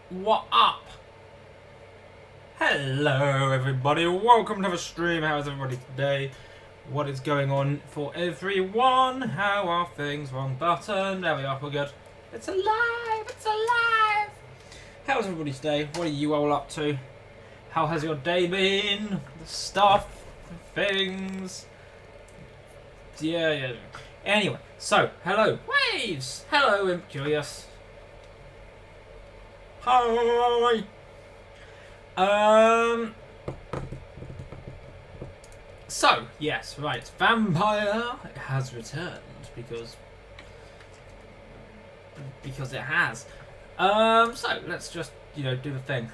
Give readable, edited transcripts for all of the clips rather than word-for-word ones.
What up? Hello everybody, welcome to the stream. How's everybody today? What is going on for everyone? How are things? Wrong button. There we are, we're good. It's alive! It's alive! How's everybody today? What are you all up to? How has your day been? The stuff, things. Yeah. Anyway, so, hello, Waves! Hello, Imperious. Hi! So, yes, right. Vampyr has returned because it has. So let's just, do the thing.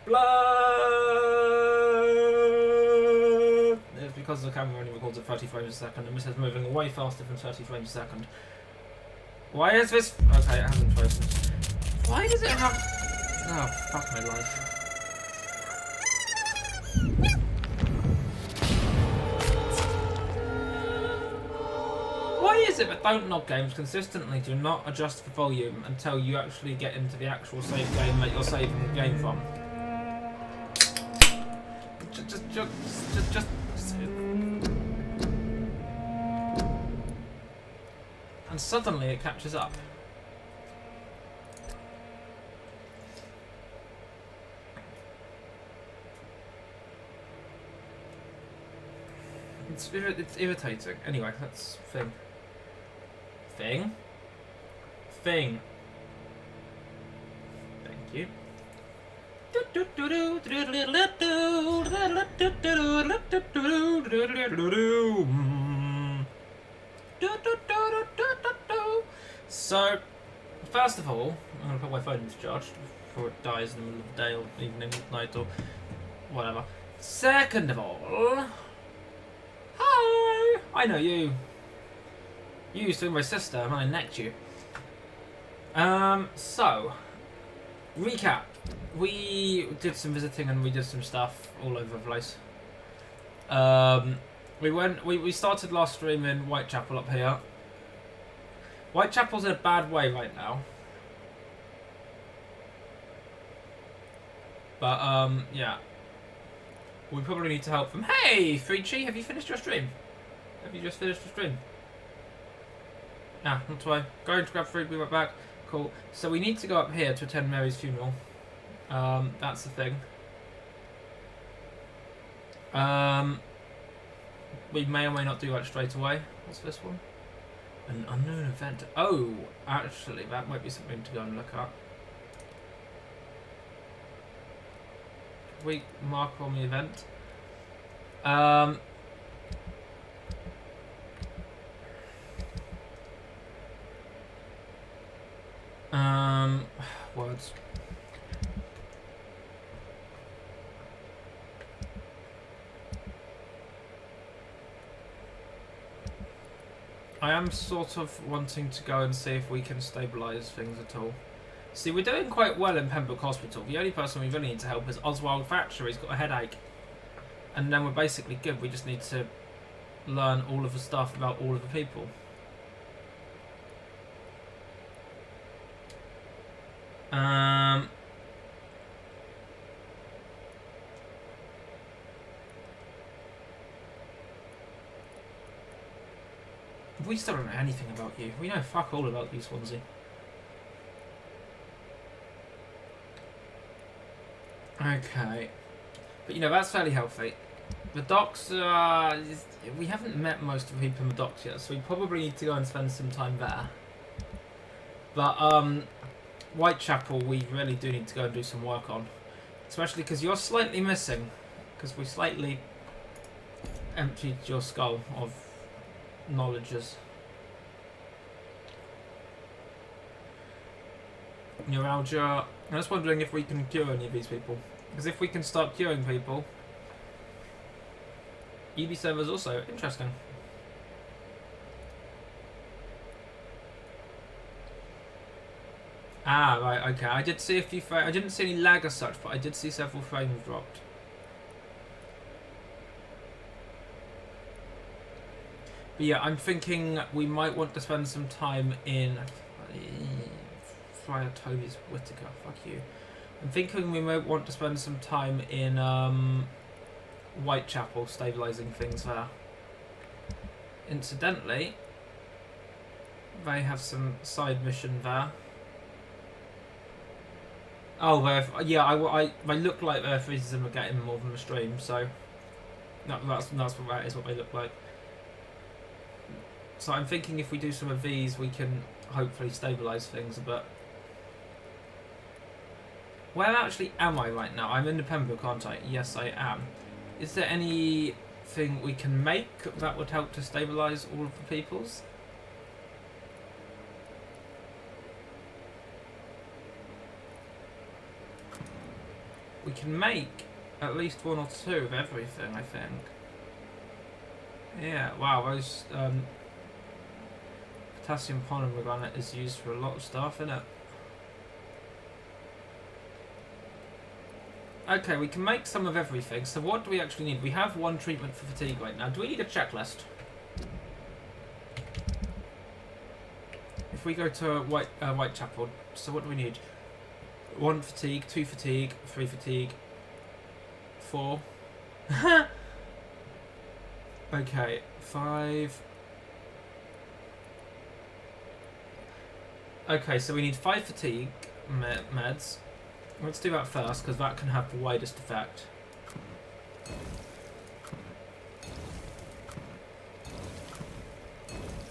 Blood. It's because the camera only records at 30 frames a second, and this is moving way faster than 30 frames a second. Why is this? Okay, it hasn't frozen. Why does it have? Oh, fuck my life. Why is it that Don't Knob games consistently do not adjust the volume until you actually get into the actual save game that you're saving the game from? Just. And suddenly it catches up. It's irritating. Anyway, that's thing. Thank you. So, first of all, I'm going to put my phone into charge before it dies in the middle of the day or evening, night or whatever. Second of all, hi! I know you. You used to be my sister and I necked you. So, recap. We did some visiting and we did some stuff all over the place. We started last stream in Whitechapel up here. Whitechapel's in a bad way right now. But, yeah. We probably need to help them. Hey, Freechy, have you finished your stream? Have you just finished your stream? Nah, not to worry. Going to grab food, we went back. Cool. So we need to go up here to attend Mary's funeral. That's the thing. We may or may not do that straight away. What's this one? An unknown event. Oh, actually, that might be something to go and look at. We mark on the event. Words. I am sort of wanting to go and see if we can stabilise things at all. See, we're doing quite well in Pembroke Hospital. The only person we really need to help is Oswald Thatcher. He's got a headache. And then we're basically good. We just need to learn all of the stuff about all of the people. We still don't know anything about you. We know fuck all about you, Swansea. Okay. But that's fairly healthy. The docks, we haven't met most of the people in the docks yet, so we probably need to go and spend some time there. But, Whitechapel, we really do need to go and do some work on. Especially because you're slightly missing. Because we slightly emptied your skull of knowledges. Neuralgia. I'm just wondering if we can cure any of these people. Because if we can start curing people, EB servers also interesting. Ah, right, okay. I did see a few frames. I didn't see any lag as such, but I did see several frames dropped. But yeah, I'm thinking we might want to spend some time in... Flyer Toby's Whittaker, fuck you. I'm thinking we might want to spend some time in Whitechapel, stabilising things there. Incidentally, they have some side mission there. Oh, they look like their freezes are getting more than the stream, so that's what that is, what they look like. So I'm thinking if we do some of these, we can hopefully stabilise things a bit. Where actually am I right now? I'm in the Pembroke, aren't I? Yes, I am. Is there anything we can make that would help to stabilise all of the peoples? We can make at least one or two of everything, I think. Yeah, wow, those potassium pomegranate is used for a lot of stuff, isn't it? Okay, we can make some of everything. So what do we actually need? We have one treatment for fatigue right now. Do we need a checklist? If we go to Whitechapel, so what do we need? 1 fatigue, 2 fatigue, 3 fatigue, 4. Okay, 5. Okay, so we need 5 fatigue meds. Let's do that first, because that can have the widest effect.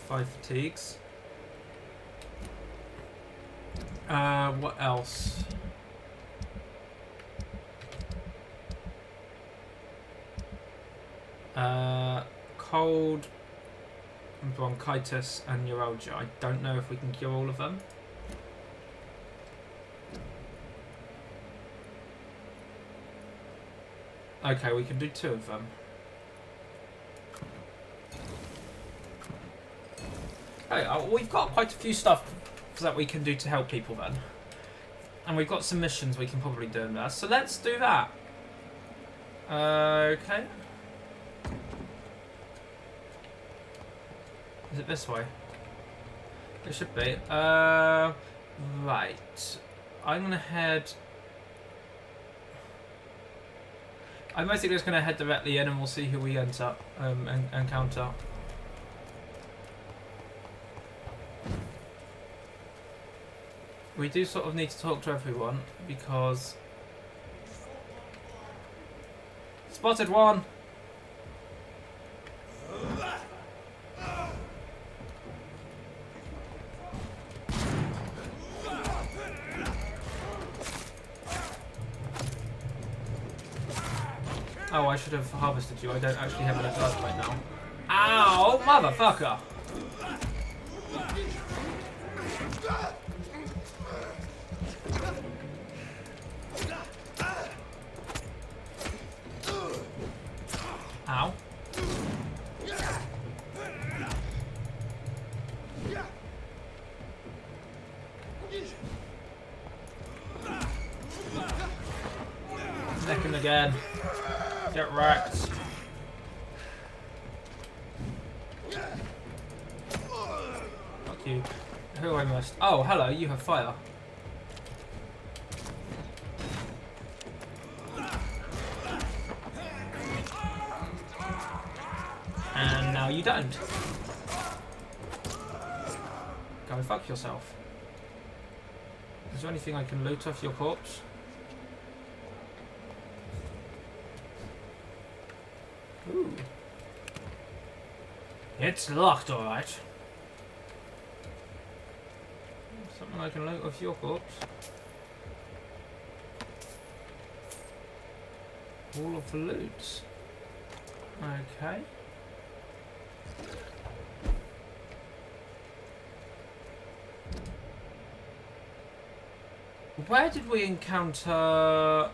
Five fatigues. What else? Cold, bronchitis, and neuralgia. I don't know if we can cure all of them. Okay, we can do 2 of them. Okay, we've got quite a few stuff that we can do to help people then. And we've got some missions we can probably do in there. So let's do that. Okay. Is it this way? It should be. Right. I'm going to head... I'm basically just going to head directly in and we'll see who we enter encounter. We do sort of need to talk to everyone because... Spotted one! Oh, I should have harvested you. I don't actually have enough blood right now. Ow, motherfucker! Ow. Neck him again. Get wrecked. Fuck you. Who I missed? Oh, hello, you have fire. And now you don't. Go fuck yourself. Is there anything I can loot off your corpse? Ooh. It's locked, alright. Something I can loot off your corpse. All of the loot. Okay. Where did we encounter...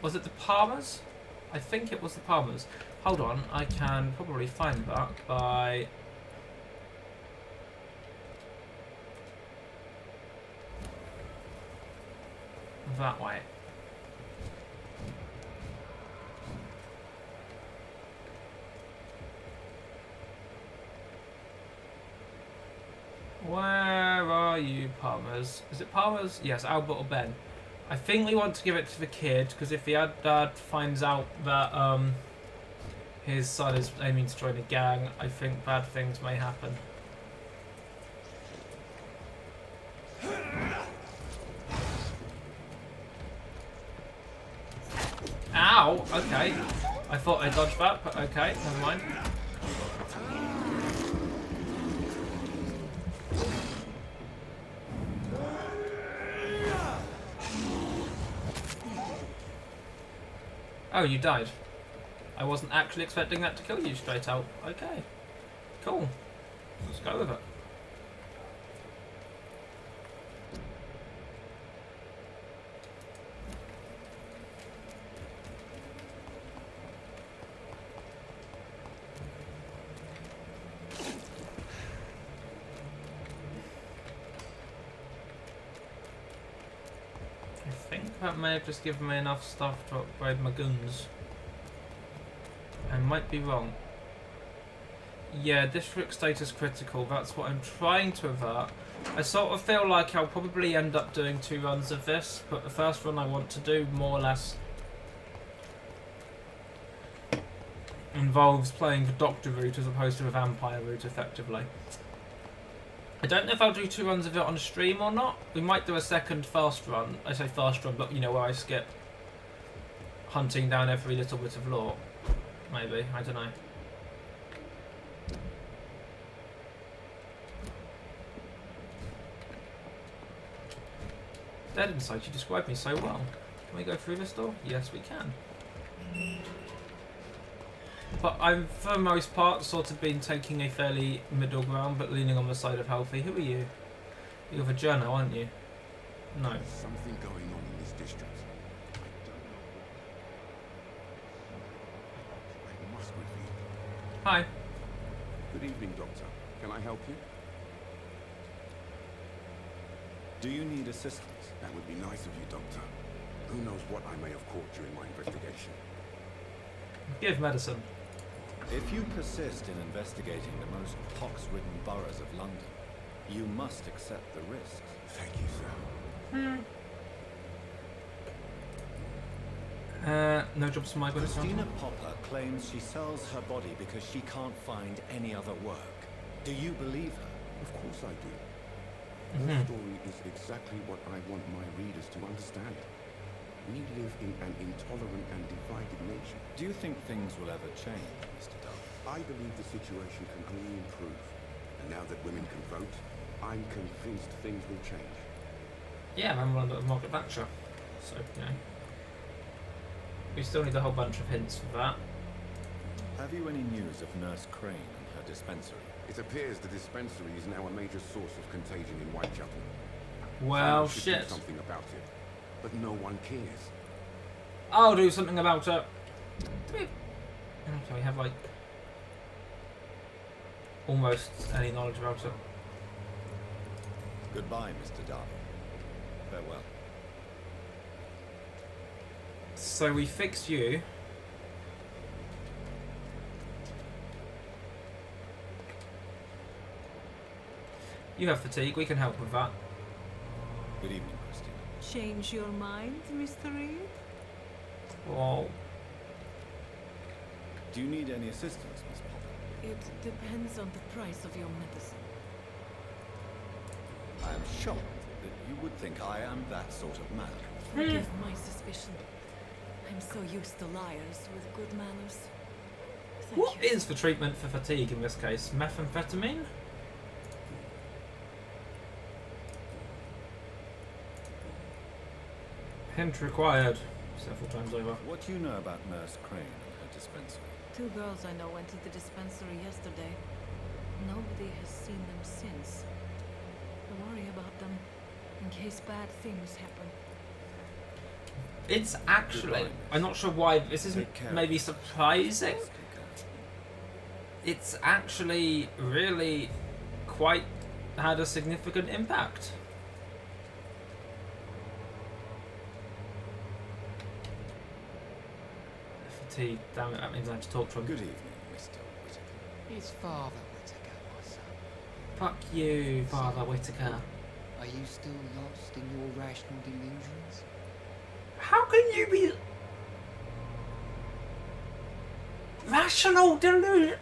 was it the Palmers? I think it was the Palmers. Hold on, I can probably find that by... that way. Where are you, Palmer's? Is it Palmer's? Yes, Albert or Ben. I think we want to give it to the kid, because if the dad finds out that his son is aiming to join a gang, I think bad things may happen. Ow! Okay. I thought I dodged that, but okay, never mind. Oh, you died. I wasn't actually expecting that to kill you straight out. Okay. Cool. Let's go with it. I think that may have just given me enough stuff to upgrade my guns. I might be wrong. Yeah, district status critical, that's what I'm trying to avert. I sort of feel like I'll probably end up doing 2 runs of this, but the first run I want to do more or less involves playing the doctor route as opposed to the vampire route effectively. I don't know if I'll do 2 runs of it on stream or not. We might do a second fast run. I say fast run, but you know, where I skip hunting down every little bit of lore. Maybe, I don't know. Dead Inside, you described me so well. Can we go through this door? Yes, we can. But I've, for the most part, sort of been taking a fairly middle ground, but leaning on the side of healthy. Who are you? You're the journo, aren't you? No. There's something going on in this district. I must reveal. Hi. Good evening, Doctor. Can I help you? Do you need assistance? That would be nice of you, Doctor. Who knows what I may have caught during my investigation. Give medicine. If you persist in investigating the most pox-ridden boroughs of London, you must accept the risks. Thank you, sir. No jobs for my body. Christina Popper claims she sells her body because she can't find any other work. Do you believe her? Of course I do. Her story is exactly what I want my readers to understand. We live in an intolerant and divided nation. Do you think things will ever change, Mr. Duff? I believe the situation can only improve. And now that women can vote, I'm convinced things will change. Yeah, I'm on the Margaret Thatcher. So, you know. We still need a whole bunch of hints for that. Have you any news of Nurse Crane and her dispensary? It appears the dispensary is now a major source of contagion in Whitechapel. Well, Someone should shit. do something about it, but no one cares. I'll do something about it. Okay, we have like almost any knowledge about it. Goodbye, Mr. Duff. Farewell. So we fixed you. You have fatigue, we can help with that. Good evening, Christina. Change your mind, Mr. Reed? Well, Do you need any assistance, Miss Popper? It depends on the price of your medicine. I am shocked that you would think I am that sort of man. Forgive my suspicion. I'm so used to liars with good manners. Thank what you. is the treatment for fatigue in this case? Methamphetamine? Hint required several times over. What do you know about Nurse Crane and her dispensary? 2 girls I know went to the dispensary yesterday. Nobody has seen them since. I worry about them in case bad things happen. It's actually, I'm not sure why this isn't Take care. maybe surprising. Take care. It's actually really quite had a significant impact. tea. Damn it, that means I have to talk to him. Good evening, Mr. Whittaker. It's Father Whittaker, my son. Fuck you, Father Whittaker. Are you still lost in your rational delusions? How can you be... Rational delusion?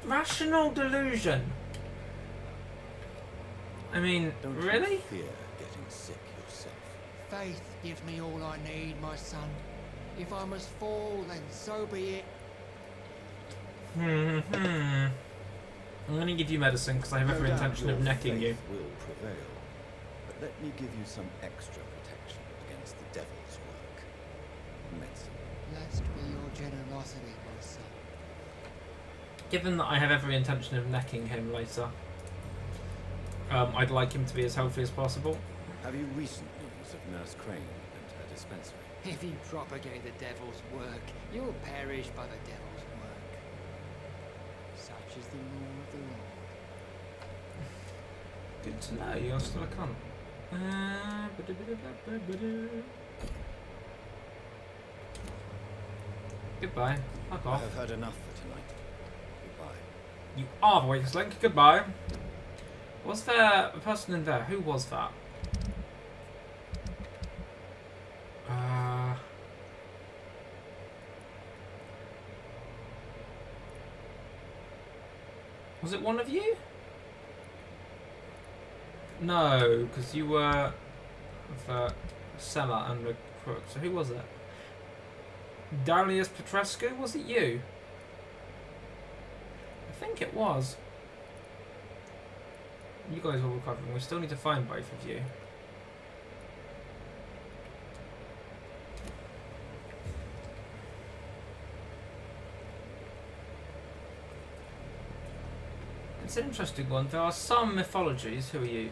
Rational delusion? I mean, Don't really? you fear getting sick yourself? Faith gives me all I need, my son. If I must fall, then so be it. I'm going to give you medicine because I have every No doubt intention of your necking you. faith will prevail, but let me give you some extra protection against the devil's work. Medicine. Blessed be your generosity, my son. Given that I have every intention of necking him later, I'd like him to be as healthy as possible. Have you recent news of Nurse Crane and her dispensary? If you propagate the devil's work, you'll perish by the devil's work. Such is the law of the Lord. Good to know, you're still a cunt. Goodbye. Fuck I off. have heard enough for tonight. Goodbye. You are the weakest link. Goodbye. Was there a person in there? Who was that? Was it one of you? No, because you were the seller and the crook. So who was it? Darius Petrescu? Was it you? I think it was. You guys are recovering. We still need to find both of you. It's an interesting one. There are some mythologies. Who are you?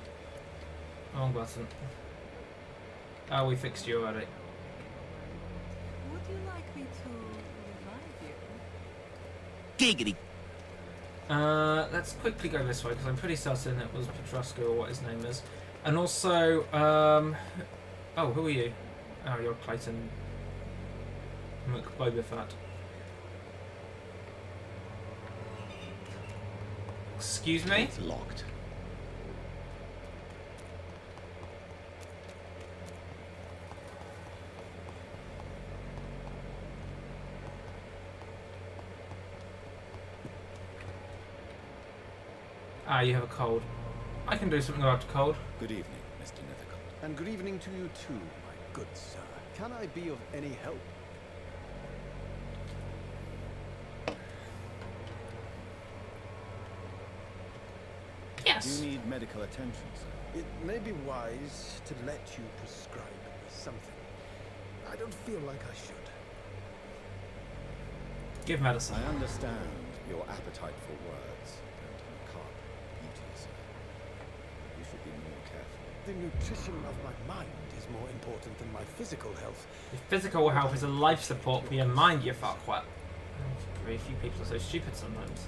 Wrong button. Oh, we fixed you already. Would you like me to revive you? Giggity. Let's quickly go this way because I'm pretty certain it was Petrusco or what his name is. And also, oh, who are you? Oh, you're Clayton McBobofat. Excuse me? It's locked. Ah, you have a cold. I can do something about the cold. Good evening, Mr. Nethercott. And good evening to you too, my good sir. Can I be of any help? Yes. Do you need medical attention, sir? It may be wise to let you prescribe me something. I don't feel like I should. Give medicine. I understand your appetite for words and macabre beauty, sir. You should be more careful. The nutrition of my mind is more important than my physical health. Your physical health is a life support for your mind, you fuckwit. Very few people are so stupid sometimes.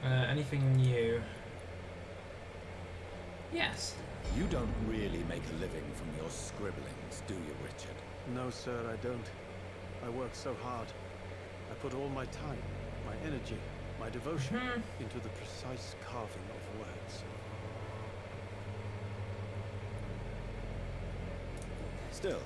Anything new? Yes. You don't really make a living from your scribblings, do you, Richard? No, sir, I don't. I work so hard. I put all my time, my energy, my devotion into the precise carving of words. Still,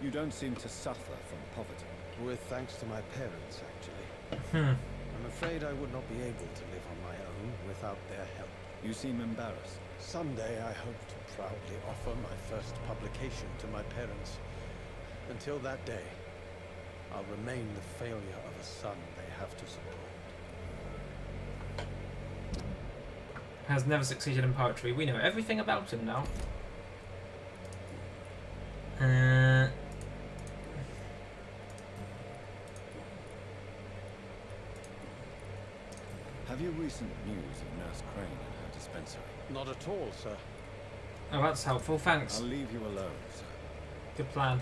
you don't seem to suffer from poverty. With thanks to my parents, actually. I'm afraid I would not be able to live on my own without their help. You seem embarrassed. Someday I hope to proudly offer my first publication to my parents. Until that day, I'll remain the failure of a son they have to support. Has never succeeded in poetry. We know everything about him now. Have you recent news of Nurse Crane and her dispensary? Not at all, sir. Oh, that's helpful. Thanks. I'll leave you alone, sir. Good plan.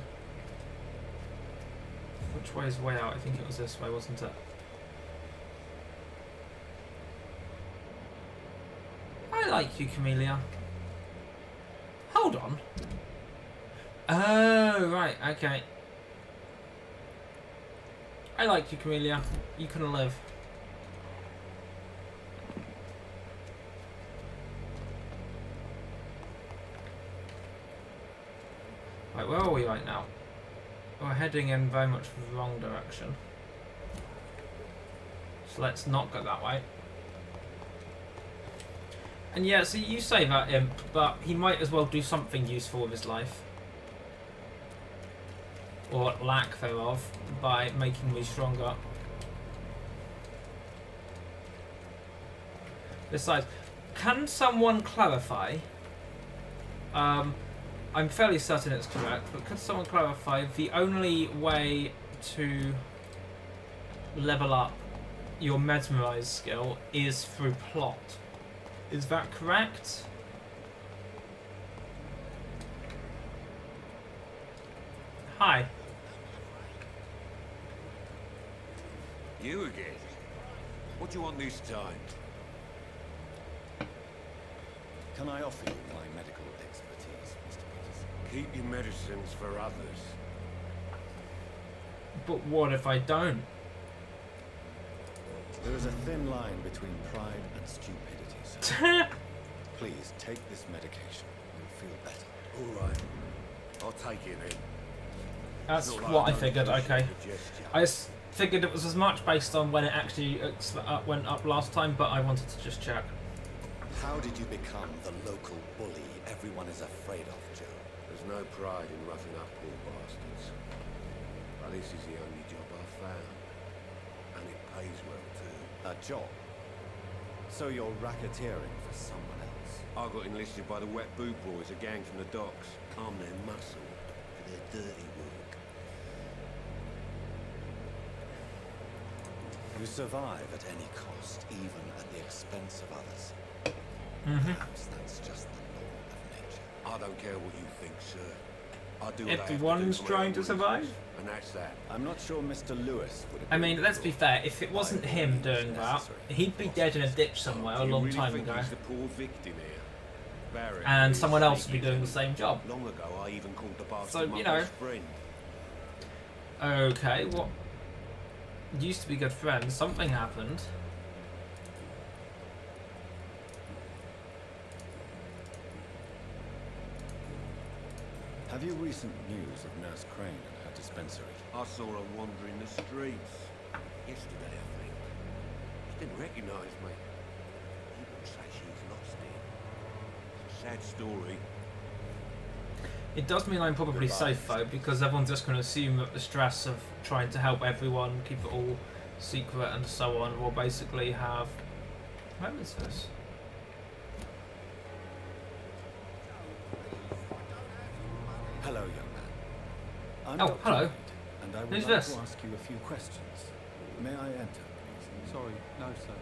Which way is the way out? I think it was this way, wasn't it? I like you, Camellia. Hold on. Oh, right, okay. I like you, Camellia. You can live. Right, where are we right now? We're heading in very much the wrong direction. So let's not go that way. And yeah, so you say that, Imp, but he might as well do something useful with his life. Or lack thereof, by making me stronger. Besides, can someone clarify? I'm fairly certain it's correct, but could someone clarify the only way to level up your mesmerize skill is through plot? Is that correct? Hi. You again? What do you want this time? Can I offer you my medical expertise, Mr. Peters? Keep your medicines for others. But what if I don't? There is a thin line between pride and stupidity, sir. Please take this medication. You'll feel better. All right. I'll take it then. That's It's not like what I don't figured, appreciate okay. the gesture. I just figured it was as much based on when it actually went up last time, but I wanted to just check. How did you become the local bully everyone is afraid of, Joe? There's no pride in roughing up poor bastards. But this is the only job I've found. And it pays well too. A job? So you're racketeering for someone else? I got enlisted by the Wet Boot Boys, a gang from the docks. I'm their muscle for their dirty work. You survive at any cost, even at the expense of others. Perhaps that's just the law of nature. I don't care what you think, sir. I do what I have to do Everyone's for my trying own to reasons, survive? and that's that. I'm not sure Mr. Lewis would I agree mean, with let's be your fair, if it wasn't him doing that, he'd be dead in a ditch somewhere a Do you long really time think ago. he's the poor victim here? Barrett And is someone else would be sneaky, doing the isn't he? same job. Long ago, I even called the bastard So, my you know. best friend. Okay, what used to be good friends, something happened. Have you recent news of Nurse Crane and her dispensary? I saw her wandering the streets. Yesterday, I think. She didn't recognise me. People say she's lost it. It's a sad story. It does mean I'm probably safe though, because everyone's just going to assume that the stress of trying to help everyone, keep it all secret and so on, will basically have... Where is this? Hello, young man. I'm Oh, Dr. hello. Reed, and I would Who's like this? to ask you a few questions. May I enter, please? Sorry, no, sir.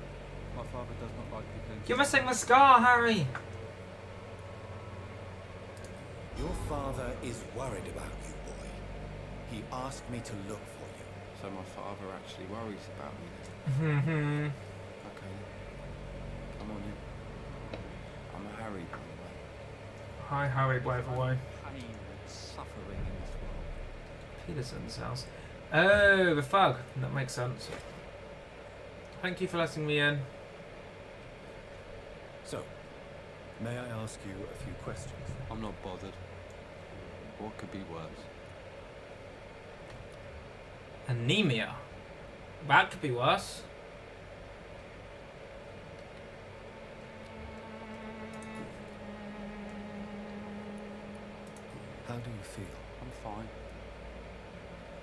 My father does not like people. You're missing the scar, Harry! Your father is worried about you, boy. He asked me to look for you. So my father actually worries about me. Hmm. Okay. Come on in. I'm a Harry, by the way. Hi, Harry, by the way. Pain and suffering in this world. Peterson's house. Oh, the thug. That makes sense. Thank you for letting me in. So, may I ask you a few questions? I'm not bothered. What could be worse? Anemia. That could be worse. How do you feel? I'm fine.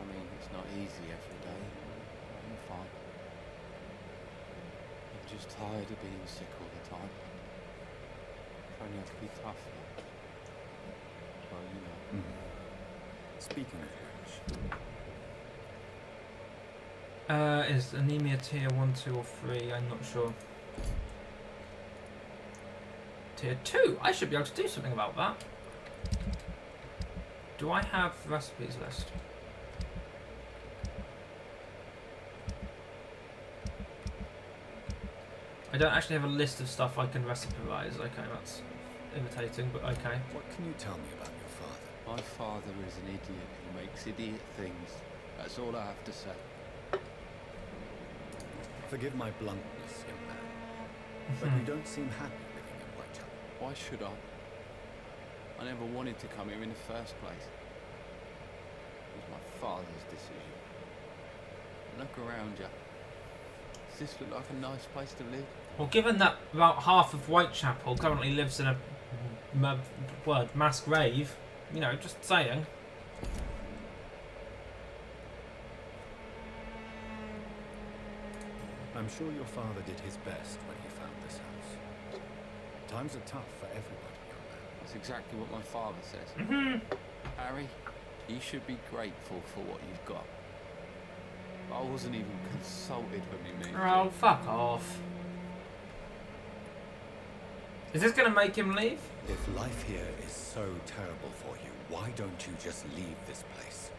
I mean, it's not easy every day. I'm fine. I'm just tired of being sick all the time. If only I could be tough. Well, you know. Speaking of which, Is anemia tier 1, 2 or 3? I'm not sure. Tier 2? I should be able to do something about that. Do I have the recipes list? I don't actually have a list of stuff I can recipize. Okay, that's irritating, but okay. what can you tell me about your father? My father is an idiot who makes idiot things. That's all I have to say. Forgive my bluntness, young man, but you don't seem happy living in Whitechapel. Why should I? I never wanted to come here in the first place. It was my father's decision. Look around you. Does this look like a nice place to live? Well, given that about half of Whitechapel currently lives in a mass grave, you know, just saying. I'm sure your father did his best when he found this house. Times are tough for everybody, young man. That's exactly what my father says. Harry, you should be grateful for what you've got. I wasn't even consulted when we moved. Oh, fuck off. Is this going to make him leave? If life here is so terrible for you, why don't you just leave this place?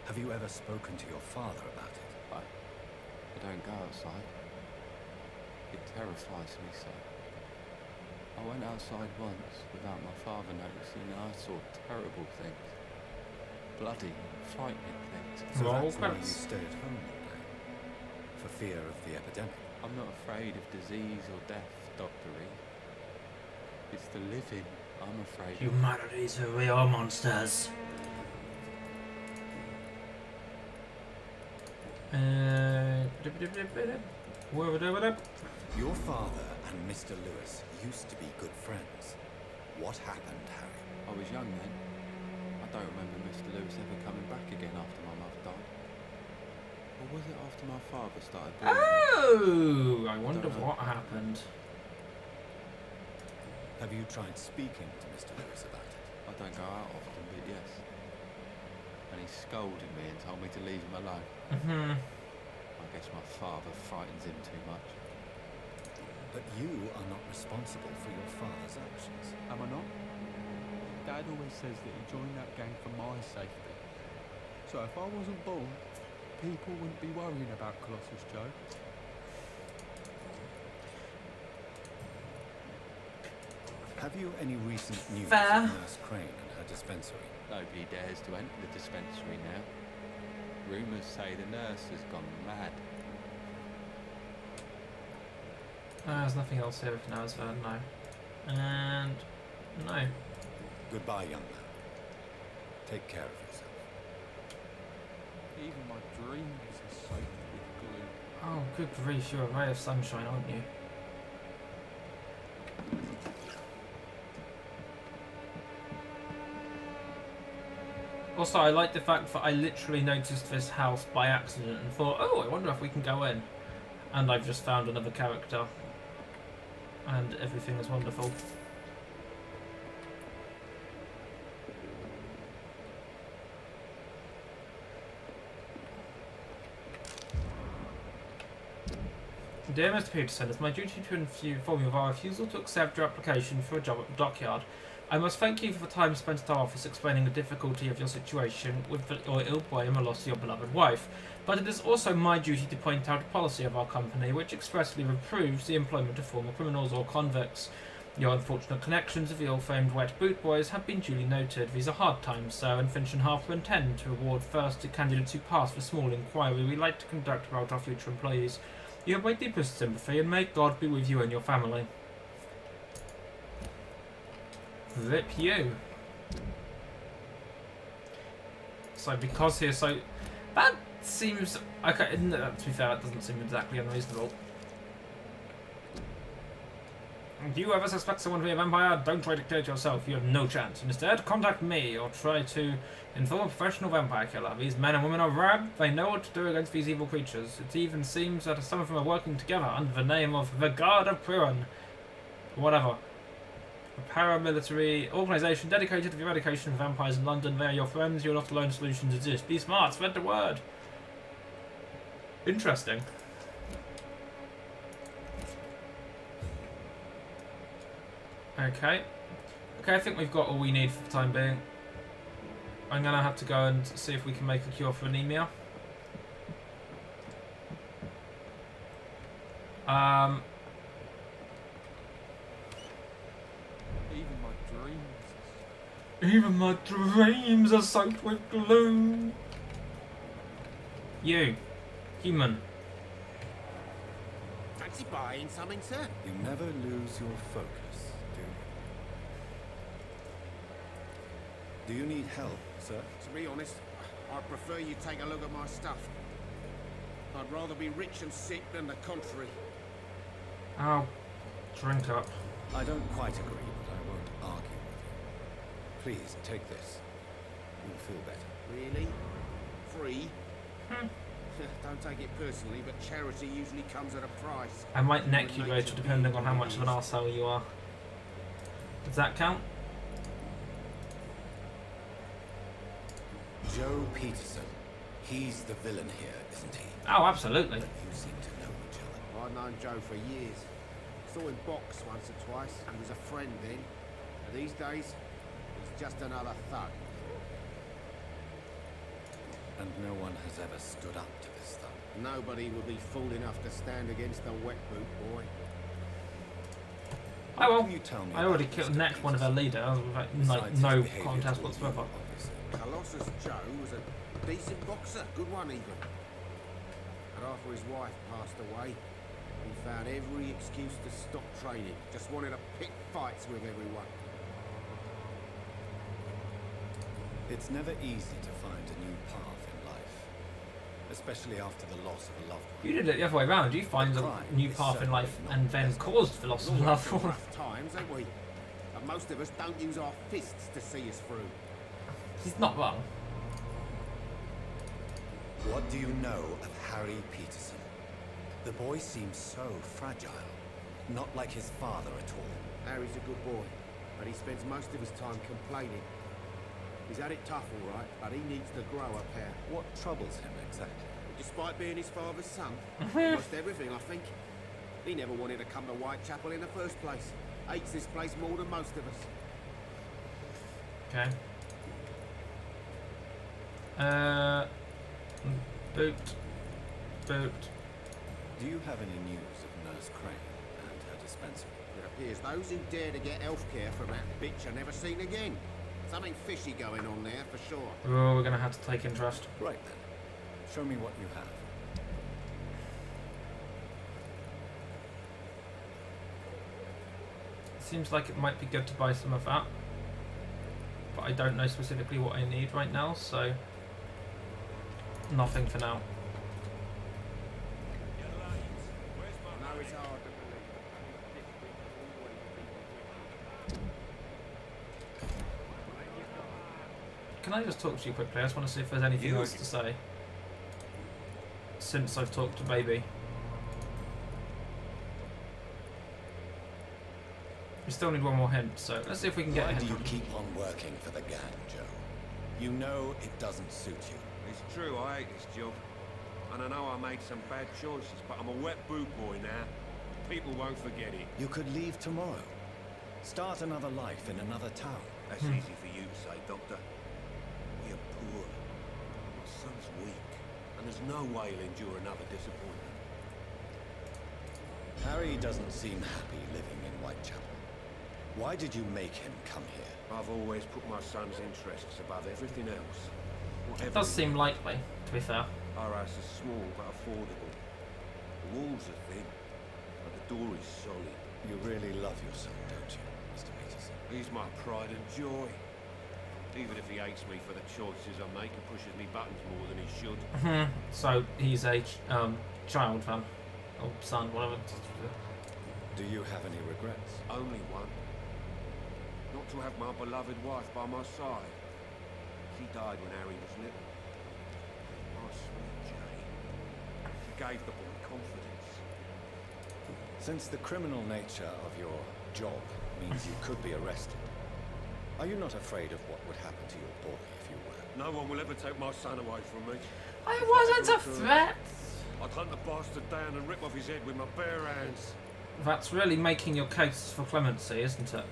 Have you ever spoken to your father about it? I don't go outside. It terrifies me so. I went outside once without my father noticing and I saw terrible things. Bloody, frightening things. So Roll that's why you credits. stay at home all day? For fear of the epidemic? I'm not afraid of disease or death, Dr. Reed. It's the living I'm afraid of. Humanities are real monsters. Your father and Mr. Lewis used to be good friends. What happened, Harry? I was young then. I don't remember Mr. Lewis ever coming back again after my mother died. Or was it after my father started bullying me? Oh, I wonder what happened. Have you tried speaking to Mr. Lewis about it? I don't go out often, but yes. And he scolded me and told me to leave him alone. I guess my father frightens him too much. But you are not responsible for your father's actions. Am I not? Dad always says that he joined that gang for my safety. So if I wasn't born, people wouldn't be worrying about Colossus Joe. Have you any recent news Fair. of Nurse Crane and her dispensary? Nobody dares to enter the dispensary now. Rumours say the nurse has gone mad. There's nothing else here for now, is there? No. And no. Goodbye, young man. Take care of yourself. Even my dreams are soaked with gloom. Oh, good grief, you're a ray of sunshine, aren't you? Also, I like the fact that I literally noticed this house by accident and thought, oh, I wonder if we can go in. And I've just found another character. And everything is wonderful. Dear Mr. Peterson, it's my duty to inform you of our refusal to accept your application for a job at the dockyard. I must thank you for the time spent at our office explaining the difficulty of your situation with your ill boy and the loss of your beloved wife. But it is also my duty to point out a policy of our company which expressly reproves the employment of former criminals or convicts. Your unfortunate connections with the ill-famed wet boot boys have been duly noted. These are hard times, sir, and Finch and Harper intend to reward first the candidates who pass the small inquiry we like to conduct about our future employees. You have my deepest sympathy, and may God be with you and your family. Rip you. So because he is so... That seems... Okay, no, to be fair, that doesn't seem exactly unreasonable. If you ever suspect someone to be a vampire, don't try to kill it yourself. You have no chance. Instead, contact me or try to inform a professional vampire killer. These men and women are rad. They know what to do against these evil creatures. It even seems that some of them are working together under the name of the Guard of Puran. Whatever. A paramilitary organisation dedicated to the eradication of vampires in London. They are your friends. You're not alone. Solutions exist. Be smart. Spread the word. Interesting. Okay. Okay, I think we've got all we need for the time being. I'm going to have to go and see if we can make a cure for anemia. Even my dreams. Even my dreams are soaked with gloom. You, human. Fancy buying something, sir? You never lose your focus, do you? Do you need help, sir? To be honest, I'd prefer you take a look at my stuff. I'd rather be rich and sick than the contrary. Oh, drink up. I don't quite agree, but I won't argue with you. Please, take this. You'll feel better. Really? Free? Hmm. Don't take it personally, but charity usually comes at a price. I might neck you later depending on how much of an arsehole you are. Does that count? Joe Peterson. He's the villain here, isn't he? Oh, absolutely. But you seem to know each other. I've known Joe for years. Saw him box once or twice. He was a friend then. And these days, he's just another thug. And no one has ever stood up to this thug. Nobody would be fool enough to stand against the wet boot boy. Oh well, Can you tell me I already about killed Mr. next one of their leaders with like Besides no his behaviour contest towards whatsoever. you, obviously. Colossus Joe was a decent boxer, good one even. But after his wife passed away, he found every excuse to stop training. Just wanted to pick fights with everyone. It's never easy to find a new path in life, especially after the loss of a loved one. You did it the other way around. You find a crime new is path in life certainly and not then pleasant. caused the loss of We've all love had some for. rough times, ain't we? And most of us don't use our fists to see us through. He's not wrong. What do you know of Harry Peterson? The boy seems so fragile, not like his father at all. Harry's a good boy, but he spends most of his time complaining. He's had it tough, all right, but he needs to grow a pair. What troubles him exactly? Despite being his father's son, almost everything, I think. He never wanted to come to Whitechapel in the first place. Hates this place more than most of us. Okay. Boot. Do you have any news of Nurse Crane and her dispensary? It appears those who dare to get health care from that bitch are never seen again. Something fishy going on there, for sure. Oh, we're gonna have to take interest. Right then. Show me what you have. Seems like it might be good to buy some of that. But I don't know specifically what I need right now, so nothing for now. I know it's hard to believe. Can I just talk to you quickly? I just want to see if there's anything else to say. Since I've talked to Baby. We still need one more hint, so let's see if we can get a Why hint. do you keep on working for the gang, Joe? You know it doesn't suit you. It's true, I hate this job. And I know I made some bad choices, but I'm a wet boot boy now. People won't forget it. You could leave tomorrow. Start another life in another town. That's easy for you to say, Doctor. We are poor. My son's weak. And there's no way he'll endure another disappointment. Harry doesn't seem happy living in Whitechapel. Why did you make him come here? I've always put my son's interests above everything else. It does seem likely, to be fair. Our house is small but affordable. The walls are thin, but the door is solid. You really love your son, don't you, Mr. Peterson? He's my pride and joy. Even if he hates me for the choices I make and pushes me buttons more than he should. So he's a child fan, or son, whatever. Do you have any regrets? Only one. Not to have my beloved wife by my side. She died when Harry was little. My sweet Jane. She gave the boy confidence. Since the criminal nature of your job means you could be arrested, are you not afraid of what would happen to your boy if you were? No one will ever take my son away from me. I wasn't a threat! I'd hunt the bastard down and rip off his head with my bare hands. That's really making your case for clemency, isn't it?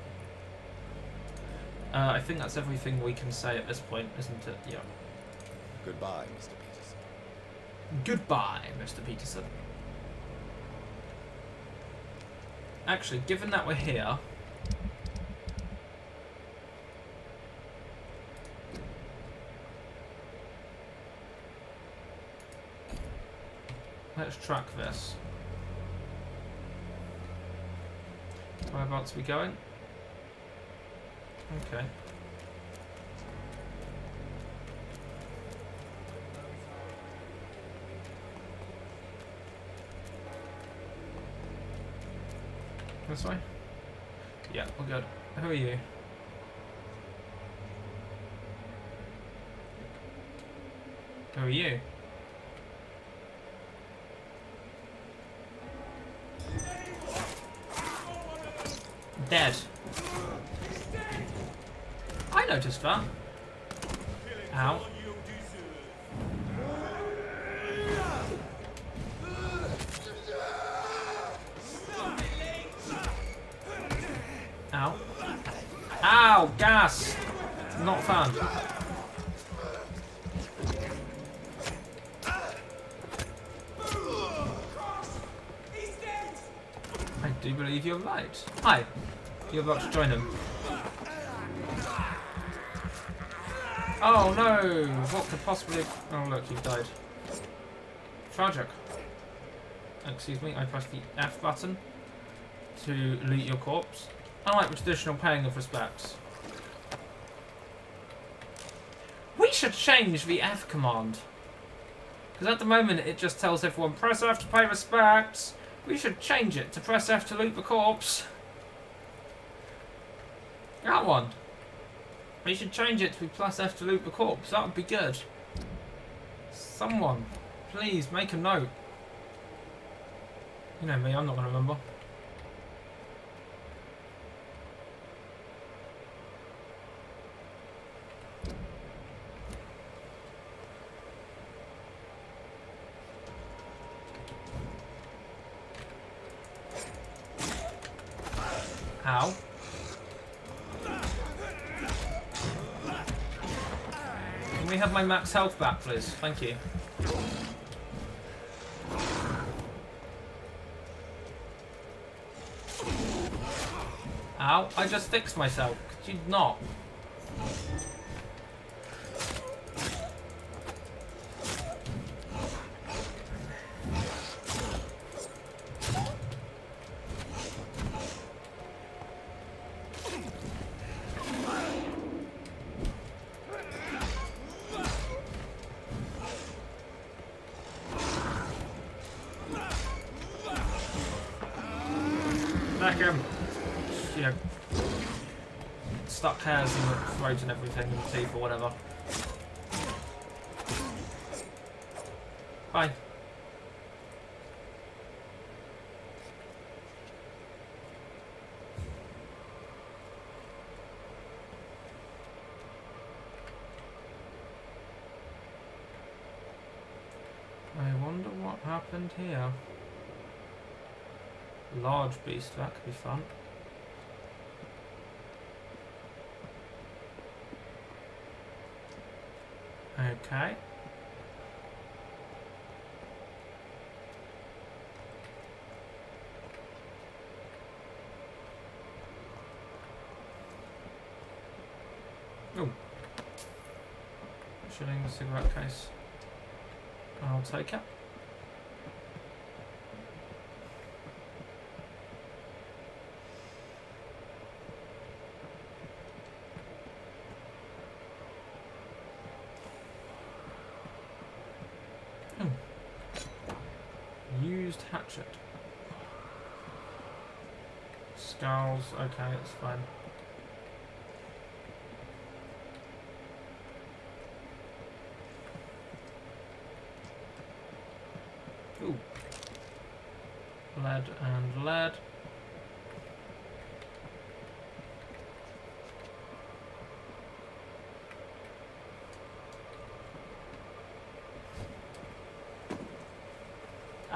I think that's everything we can say at this point, isn't it? Yeah. Goodbye, Mr. Peterson. Goodbye, Mr. Peterson. Actually, given that we're here, let's track this. Whereabouts are we going? Okay. This way? Yeah, we're good. Who are you? Who are you? Dead. I noticed that. Ow. Ow. Ow! Gas! Not fun. I do believe you're right. Hi. You're about to join him. Oh no! What could possibly... Oh look, you've died. Tragic. Excuse me, I pressed the F button to loot your corpse. Unlike the traditional paying of respects. We should change the F command. Because at the moment it just tells everyone, press F to pay respects. We should change it to press F to loot the corpse. That one. We should change it to be plus F to loot the corpse. That would be good. Someone, please make a note. You know me, I'm not going to remember. Ow. Can we have my max health back, please? Thank you. Ow, I just fixed myself. Could you not? Back him. You know, stuck hairs in the throat and everything, in the teeth or whatever. Bye. I wonder what happened here. Large beast, that could be fun. Okay. Oh. Shilling the cigarette case. I'll take it. Used hatchet. Scowls, okay, that's fine. Ooh. Lead and lead.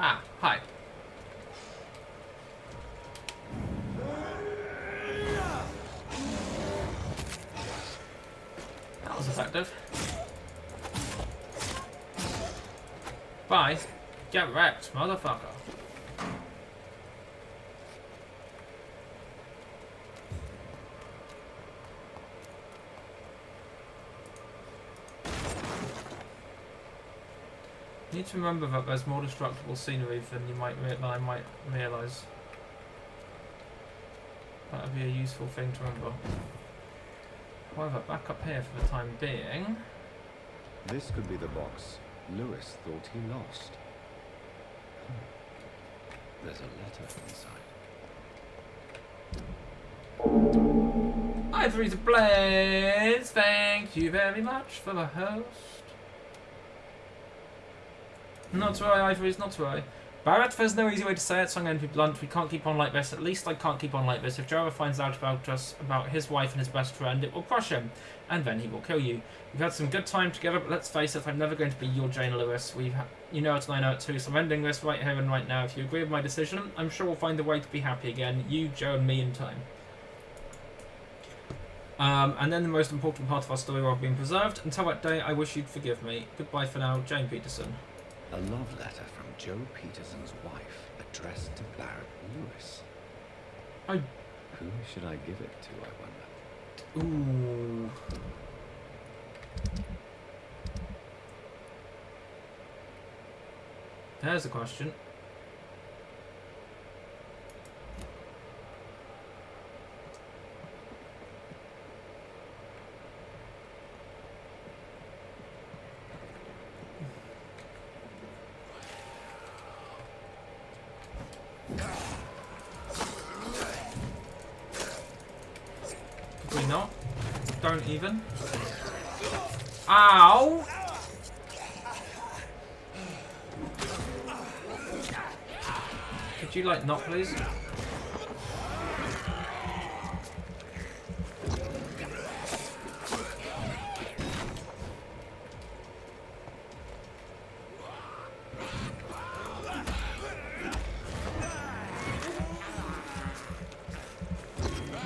Ah, hi. That was effective. Bye. Get wrecked, motherfucker. need to remember that there's more destructible scenery than I might realise. That would be a useful thing to remember. However, back up here for the time being. This could be the box Lewis thought he lost. There's a letter inside. Ivory to Blaze, thank you very much for the host. Not to worry, Ivory, not to worry. Barrett, there's no easy way to say it, so I'm going to be blunt. We can't keep on like this. At least I can't keep on like this. If Joe ever finds out about his wife and his best friend, it will crush him. And then he will kill you. We've had some good time together, but let's face it, I'm never going to be your Jane Lewis. You know it and I know it too, so I'm ending this right here and right now. If you agree with my decision, I'm sure we'll find a way to be happy again. You, Joe, and me in time. And then the most important part of our story will have been preserved. Until that day, I wish you'd forgive me. Goodbye for now, Jane Peterson. A love letter from Joe Peterson's wife, addressed to Barrett Lewis. Who should I give it to, I wonder? Ooh. There's a question. Probably not. Don't even. Ow! Could you, like, not, please?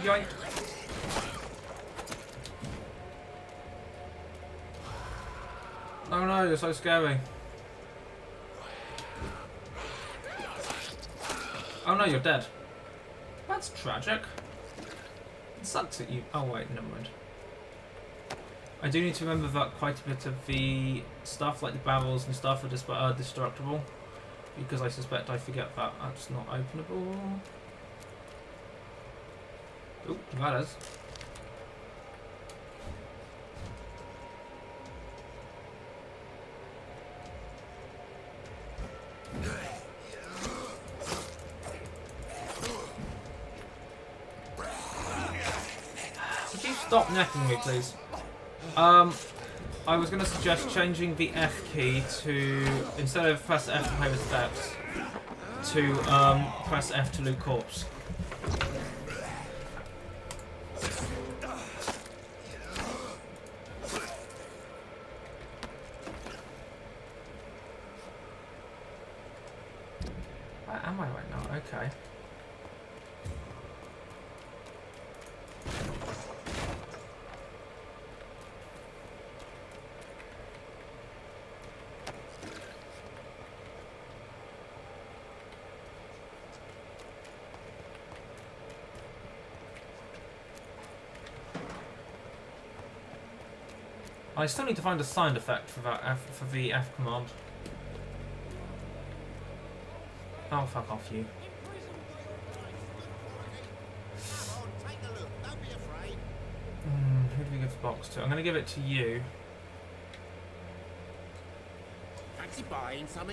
Yoink. Oh no, you're so scary. Oh no, you're dead. That's tragic. It sucks at you. Oh wait, never mind. I do need to remember that quite a bit of the stuff, like the barrels and stuff, are destructible. Because I suspect I forget that that's not openable. Oop, that is. Would you stop necking me, please? I was going to suggest changing the F key to, instead of press F to play with steps, to press F to loot corpse. Where am I right now? Okay. I still need to find a sound effect for that for the F command. Oh, fuck off, you. Who do we give the box to? I'm going to give it to you.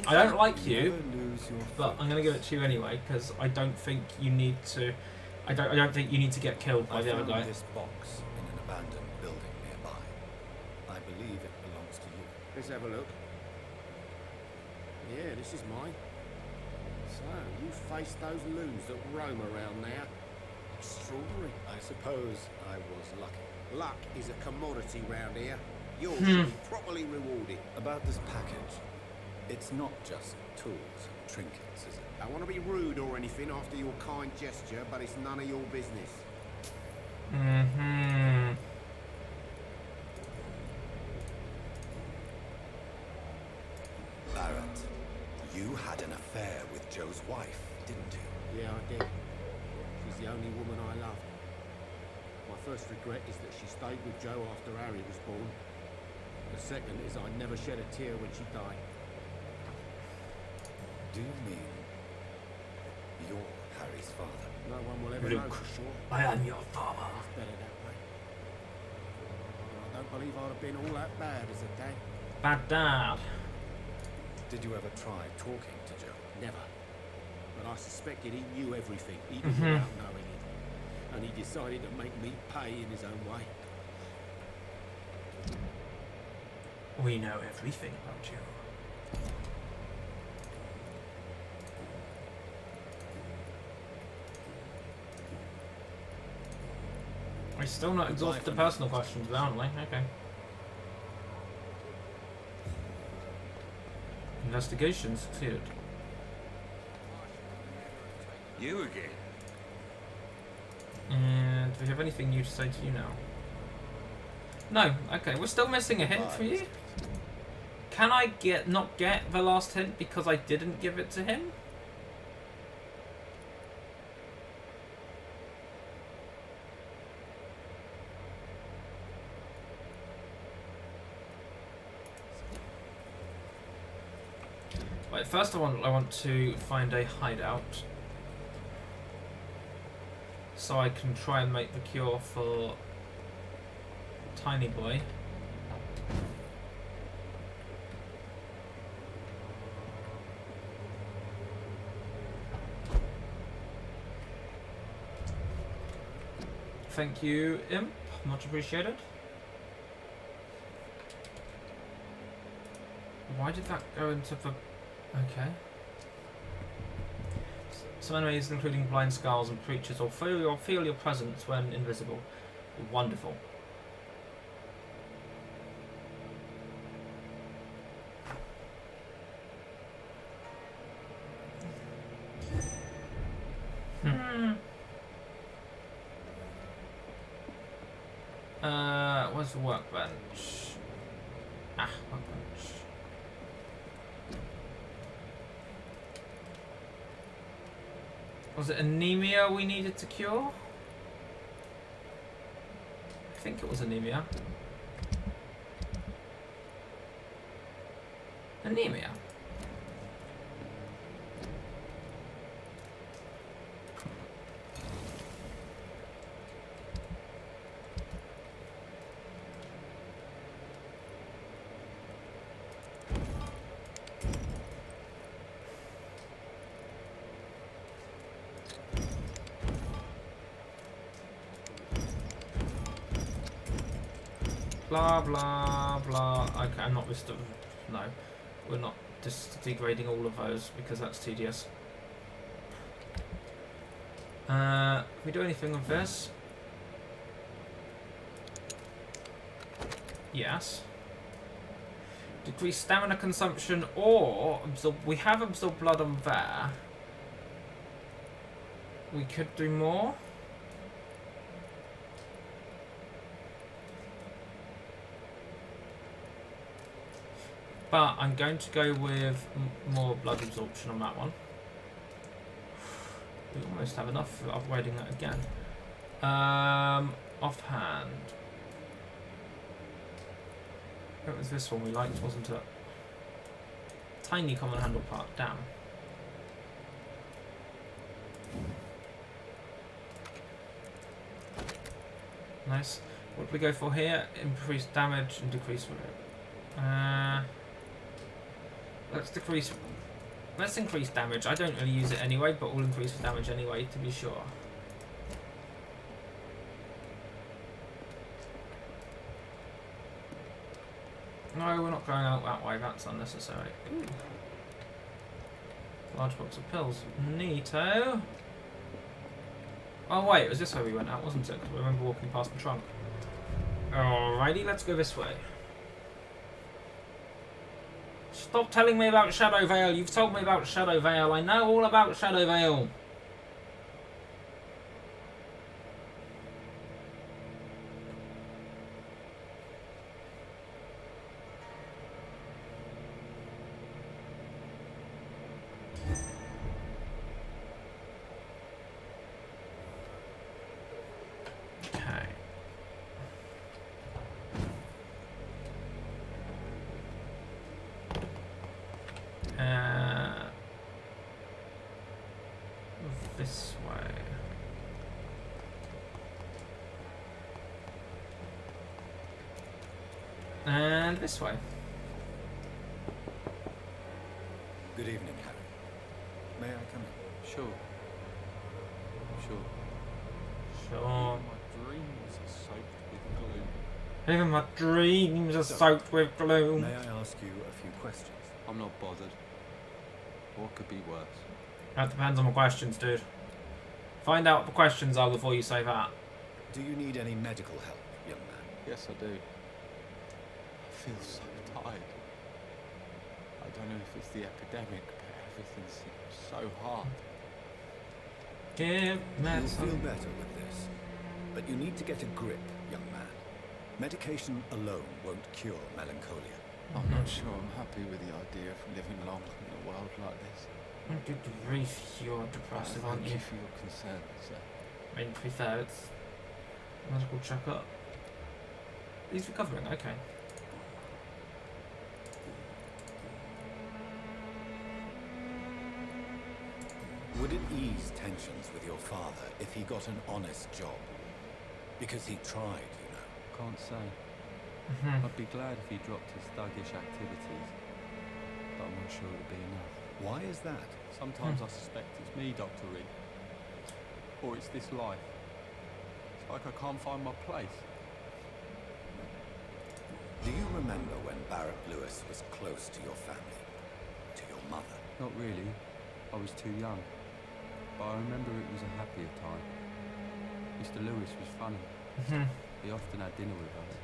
I don't like you, but I'm going to give it to you anyway because I don't think you need to. I don't think you need to get killed by the other guy. This box in an abandoned building nearby. I believe it belongs to you. Let's have a look. Yeah, this is mine. So, you face those loons that roam around there. Extraordinary. I suppose I was lucky. Luck is a commodity round here. Yours should be properly rewarded. About this package, it's not just tools and trinkets, is it? I don't want to be rude or anything after your kind gesture, but it's none of your business. Barrett, you had an affair with Joe's wife, didn't you? Yeah, I did. She's the only woman I loved. My first regret is that she stayed with Joe after Harry was born. The second is I never shed a tear when she died. Do you mean you're Harry's father? No one will ever know Luke, for sure. I am your father. It's better that way. I don't believe I'd have been all that bad as a dad. Bad dad. Did you ever try talking to Joe? Never. But I suspected he knew everything, even Mhm. without knowing it. And he decided to make me pay in his own way. We know everything about you. We're still not exhausted the personal questions, though, aren't we? Okay. Investigation succeeded. You again? And do we have anything new to say to you now? No. Okay, we're still missing a hint for you. Can I not get the last hint because I didn't give it to him? Right, first I want to find a hideout so I can try and make the cure for Tiny Boy. Thank you, Imp. Much appreciated. Why did that go into the... Okay. Some enemies, including blind skulls and creatures, will feel your presence when invisible. Wonderful. Where's the workbench? Ah, workbench. Was it anemia we needed to cure? I think it was anemia. Anemia. Blah blah blah. Okay, I'm not no, we're not just degrading all of those because that's tedious. Can we do anything with this? Yes. Decrease stamina consumption or absorb. We have absorbed blood on there. We could do more. But I'm going to go with more blood absorption on that one. We almost have enough for upgrading that again. Offhand. It was this one we liked, wasn't it? Tiny common handle part, damn. Nice. What do we go for here? Increase damage and decrease... Let's increase damage. I don't really use it anyway, but we'll increase the damage anyway to be sure. No, we're not going out that way. That's unnecessary. Ooh. Large box of pills. Neato. Oh wait, it was this way we went out, wasn't it? Because I remember walking past the trunk. Alrighty, let's go this way. Stop telling me about Shadow Vale. You've told me about Shadow Vale. I know all about Shadow Vale. this way. And this way. Good evening, Harry. May I come in? Sure. Sure. Sure. My dreams are soaked with gloom. Even my dreams are soaked with gloom. May I ask you a few questions? I'm not bothered. What could be worse? That depends on the questions, dude. Find out what the questions are before you say that. Do you need any medical help, young man? Yes, I do. I feel so tired. I don't know if it's the epidemic, but everything seems so hard. Give me You'll some. feel better with this. But you need to get a grip, young man. Medication alone won't cure melancholia. I'm not sure I'm happy with the idea of living long in a world like this. Good grief, you're depressive, aren't Thank you? you for your concern, sir. I mean, to be fair, it's a medical checkup. He's recovering, okay. Would it ease tensions with your father if he got an honest job? Because he tried, you know. Can't say. I'd be glad if he dropped his thuggish activities, but I'm not sure it'd be enough. Why is that? Sometimes I suspect it's me, Dr. Reed. Or it's this life. It's like I can't find my place. Do you remember when Barrett Lewis was close to your family? To your mother? Not really. I was too young. But I remember it was a happier time. Mr. Lewis was funny. He often had dinner with us.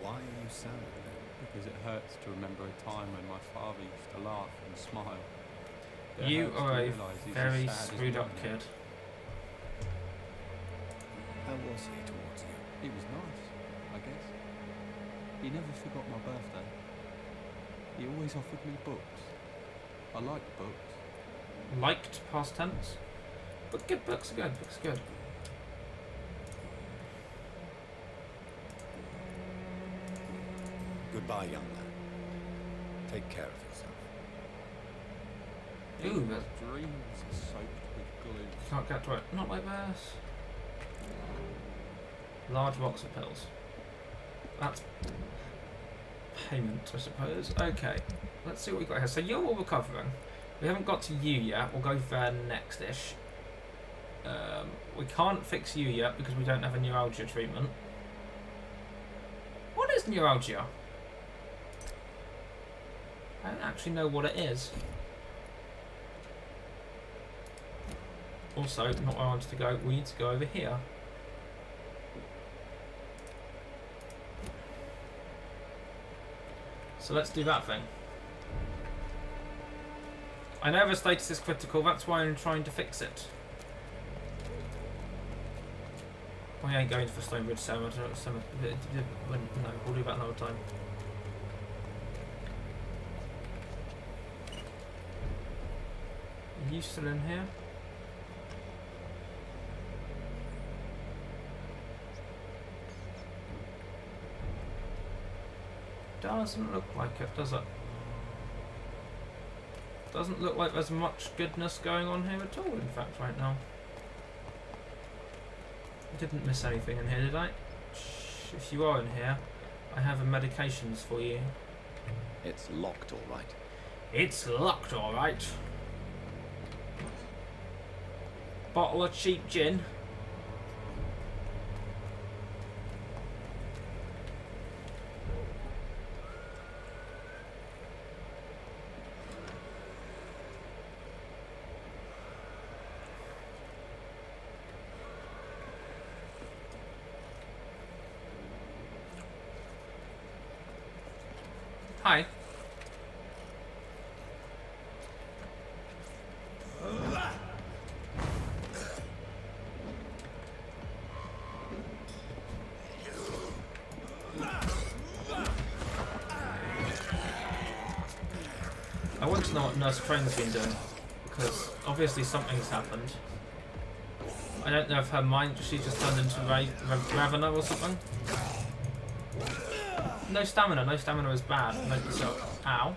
Why are you sad then? Because it hurts to remember a time when my father used to laugh and smile. It You hurts to are a realise he's very as sad as screwed up mine. kid. How was he towards you? He was nice, I guess. He never forgot my birthday. He always offered me books. I liked books. Liked past tense. But good, books are good, books are good. Goodbye, young man. Take care of yourself. Ooh, My but dreams are soaked with glue. can't get to it. Not like this. Large box of pills. That's payment, I suppose. Okay, let's see what we got here. So you're all recovering. We haven't got to you yet. We'll go there next-ish. We can't fix you yet because we don't have a neuralgia treatment. What is neuralgia? I don't actually know what it is. Also, not where I wanted to go. We need to go over here. So let's do that thing. I know the status is critical, that's why I'm trying to fix it. We ain't going for Stonebridge Cemetery. No, we'll do that another time. Are you still in here? Doesn't look like it, does it? Doesn't look like there's much goodness going on here at all, in fact, right now. I didn't miss anything in here, did I? Shh, if you are in here, I have medications for you. It's locked, all right. It's locked, alright. Bottle of cheap gin. Hi. I want to know what Nurse Crane's been doing, because obviously something's happened. I don't know if her mind, she just turned into Ravener or something. No stamina is bad. Note yourself. Ow.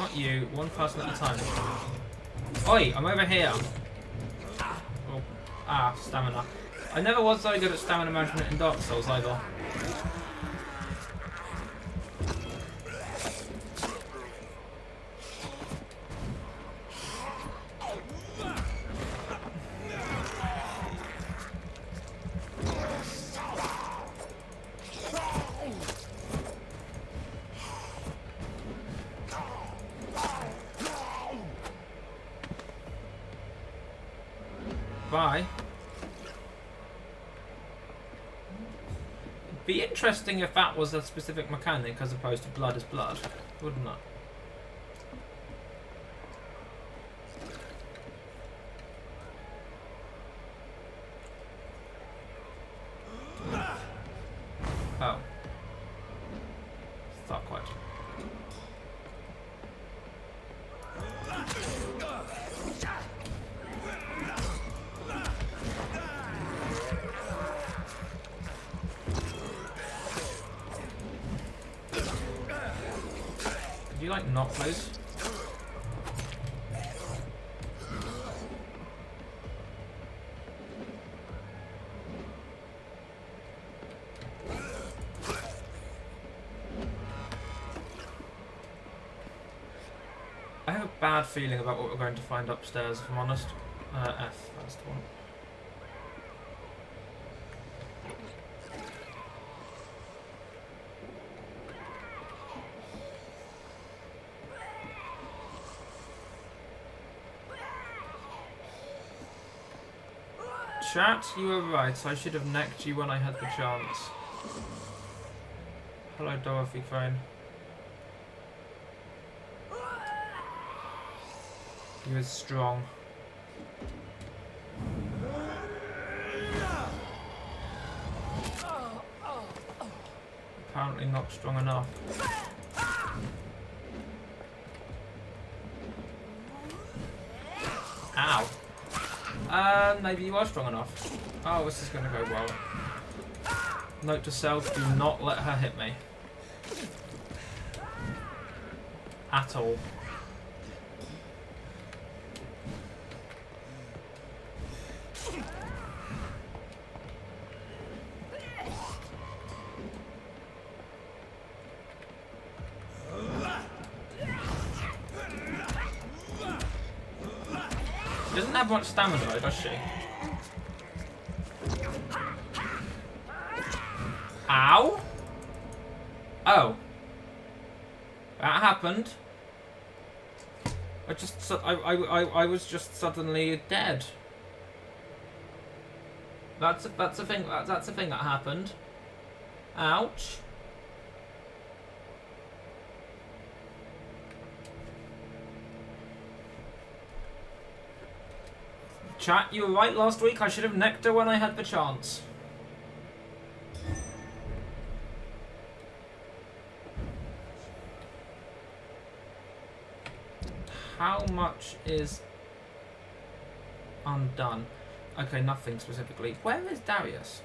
Not you, one person at a time. Oi, I'm over here. Oh, stamina. I never was so good at stamina management in Dark Souls either. Bye. It'd be interesting if that was a specific mechanic as opposed to blood is blood, wouldn't it? Oh. Thought quite. Could you like not please? I have a bad feeling about what we're going to find upstairs, if I'm honest. F, that's the one. Chat, you were right. I should have necked you when I had the chance. Hello, Dorothy Crane. He was strong. Apparently not strong enough. Ow. Maybe you are strong enough. Oh, this is going to go well. Note to self, do not let her hit me. At all. She doesn't have much stamina though, does she? Ow! Oh. That happened. I was just suddenly dead. That's a thing that happened. Ouch. Chat, you were right last week. I should have necked her when I had the chance. How much is undone? Okay, nothing specifically. Where is Darius?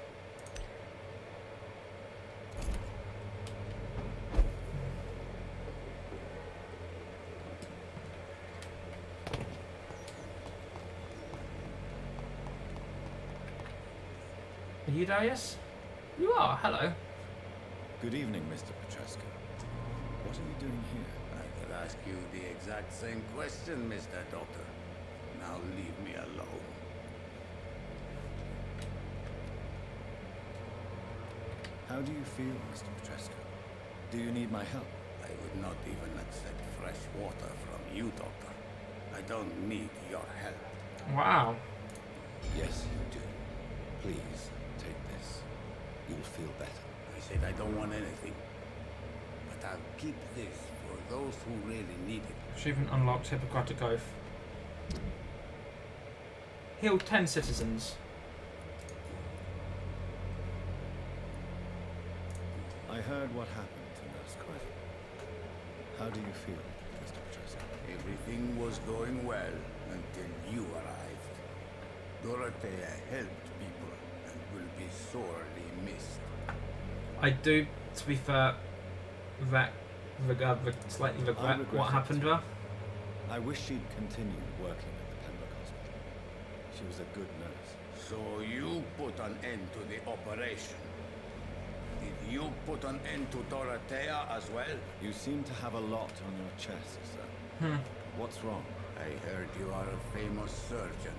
Are you Darius? You are, hello. Good evening, Mr. Petrescu. What are you doing here? I could ask you the exact same question, Mr. Doctor. Now leave me alone. How do you feel, Mr. Petrescu? Do you need my help? I would not even accept fresh water from you, Doctor. I don't need your help. Wow. Yes, you do. Please, take this. You'll feel better. I said I don't want anything. But I'll keep this for those who really need it. Achievement unlocked, Hippocratic Oath. Healed 10 citizens. I heard what happened to Nurse Crane. How do you feel, Mr. Petrescu? Everything was going well until you arrived. Dorothea helped people and will be sorely missed. I do, to be fair, slightly regret what happened to her. I wish she'd continued working at the Pembroke Hospital. She was a good nurse. So you put an end to the operation. Did you put an end to Dorothea as well? You seem to have a lot on your chest, sir. What's wrong? I heard you are a famous surgeon.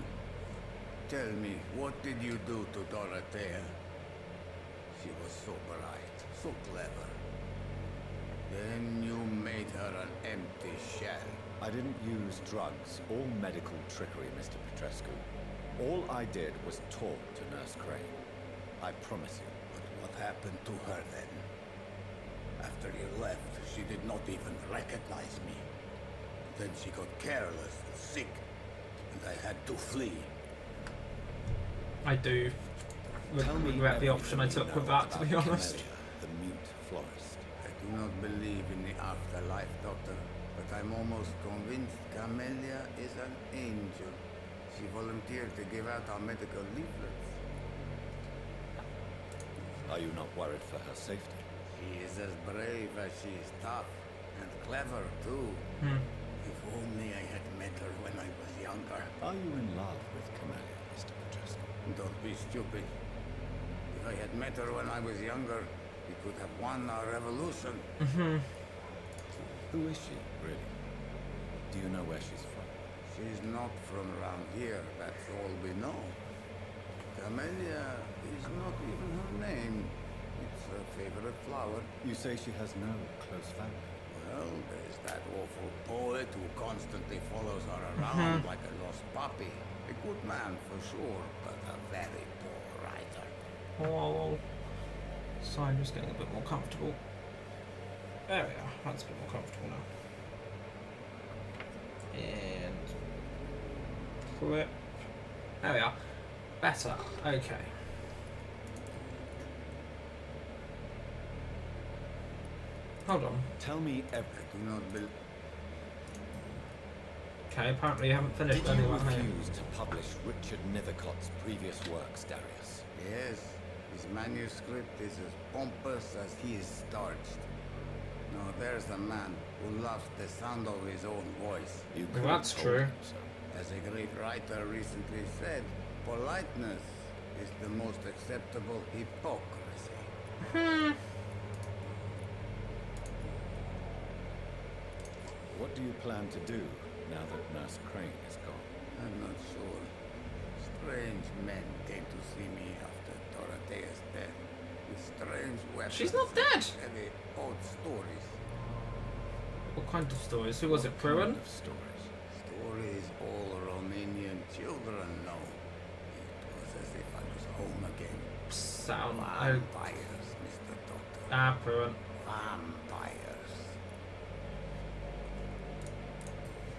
Tell me, what did you do to Dorothea? She was so bright, so clever. Then you made her an empty shell. I didn't use drugs or medical trickery, Mr. Petrescu. All I did was talk to Nurse Crane. I promise you. But what happened to her then? After you left, she did not even recognize me. Then she got careless and sick, and I had to flee. I do regret the option I took with that, to be honest. Camellia, the mute florist. I do not believe in the afterlife, Doctor, but I'm almost convinced Camellia is an angel. She volunteered to give out our medical leaflets. Are you not worried for her safety? She is as brave as she is tough, and clever too. If only I had met her when I was younger. Are you in love with Camellia, Mr. Petrescu? Don't be stupid. If I had met her when I was younger, we could have won our revolution. Who is she, really? Do you know where she's from? She's not from around here, that's all we know. Camellia is not even her name. It's her favorite flower. You say she has no close family? Well, there's that awful poet who constantly follows her around like a lost puppy. A good man for sure, but a very poor writer. Oh, so I'm just getting a bit more comfortable. There we are. That's a bit more comfortable now. And clip. There we are. Better. Okay. Hold on. Tell me I do not believe. Okay, apparently you haven't finished Did you anyone here. refuse to publish Richard Nethercott's previous works, Darius? Yes, his manuscript is as pompous as he is starched. Now there's a man who loves the sound of his own voice. You Well, could have that's told true. him so. As a great writer recently said, politeness is the most acceptable hypocrisy. What do you plan to do now that Nurse Crane is gone? I'm not sure. Strange men came to see me after Dorothea's death with strange weapons. She's not dead! And the odd stories. What kind of stories? Who was it, Pruin? Of stories. Stories all Romanian children know. It was as if I was home again. Sound. Vampires, Mr. Doctor. Ah, Pruin. Vampires.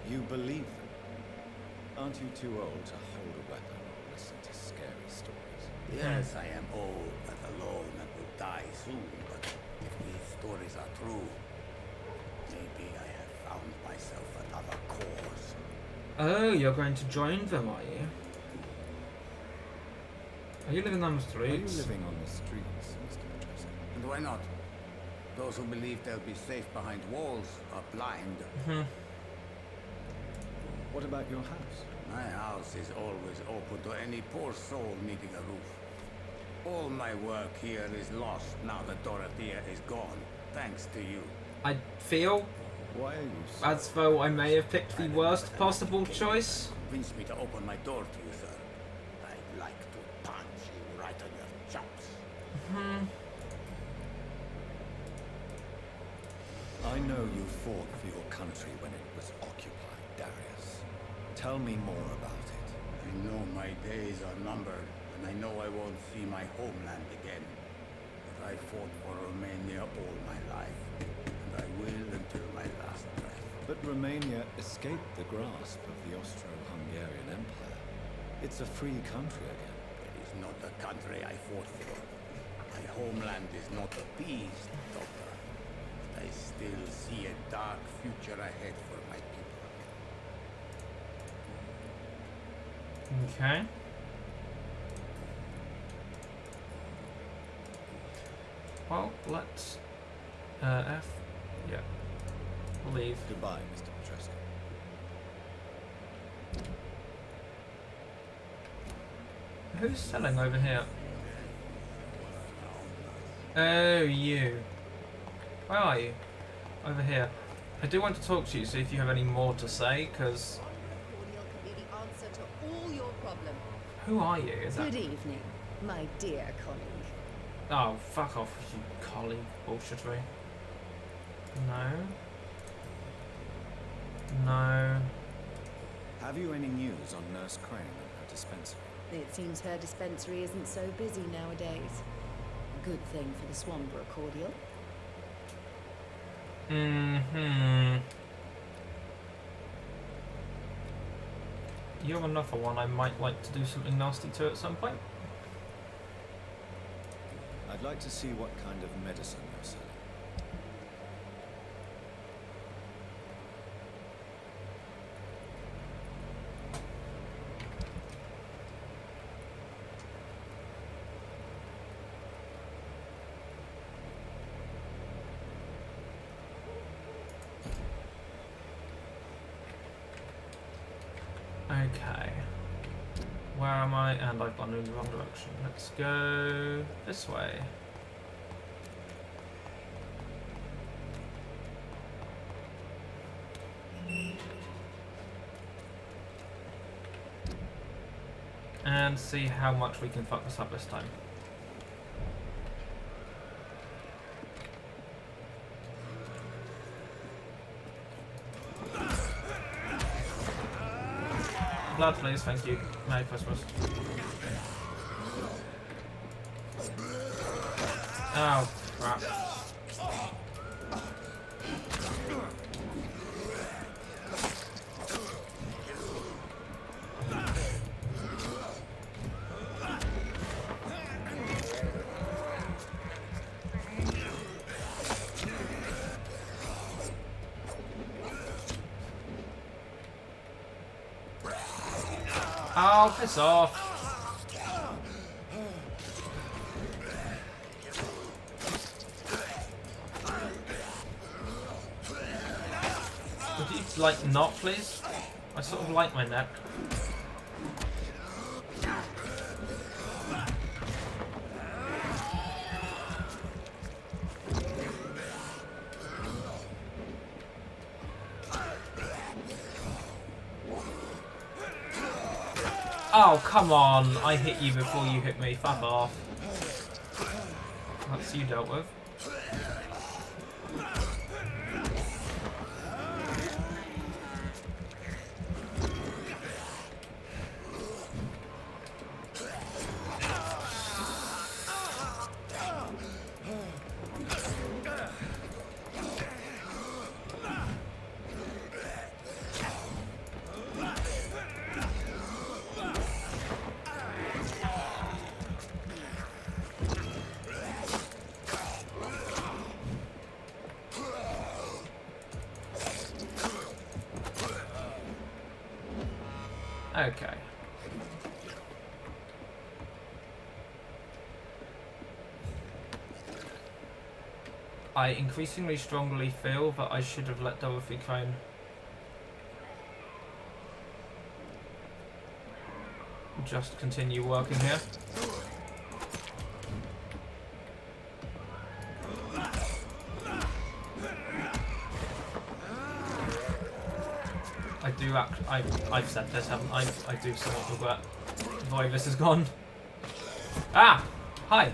You believe them? Aren't you too old to hold a weapon or listen to scary stories? Yes, I am old and alone and will die soon, but if these stories are true, maybe I have found myself another cause. Oh, you're going to join them, are you? Are you living on the Are you streets? living on the streets, Mr. Petrescu? And why not? Those who believe they'll be safe behind walls are blind. What about your house? My house is always open to any poor soul needing a roof. All my work here is lost now that Dorothea is gone, thanks to you. I feel Why are you so... as though I may have picked the worst possible choice. Convince me to open my door to you, sir. I'd like to punch you right on your chops. I know you fought for your country when it was occupied, Darius. Tell me more about it. I know my days are numbered, and I know I won't see my homeland again. But I fought for Romania all my life, and I will until my last breath. But Romania escaped the grasp of the Austro-Hungarian Empire. It's a free country again. It is not the country I fought for. My homeland is not appeased, Doctor. But I still see a dark future ahead for my people. Okay. Well, let's F. Yeah. leave. Goodbye, Mr. Petrescu. Who's selling over here? Oh, you. Where are you? Over here. I do want to talk to you, see if you have any more to say, because... Cordial can be the answer to all your problems. Who are you? Is that... Good evening, my dear colleague. Oh, fuck off with you colleague bullshittery. No. No. Have you any news on Nurse Crane and her dispensary? It seems her dispensary isn't so busy nowadays. Good thing for the Swanborough cordial. You're another one I might like to do something nasty to at some point. I'd like to see what kind of medicine you're selling. Okay. Where am I? And I've gone in the wrong direction. Let's go this way. And see how much we can fuck this up this time. Blood, please, thank you. Merry Christmas. Oh, crap. Oh, piss off. Would you, like, not, please? I sort of like my neck. Oh, come on. I hit you before you hit me. Fuck off. That's you dealt with. Okay. I increasingly strongly feel that I should have let Dorothy Crane just continue working here. I do I've said this, haven't I? I do somewhat regret why this has gone. Ah! Hi!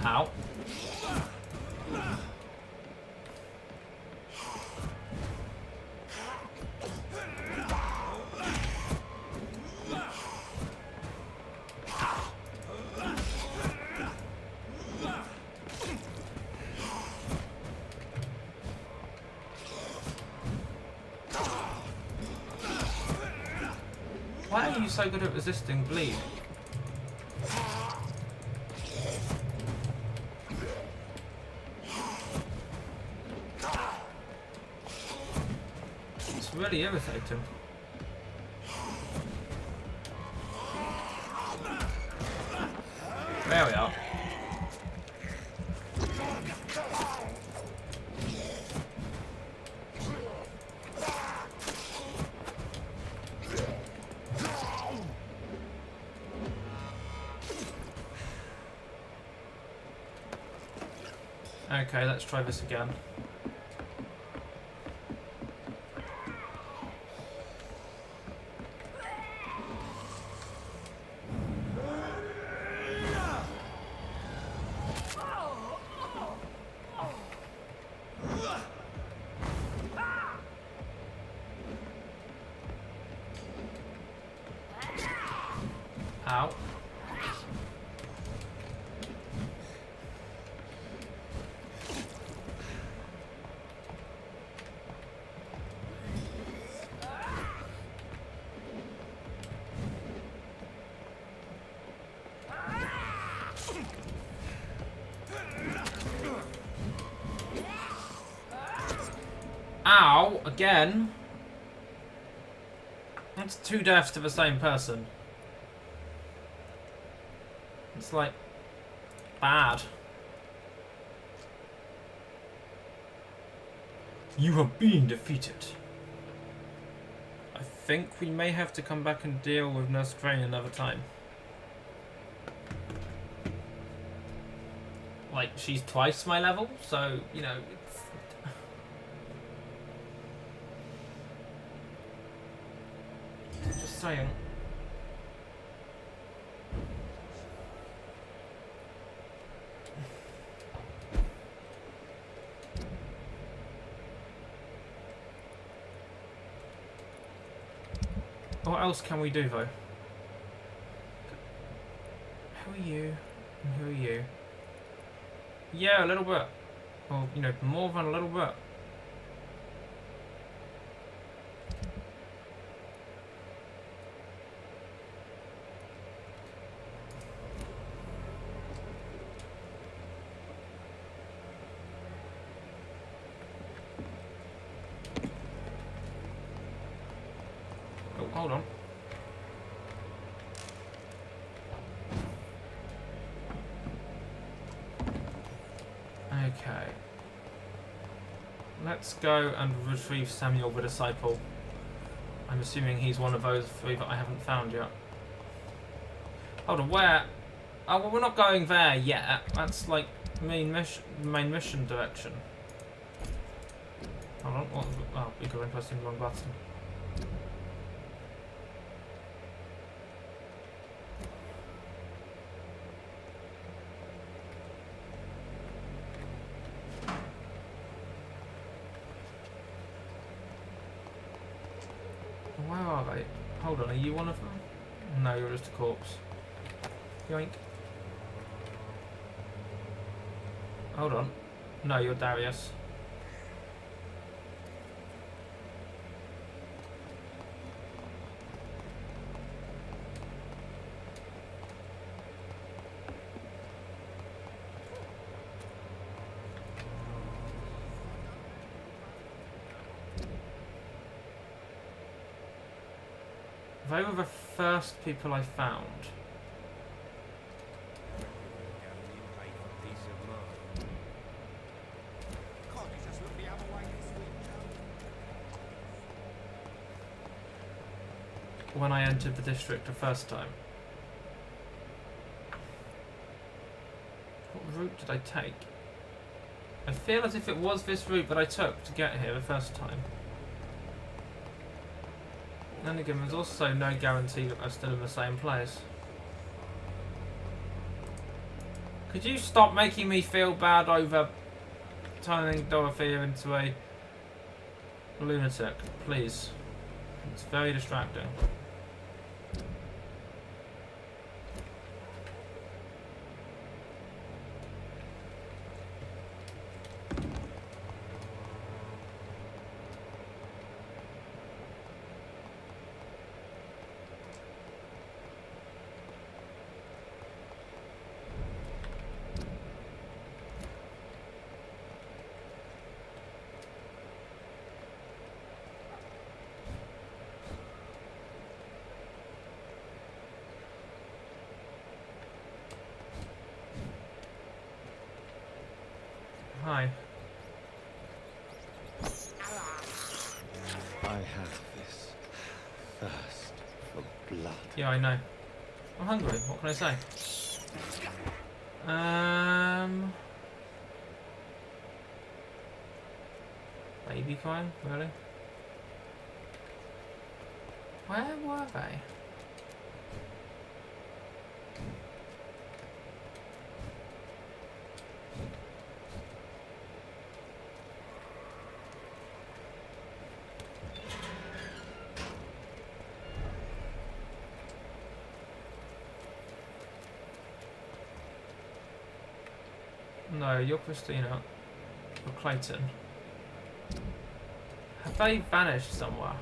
Ow. Why are you so good at resisting bleed? It's really irritating. There we are. Okay, let's try this again. Ow. Ow! Again? That's 2 deaths to the same person. It's like bad. You have been defeated. I think we may have to come back and deal with Nurse Crane another time. Like, she's twice my level, so, you know, it's... Just saying. What else can we do, though? Who are you? And who are you? Yeah, a little bit. Well, you know, more than a little bit. Oh, hold on. Okay. Let's go and retrieve Samuel the Disciple. I'm assuming he's one of those 3 that I haven't found yet. Hold on, where? Oh, well, we're not going there yet. That's like main mission direction. Hold on. What? Oh, because I'm pressing the wrong button. Where are they? Hold on, are you one of them? No, you're just a corpse. Yoink. Hold on. No, you're Darius. They were the first people I found. When I entered the district the first time. What route did I take? I feel as if it was this route that I took to get here the first time. Then again, there's also no guarantee that I'm still in the same place. Could you stop making me feel bad over turning Dorothea into a lunatic, please? It's very distracting. Hi. I have this thirst for blood. Yeah, I know. I'm hungry. What can I say? Baby coin? Really? Where were they? No, you're Christina. Or Clayton. Have they vanished somewhere?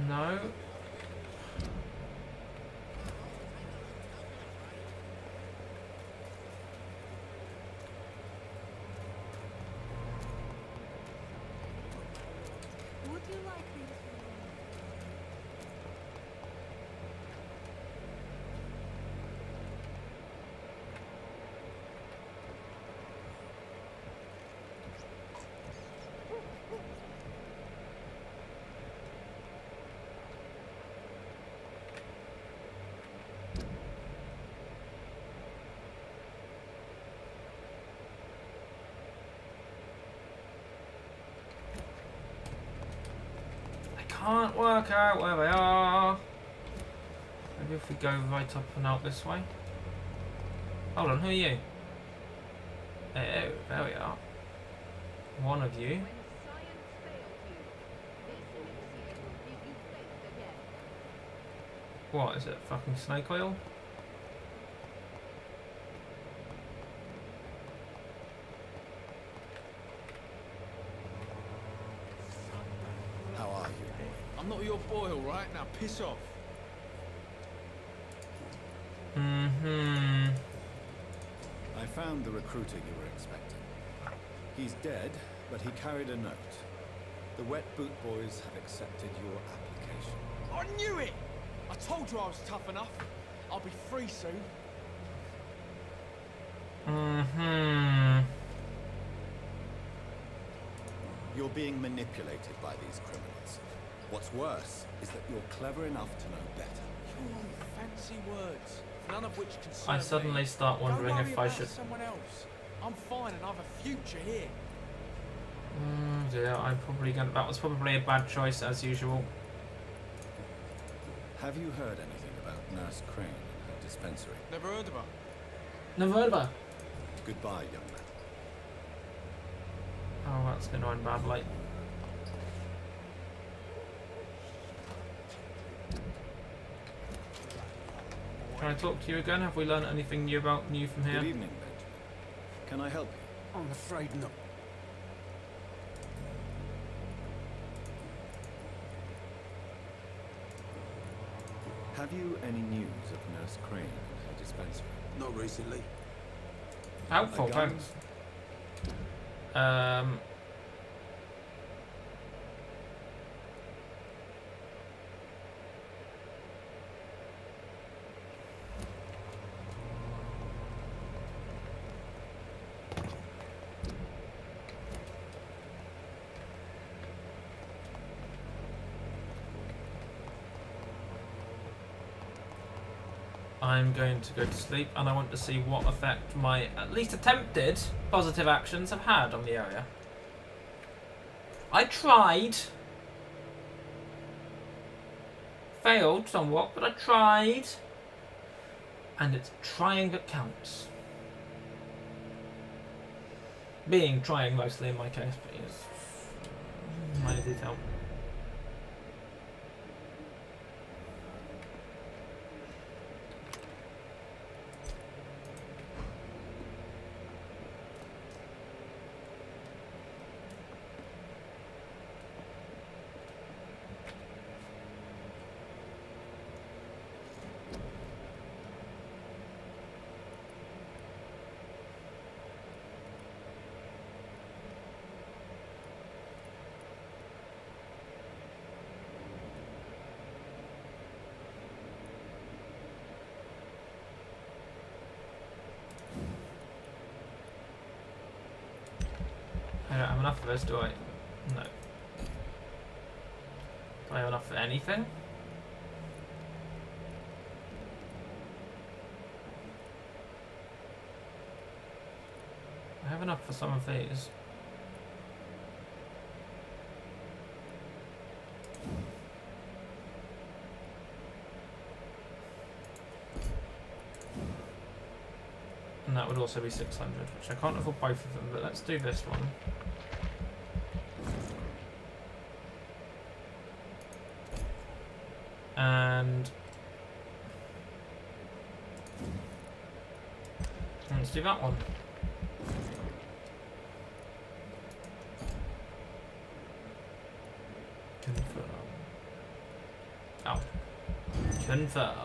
No. Would you like these? Can't work out where they are. Maybe if we go right up and out this way. Hold on, who are you? Oh, there we are. One of you. What is it? Fucking snake oil? How are you? I'm not your boy, alright? Now piss off. Mm-hmm. I found the recruiter you were expecting. He's dead, but he carried a note. The Wet Boot Boys have accepted your application. I knew it! I told you I was tough enough. I'll be free soon. Mm-hmm. You're being manipulated by these criminals. What's worse is that you're clever enough to know better. Fancy words, none of which concern I suddenly me. start wondering Don't worry if I about should. someone else. I'm fine and I've a future here. Yeah, I'm probably gonna. That was probably a bad choice as usual. Have you heard anything about Nurse Crane and her dispensary? Never heard of her. Never heard of her. Goodbye, young man. Oh, that's gonna end badly. Can I talk to you again? Have we learned anything new from here? Good evening, Benjamin. Can I help you? I'm afraid not. Have you any news of Nurse Crane and her dispensary? Not recently. Helpful, A gun? thanks. I'm going to go to sleep, and I want to see what effect my at least attempted positive actions have had on the area. I tried. Failed somewhat, but I tried. And it's trying that counts. Being trying mostly in my case, but yes. Minor detail. I don't have enough of this, do I? No. Do I have enough for anything? I have enough for some of these. And that would also be 600, which I can't afford both of them, but let's do this one. And let's do that one. Confirm. Oh. Confirm.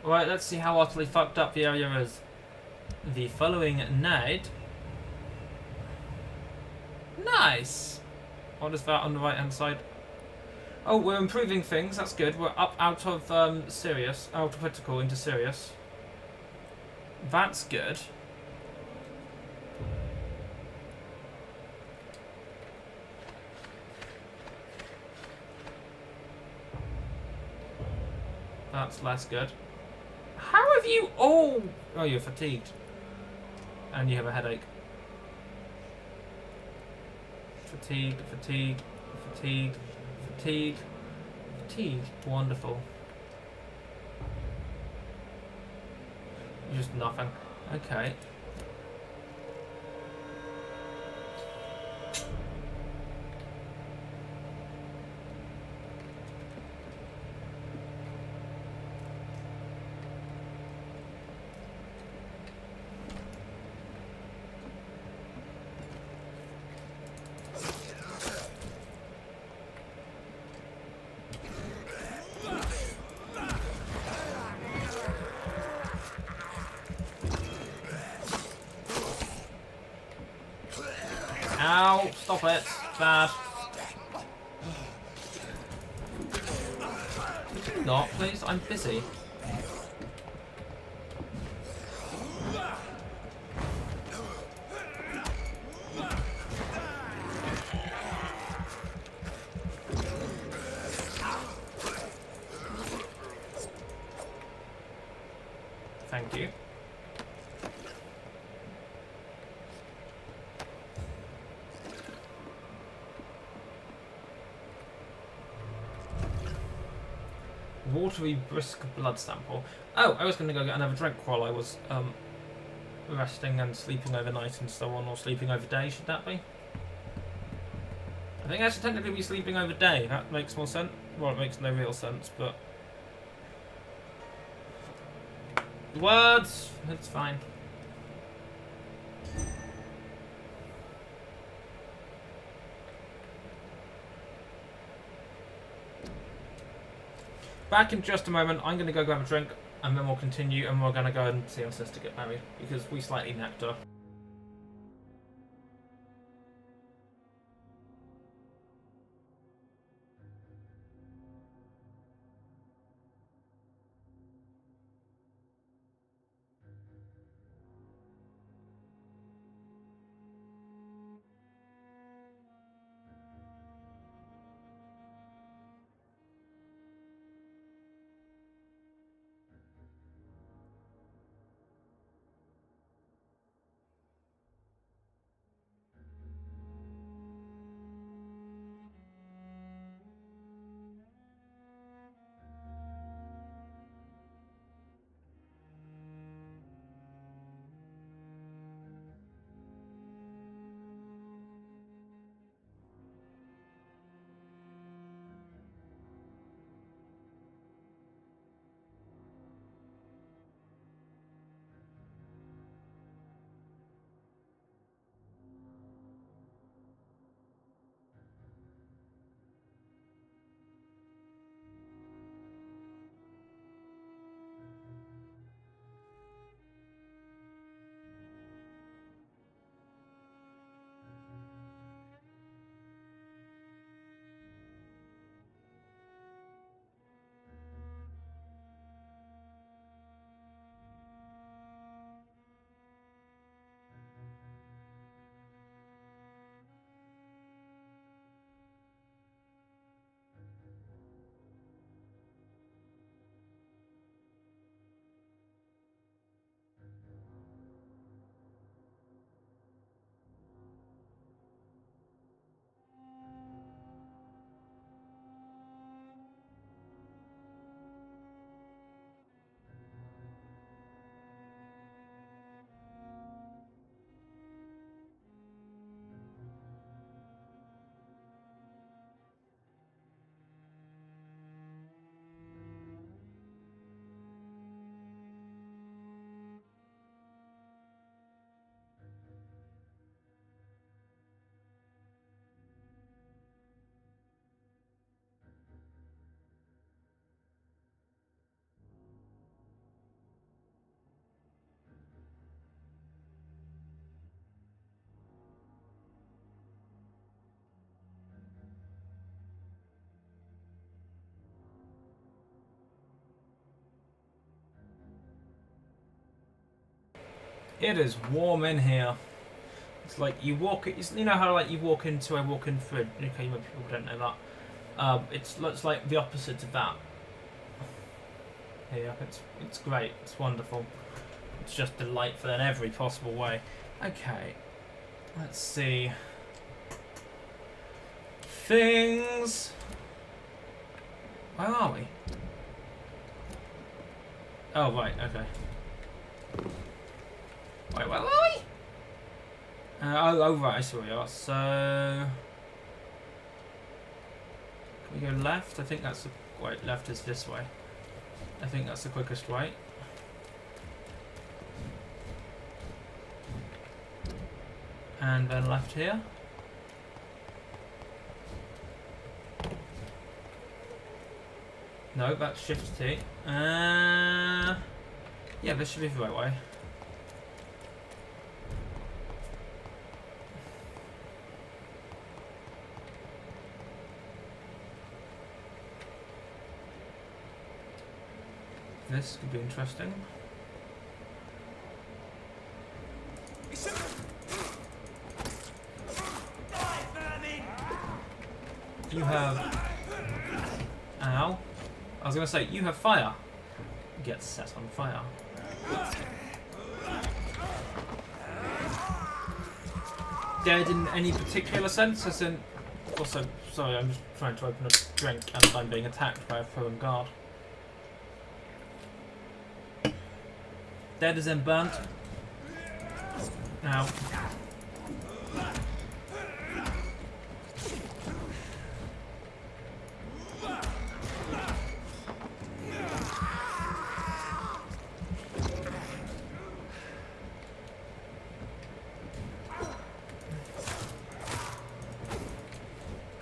Right, let's see how utterly fucked up the area is. The following night. Nice! What is that on the right hand side? Oh, we're improving things, that's good. We're up out of serious, out of critical into serious. That's good. That's less good. How have you all... Oh, you're fatigued. And you have a headache. Fatigued, fatigued, fatigued, fatigued, fatigued. Wonderful. Just nothing. Okay. Ow! Stop it. Bad. Could you not, please? I'm busy. Thank you. Watery, brisk blood sample. Oh, I was going to go get another drink while I was resting and sleeping overnight and so on, or sleeping over day, should that be? I think I should technically be sleeping over day. That makes more sense. Well, it makes no real sense, but... Words! It's fine. Back in just a moment. I'm going to go grab a drink and then we'll continue and we're going to go and see our sister get married because we slightly nacked her. It is warm in here. It's like you walk. You know how like you walk into a walk-in fridge. Okay, most people don't know that. It's like the opposite of that. Here, it's great. It's wonderful. It's just delightful in every possible way. Okay, let's see. Things. Where are we? Oh right, okay. Wait, where are we? Oh right, I see where we are. So, can we go left? I think that's the wait. Left is this way. I think that's the quickest way. And then left here. No, that's shift T. Yeah, this should be the right way. This could be interesting. You have... Ow. I was going to say, you have fire. Get set on fire. Dead in any particular sense? As in... Also, sorry, I'm just trying to open a drink and I'm being attacked by a foreign guard. Dead as in burnt. Ow.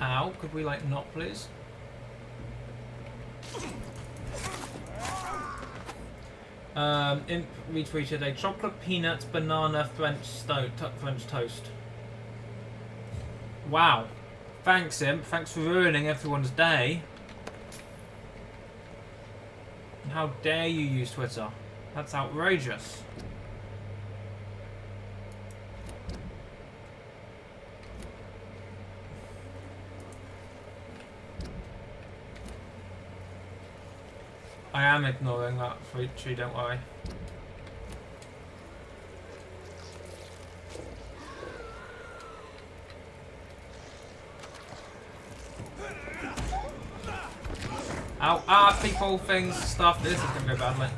Ow, could we like not please? Imp retweeted a chocolate peanut banana French toast. Wow. Thanks, Imp. Thanks for ruining everyone's day. How dare you use Twitter? That's outrageous. I am ignoring that fruit tree, don't worry. Ow, ah, people, things, stuff, this is gonna go badly.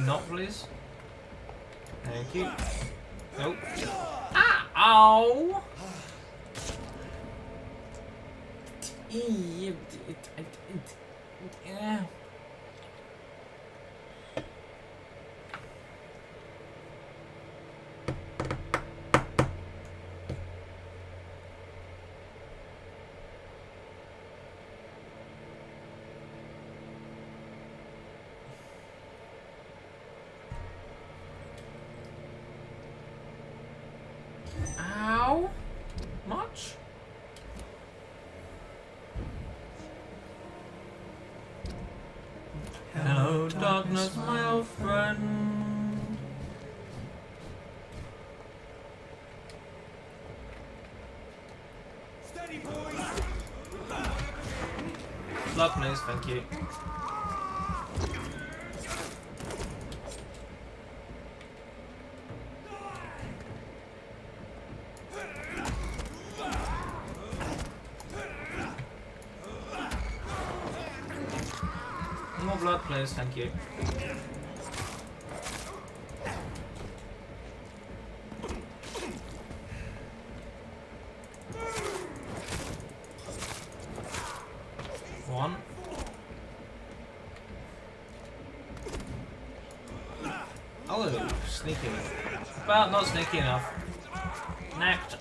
Not please. Thank you. Nope. Ah! Ow! Yeah. Ow! Much? Hello, darkness, my old friend. Steady, boys. Blood, please, thank you. More blood, please, thank you. One. Oh, sneaky. But not sneaky enough. Next.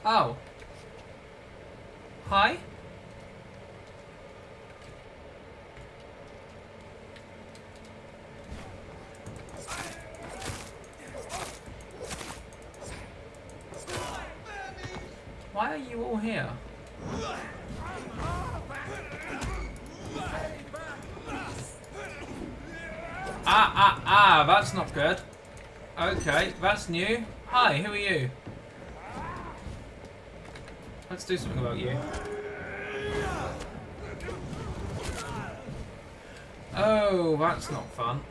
Oh. Hi. Why are you all here? That's not good. Okay, that's new. Hi, who are you? Let's do something about you. Oh, that's not fun.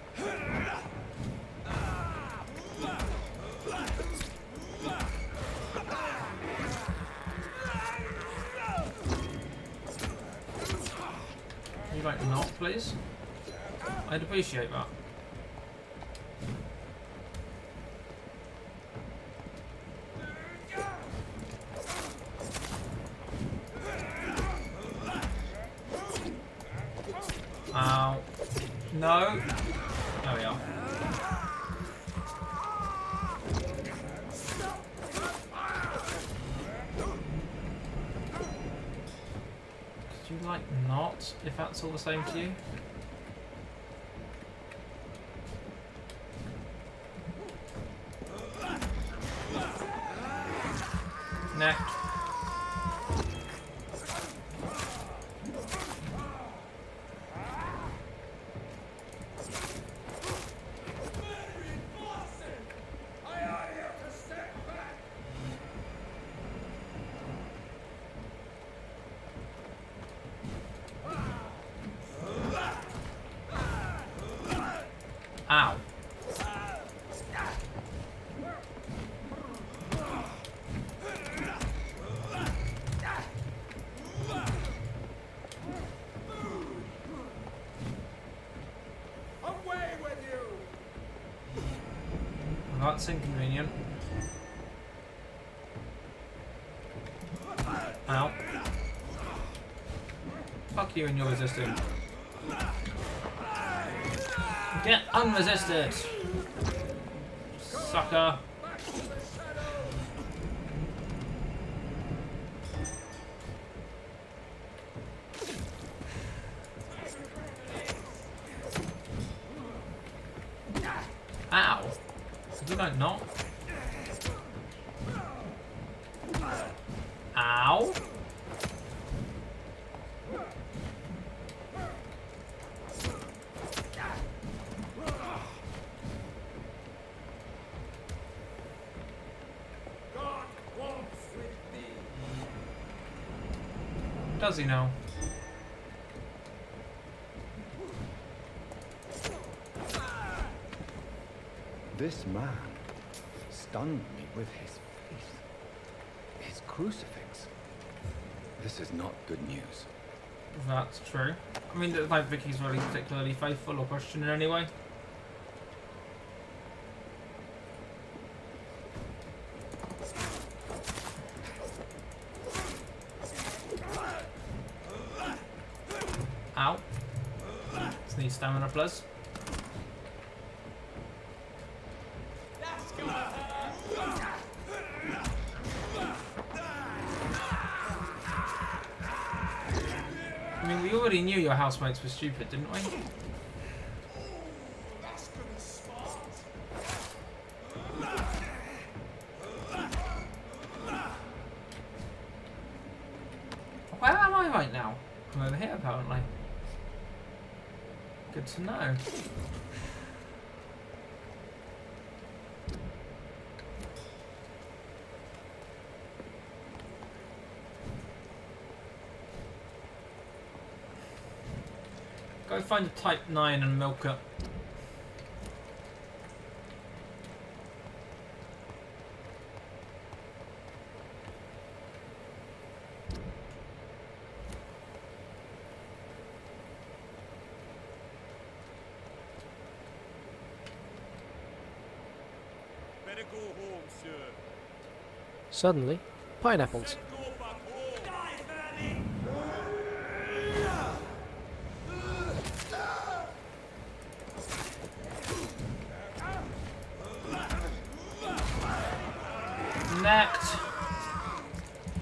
Can you like not, please? I'd appreciate that. Ow. No. There we are. Could you like not, if that's all the same to you? Neck. Ow. That's inconvenient. Ow. Fuck you and your resisting. Get unresisted! Sucker. Ow. Did I not? Ow. Does he know? This man stunned me with his face. His crucifix. This is not good news. That's true. I mean, I don't think he's really particularly faithful or Christian in any way. Ow. Just need stamina plus. I mean, we already knew your housemates were stupid, didn't we? Where am I right now? I'm over here, apparently. Good to know. Go find a Type 9 and milk it. Better go home, sir. Suddenly, pineapples. necked.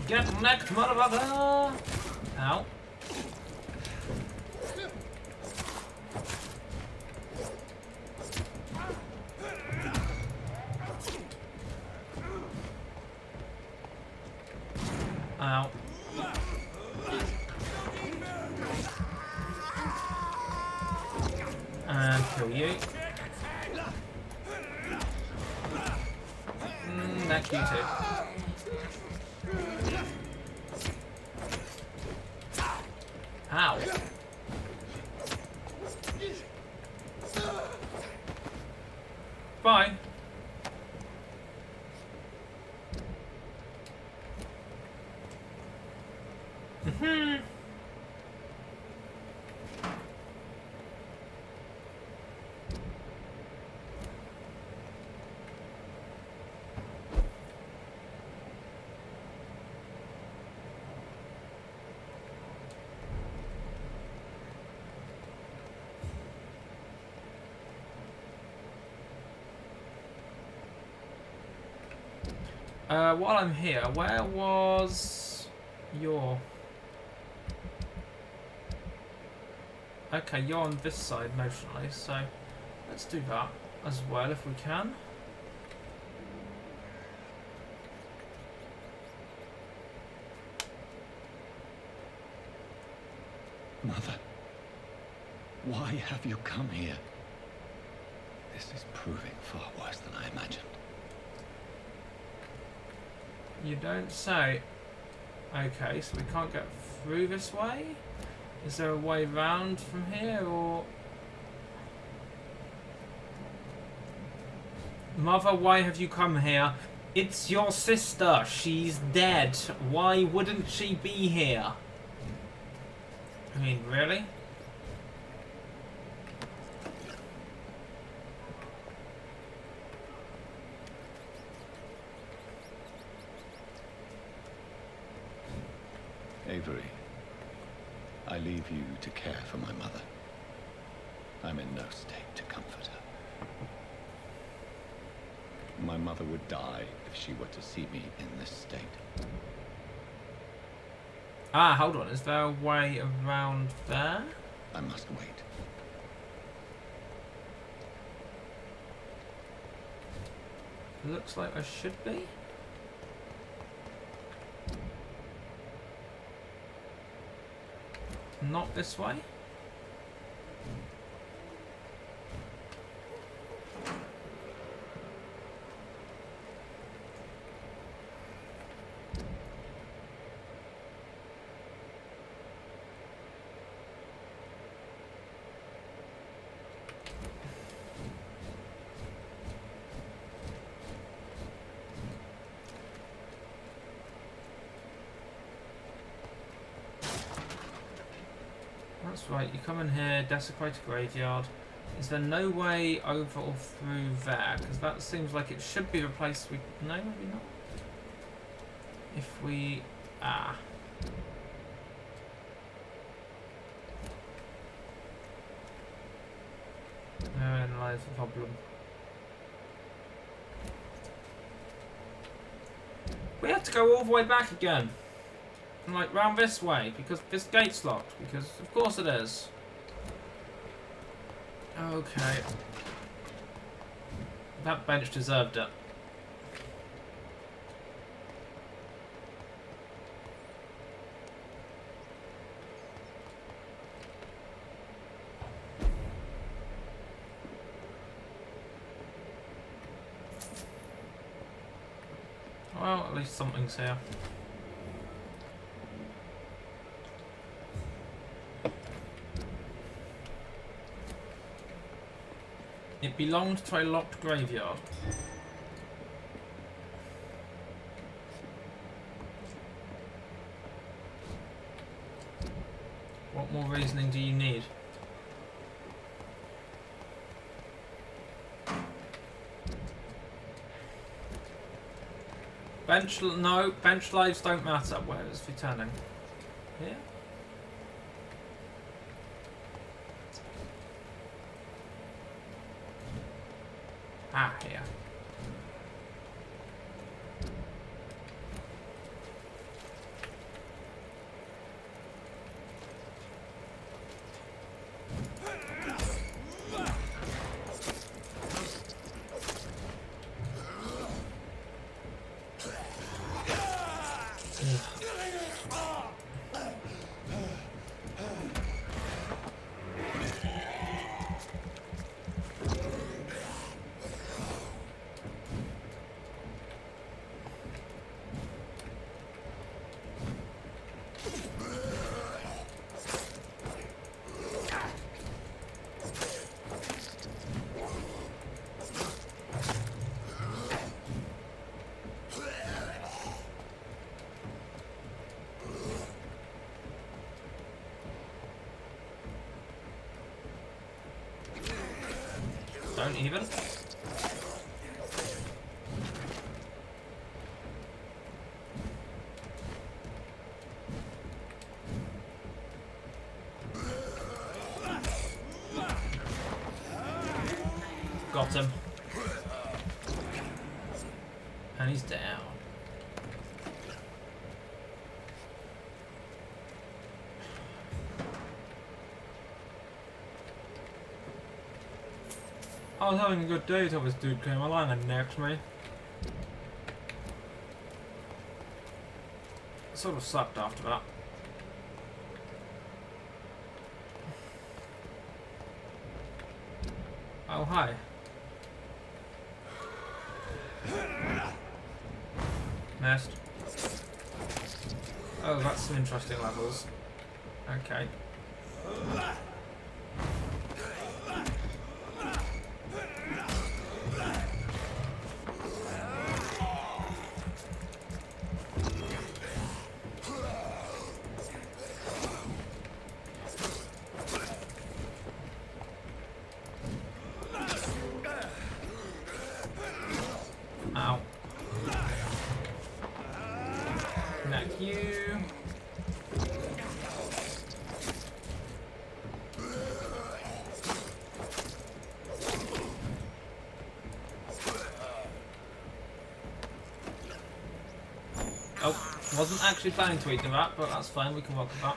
Get necked, motherfucker! Ow. Ow. And kill you. Neck you too. Ow. Bye. While I'm here, where was your... Okay, you're on this side notionally, so let's do that as well if we can. Mother, why have you come here? This is proving far worse than I imagined. You don't say. Okay, so we can't get through this way? Is there a way round from here, or... Mother, why have you come here? It's your sister. She's dead. Why wouldn't she be here? I mean, really? Avery, I leave you to care for my mother. I'm in no state to comfort her. My mother would die if she were to see me in this state. Ah, hold on. Is there a way around there? I must wait. Looks like there should be. Not this way. That's right, you come in here, desecrate a graveyard. Is there no way over or through there? Because that seems like it should be the place we... No, maybe not. If we... Ah. Therein lies the problem. We have to go all the way back again. Like, round this way, because this gate's locked, because of course it is. Okay. That bench deserved it. Well, at least something's here. It belonged to a locked graveyard. What more reasoning do you need? No, bench lives don't matter. Where is he turning? Here? Ah, here. Don't even. Got him. And he's down. I was having a good day till this dude came along and necked me. Sort of sucked after that. Oh, hi. Missed. Oh, that's some interesting levels. Okay. Ow. Neck you. Oh, wasn't actually planning to eat the rat, but that's fine, we can work with that.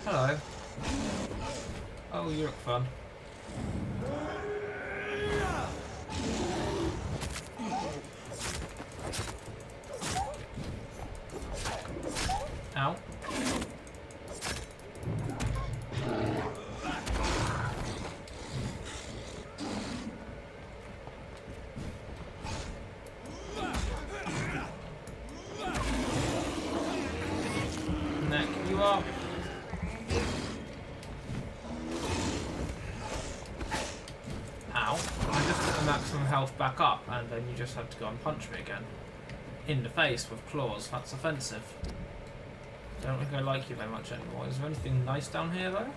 Hello. Oh, you look fun. Ow. Neck you up. Ow. I just put the maximum health back up and then you just have to go and punch me again. In the face with claws. That's offensive. I don't think I like you very much anymore. Is there anything nice down here though?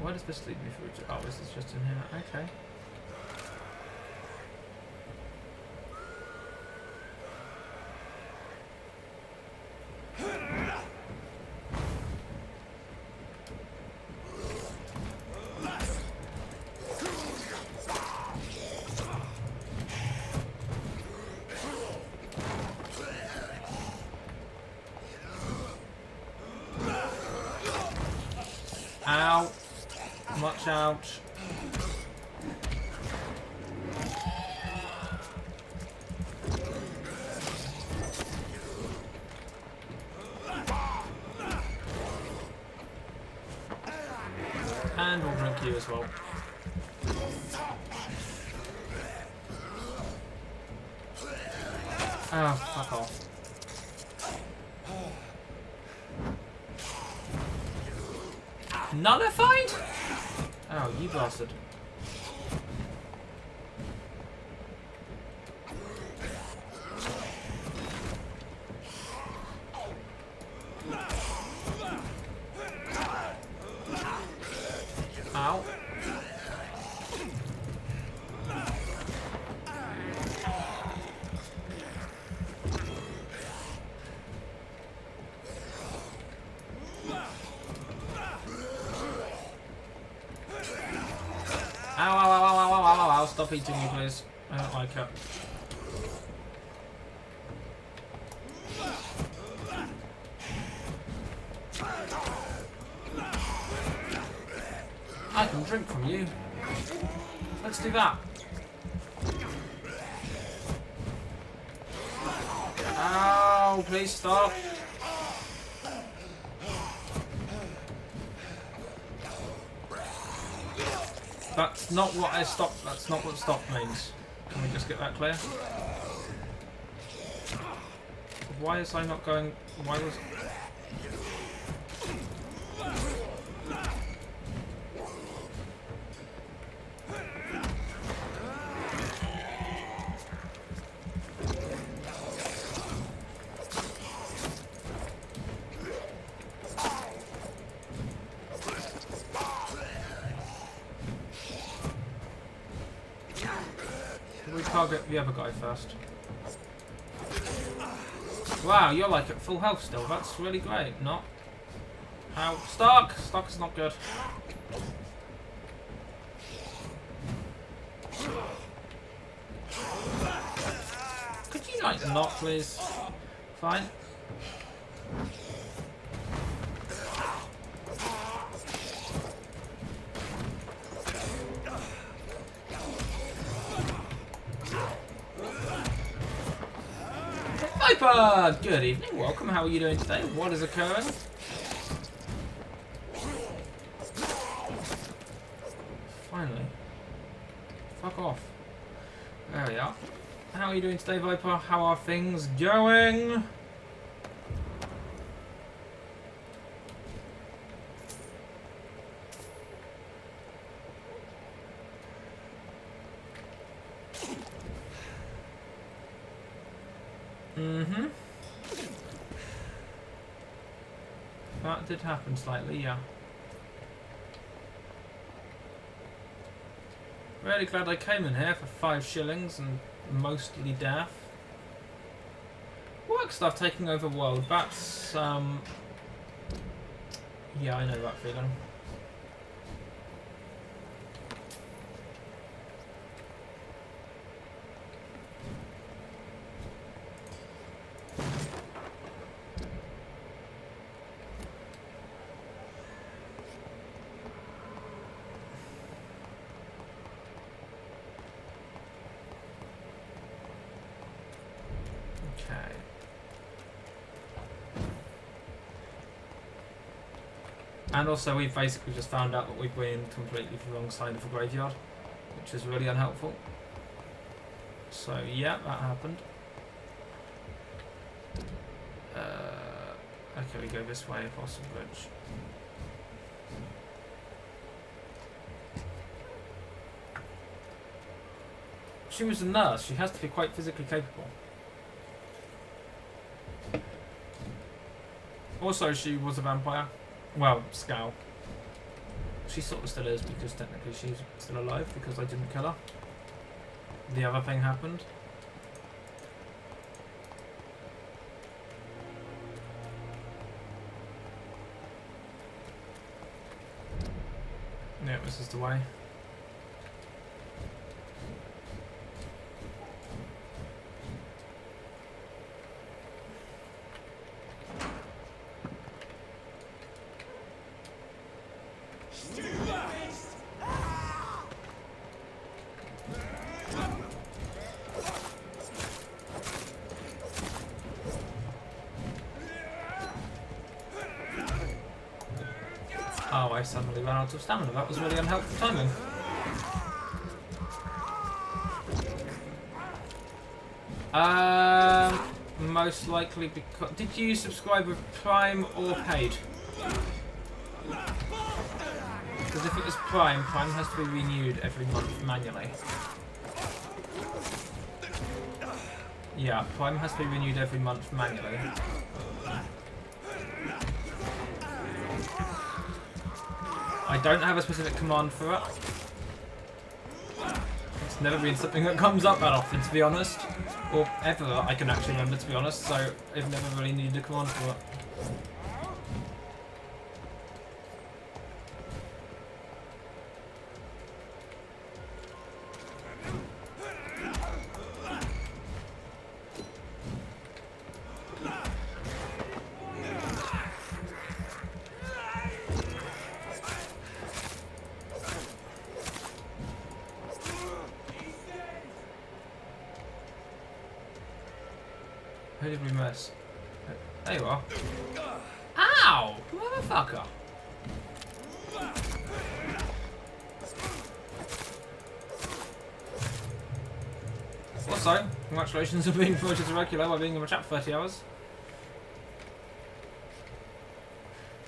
Why does this lead me through to... Oh, this is just in here. Okay. Ow. Watch out. And we'll drink you as well. Oh, fuck off. Nullified? Oh, you bastard. Ow. Ow, stop eating me, please. I don't like it. I can drink from you. Let's do that. Ow, please stop. That's not what I stop. That's not what stop means. Can we just get that clear? Why is I not going? Why was? We target the other guy first. Wow, you're like at full health still. That's really great. Not how Stark. Stark is not good. Could you like not, please? Fine. Vampyr! Good evening, welcome, how are you doing today? What is occurring? Finally. Fuck off. There we are. How are you doing today, Viper? How are things going? Mm-hmm. That did happen slightly, yeah. Really glad I came in here for 5 shillings and mostly death. Work stuff taking over world, that's, yeah, I know that feeling. And also we've basically just found out that we've been completely the wrong side of the graveyard, which is really unhelpful. So yeah, that happened. Okay, we go this way across the bridge. She was a nurse, she has to be quite physically capable. Also, she was a vampire. Well, Scowl. She sort of still is because technically she's still alive because I didn't kill her. The other thing happened. Yeah, this is the way. Oh, I suddenly ran out of stamina. That was really unhelpful timing. Most likely because... Did you subscribe with Prime or paid? Because if it was Prime, Prime has to be renewed every month manually. Yeah, Prime has to be renewed every month manually. I don't have a specific command for it. It's never been something that comes up that often, to be honest. Or ever I can actually remember, to be honest, so I've never really needed a command for it. Who did we miss? There you are. Ow! Motherfucker! Also, congratulations on being promoted to regular by being in my chat for 30 hours.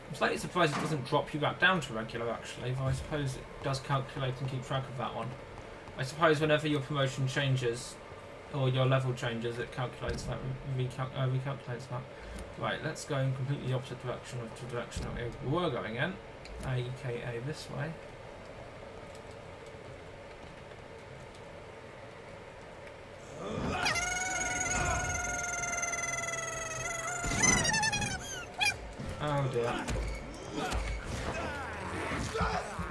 I'm slightly surprised it doesn't drop you back down to regular, actually, but I suppose it does calculate and keep track of that one. I suppose whenever your promotion changes, or your level changes, it calculates that, recalculates that. Right, let's go in completely the opposite direction of the direction that we were going in, aka this way. Oh dear.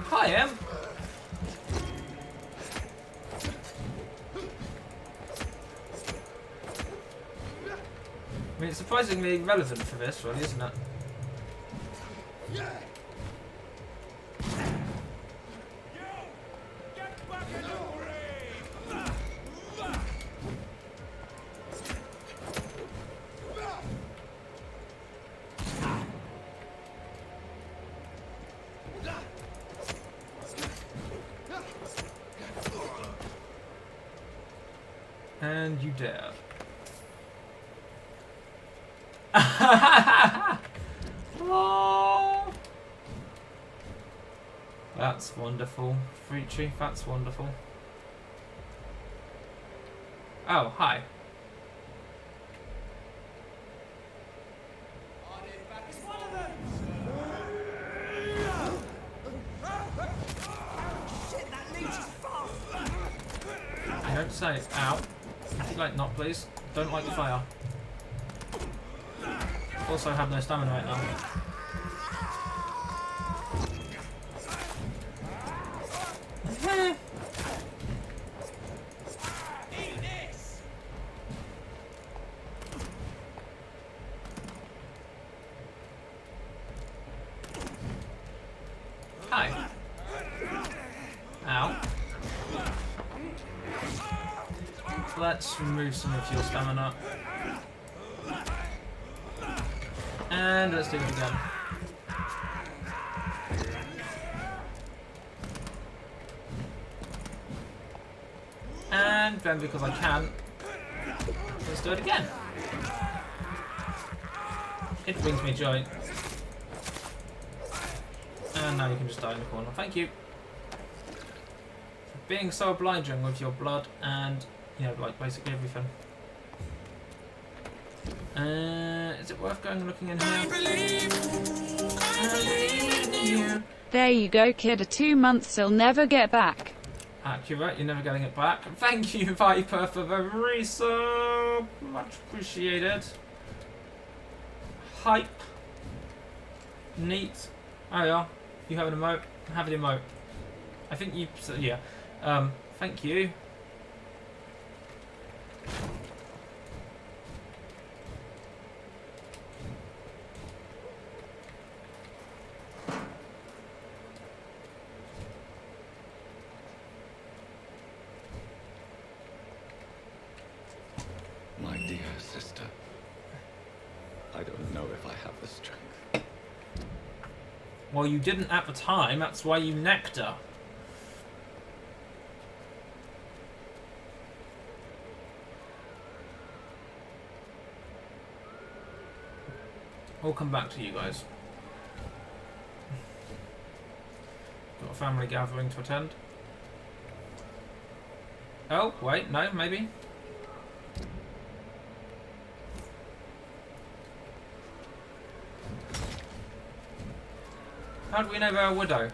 Hi, Em. I mean, it's surprisingly relevant for this, really, isn't it? And you dare. Oh, that's wonderful. Fruity, that's wonderful. Oh, hi. I don't say ow. If you'd like not, please. Don't like the fire. Also have no stamina right now. Hi. Ow. Let's remove some of your stamina. And let's do it again. And then, because I can, let's do it again. It brings me joy. And now you can just die in the corner. Thank you for being so obliging with your blood and, you know, like basically everything. Is it worth going and looking in here? I believe in you. There you go, kid. 2 months he'll never get back. Accurate, you're never getting it back. Thank you, Viper, for the resub. Much appreciated. Hype. Neat. Oh yeah, you have an emote. Have an emote. I think you. Yeah. Thank you. My dear sister, I don't know if I have the strength. Well, you didn't at the time, that's why you necked her. I'll come back to you guys. Got a family gathering to attend. Oh, wait, no, maybe. How do we know they're a widow?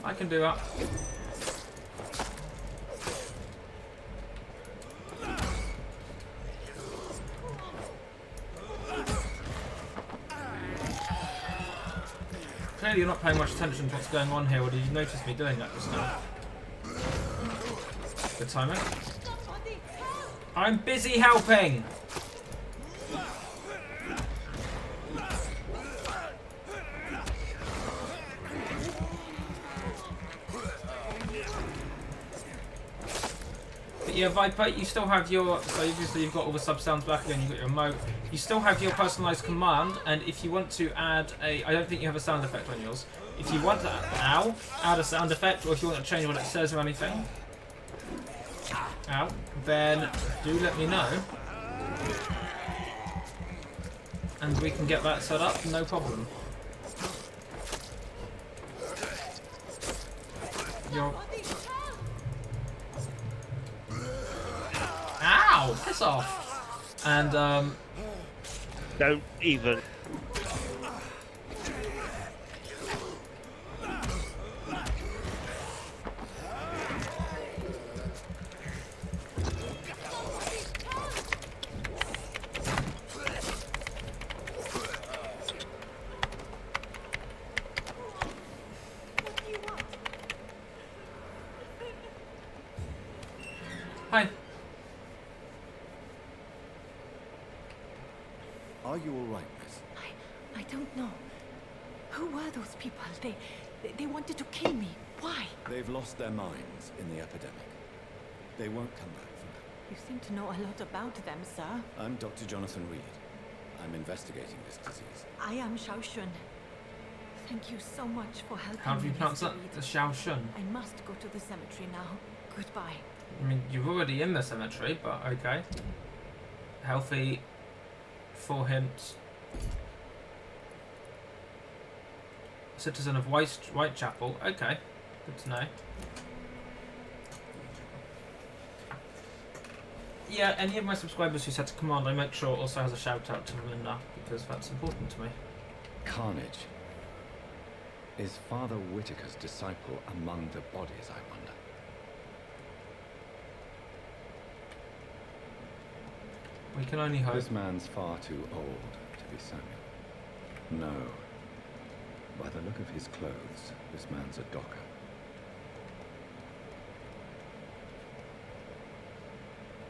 I can do that. Clearly you're not paying much attention to what's going on here, or did you notice me doing that just now? Good timing. I'm busy helping! Yeah, Viper, you still have your, so obviously you've got all the sub sounds back again, you've got your remote. You still have your personalised command, and if you want to add a, I don't think you have a sound effect on yours. If you want to, add a sound effect, or if you want to change what it says or anything, out, then do let me know. And we can get that set up, no problem. You're... Ow! Piss off! And, Don't even. Hi. Are you all right, miss? I don't know. Who were those people? They wanted to kill me. Why? They've lost their minds in the epidemic. They won't come back for now. You seem to know a lot about them, sir. I'm Dr. Jonathan Reed. I'm investigating this disease. I am Xiao Shun. Thank you so much for helping me. How do you pronounce that? Mr. Reed. The Xiao Shun. I must go to the cemetery now. Goodbye. I mean, you're already in the cemetery, but okay. Healthy. 4 hints. Citizen of Whitechapel. Okay. Good to know. Yeah, any of my subscribers who set to command, I make sure also has a shout out to Melinda, because that's important to me. Carnage. Is Father Whitaker's disciple among the bodies, I wonder? We can only hope. This man's far too old to be Samuel. No. By the look of his clothes, this man's a docker.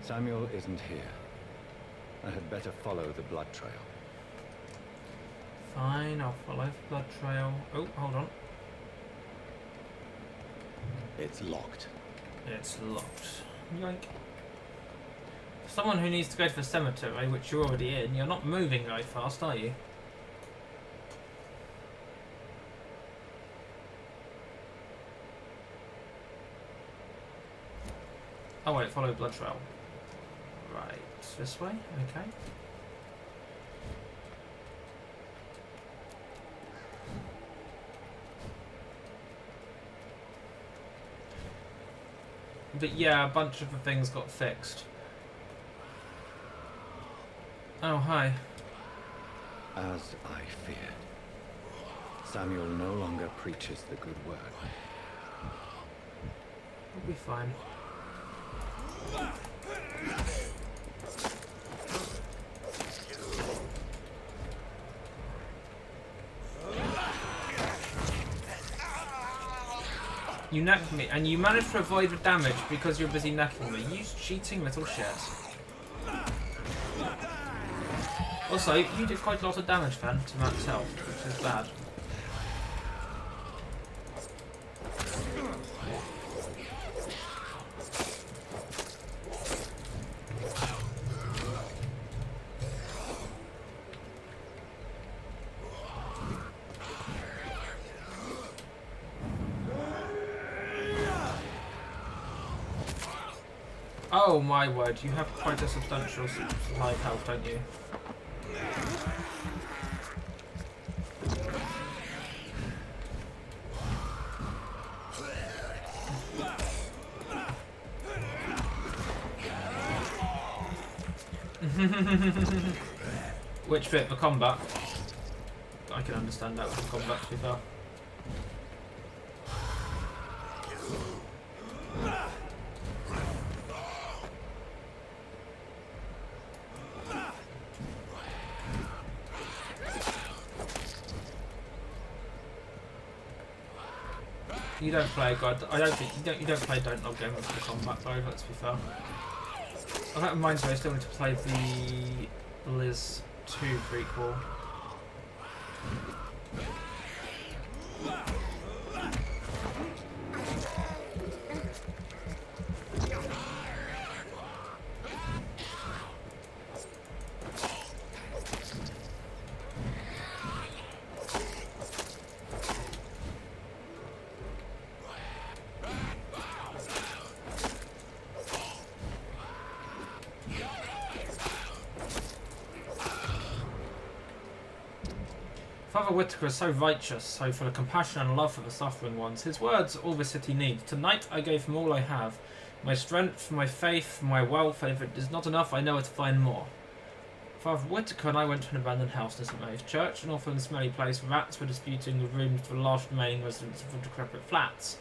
Samuel isn't here. I had better follow the blood trail. Fine, I'll follow the blood trail. Oh, hold on. It's locked. It's locked. Yoink. For someone who needs to go to the cemetery, which you're already in, you're not moving very fast, are you? Oh wait, follow blood trail. Right, this way, okay. But yeah, a bunch of the things got fixed. Oh, hi. As I feared. Samuel no longer preaches the good word. We'll be fine. You necked me, and you managed to avoid the damage because you're busy necking me. You cheating little shit. Also, you did quite a lot of damage then to Matt's health, which is bad. Oh my word, you have quite a substantial supply of health, don't you? Which bit? The combat? I can understand that with the combat, to be fair. You don't play God. I don't think you don't play Don't Log Game with the combat though. Let's be fair. Oh, that reminds me, I still need to play the Liz 2 prequel. Father Whitaker is so righteous, so full of compassion and love for the suffering ones. His words, all the city needs. Tonight I gave him all I have. My strength, my faith, my wealth, and if it is not enough, I know where to find more. Father Whitaker and I went to an abandoned house near St. Mary's Church, an awful and smelly place. Rats were disputing the rooms for the last remaining residents of the decrepit flats.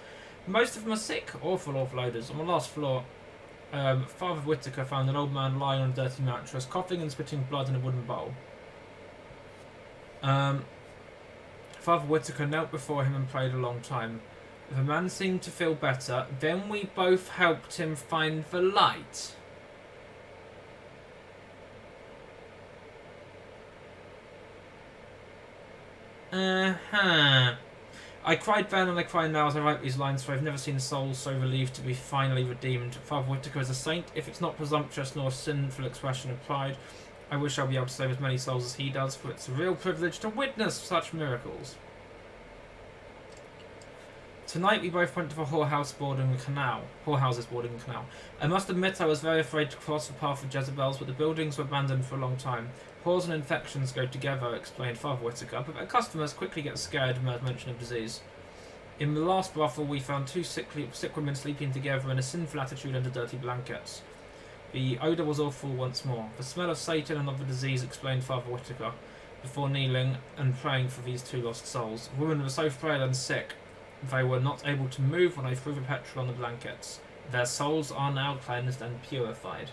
Most of them are sick, awful odours. On the last floor, Father Whitaker found an old man lying on a dirty mattress, coughing and spitting blood in a wooden bowl. Father Whitaker knelt before him and prayed a long time. The man seemed to feel better. Then we both helped him find the light. I cried then and I cry now as I write these lines, for I've never seen a soul so relieved to be finally redeemed. Father Whitaker is a saint, if it's not presumptuous nor a sinful expression of pride. I wish I'll be able to save as many souls as he does, for it's a real privilege to witness such miracles. Tonight we both went to the whorehouses boarding the canal. I must admit I was very afraid to cross the path of Jezebels, but the buildings were abandoned for a long time. Whores and infections go together, explained Father Whitaker, but their customers quickly get scared when there's mention of disease. In the last brothel we found two sick women sleeping together in a sinful attitude under dirty blankets. The odour was awful once more. The smell of Satan and of the disease, explained Father Whitaker, before kneeling and praying for these two lost souls. The women were so frail and sick, they were not able to move when I threw the petrol on the blankets. Their souls are now cleansed and purified.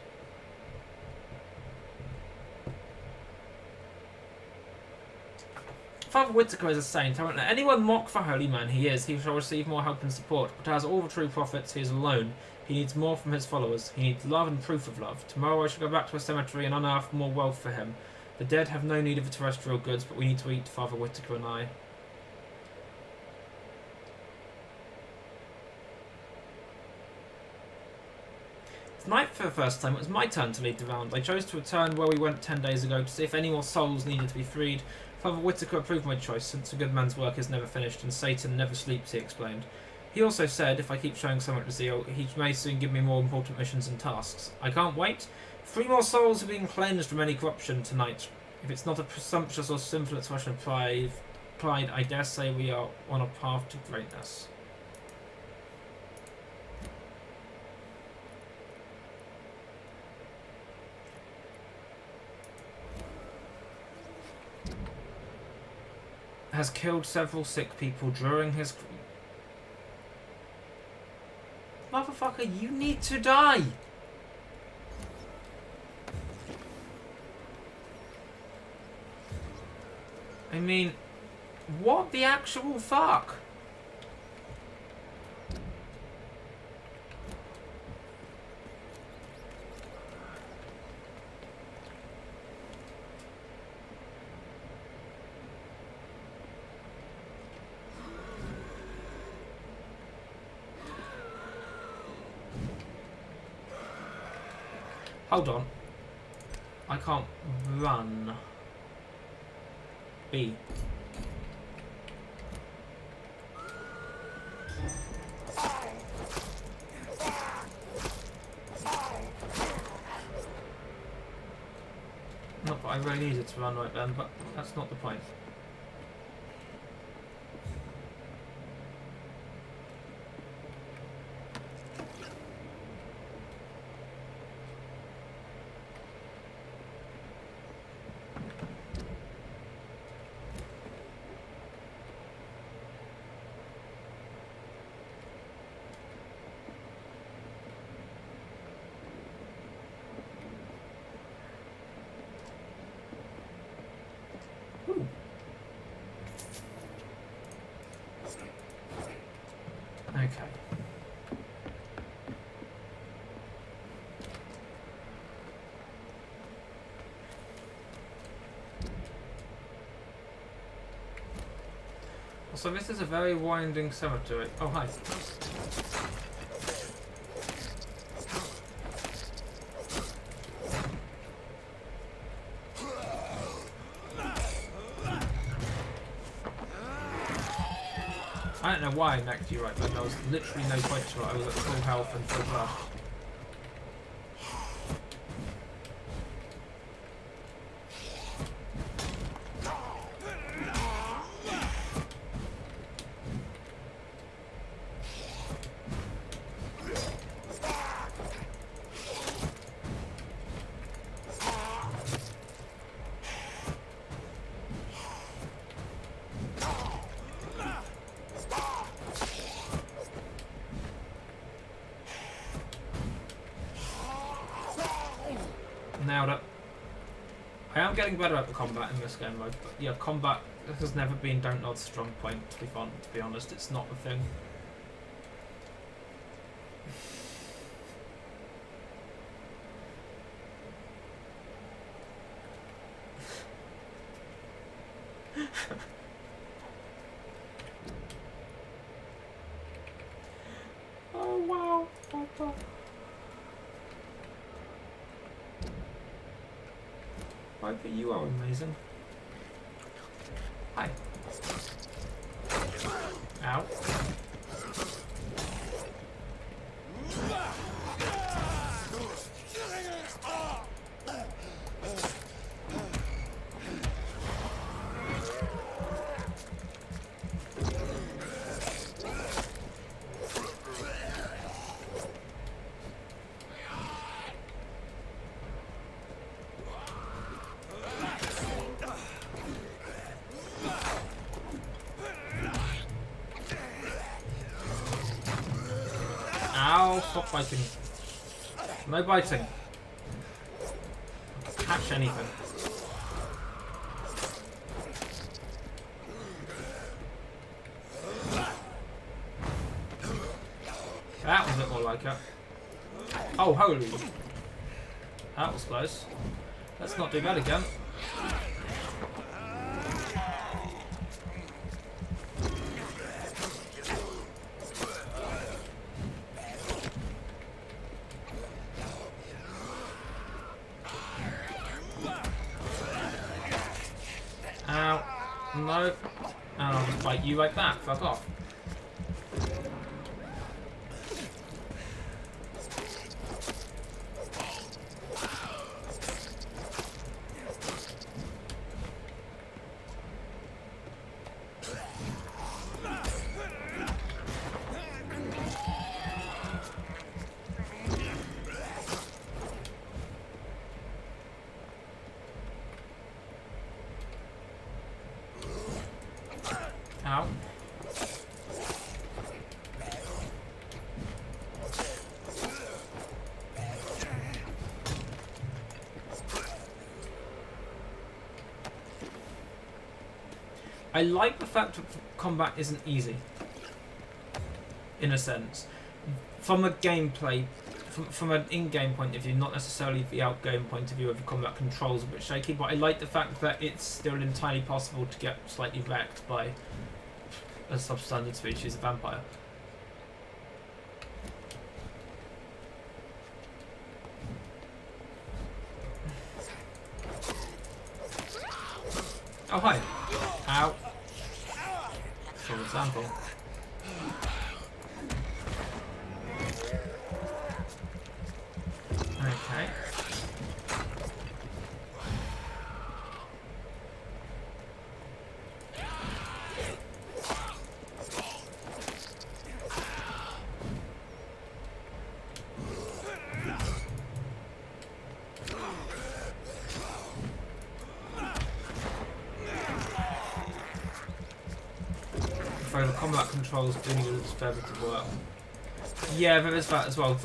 Father Whitaker is a saint. I won't let anyone mock the holy man he is. He shall receive more help and support. But as all the true prophets, he is alone. He needs more from his followers. He needs love and proof of love. Tomorrow I shall go back to a cemetery and unearth more wealth for him. The dead have no need of the terrestrial goods, but we need to eat, Father Whitaker and I. Tonight, for the first time, it was my turn to lead the round. I chose to return where we went 10 days ago to see if any more souls needed to be freed. Father Whitaker approved my choice, since a good man's work is never finished and Satan never sleeps, he explained. He also said, if I keep showing so much zeal, he may soon give me more important missions and tasks. I can't wait. 3 more souls are being cleansed from any corruption tonight. If it's not a presumptuous or sinful expression of pride, I dare say we are on a path to greatness. Has killed several sick people during his... Motherfucker, you need to die! I mean, what the actual fuck? Hold on. I can't run. B. Not that I really needed to run right then, but that's not the point. Okay. So this is a very winding cemetery. Oh, hi. I don't know why I necked you right then. There was literally no point to it. I was at full health and full blood. Nailed it. I am getting better at the combat in this game mode, but yeah, combat has never been Dontnod's strong point, to be honest. It's not the thing. Oh wow, Papa. Vampyr, you are amazing. Hi. Ow. Ow, stop biting. No biting. Catch anything. That was a bit more like it. Oh, holy. That was close. Let's not do that again. Ow. No. And I'll just bite you like that. Fuck off. Ow. I like the fact that combat isn't easy, in a sense. From a gameplay, from an in-game point of view, not necessarily the out-game point of view of the combat controls a bit shaky, but I like the fact that it's still entirely possible to get slightly wrecked by a substandard species of vampire. Oh, hi. Ow. For example. Okay. So the combat controls do need a fair bit of work. Yeah, there is that as well.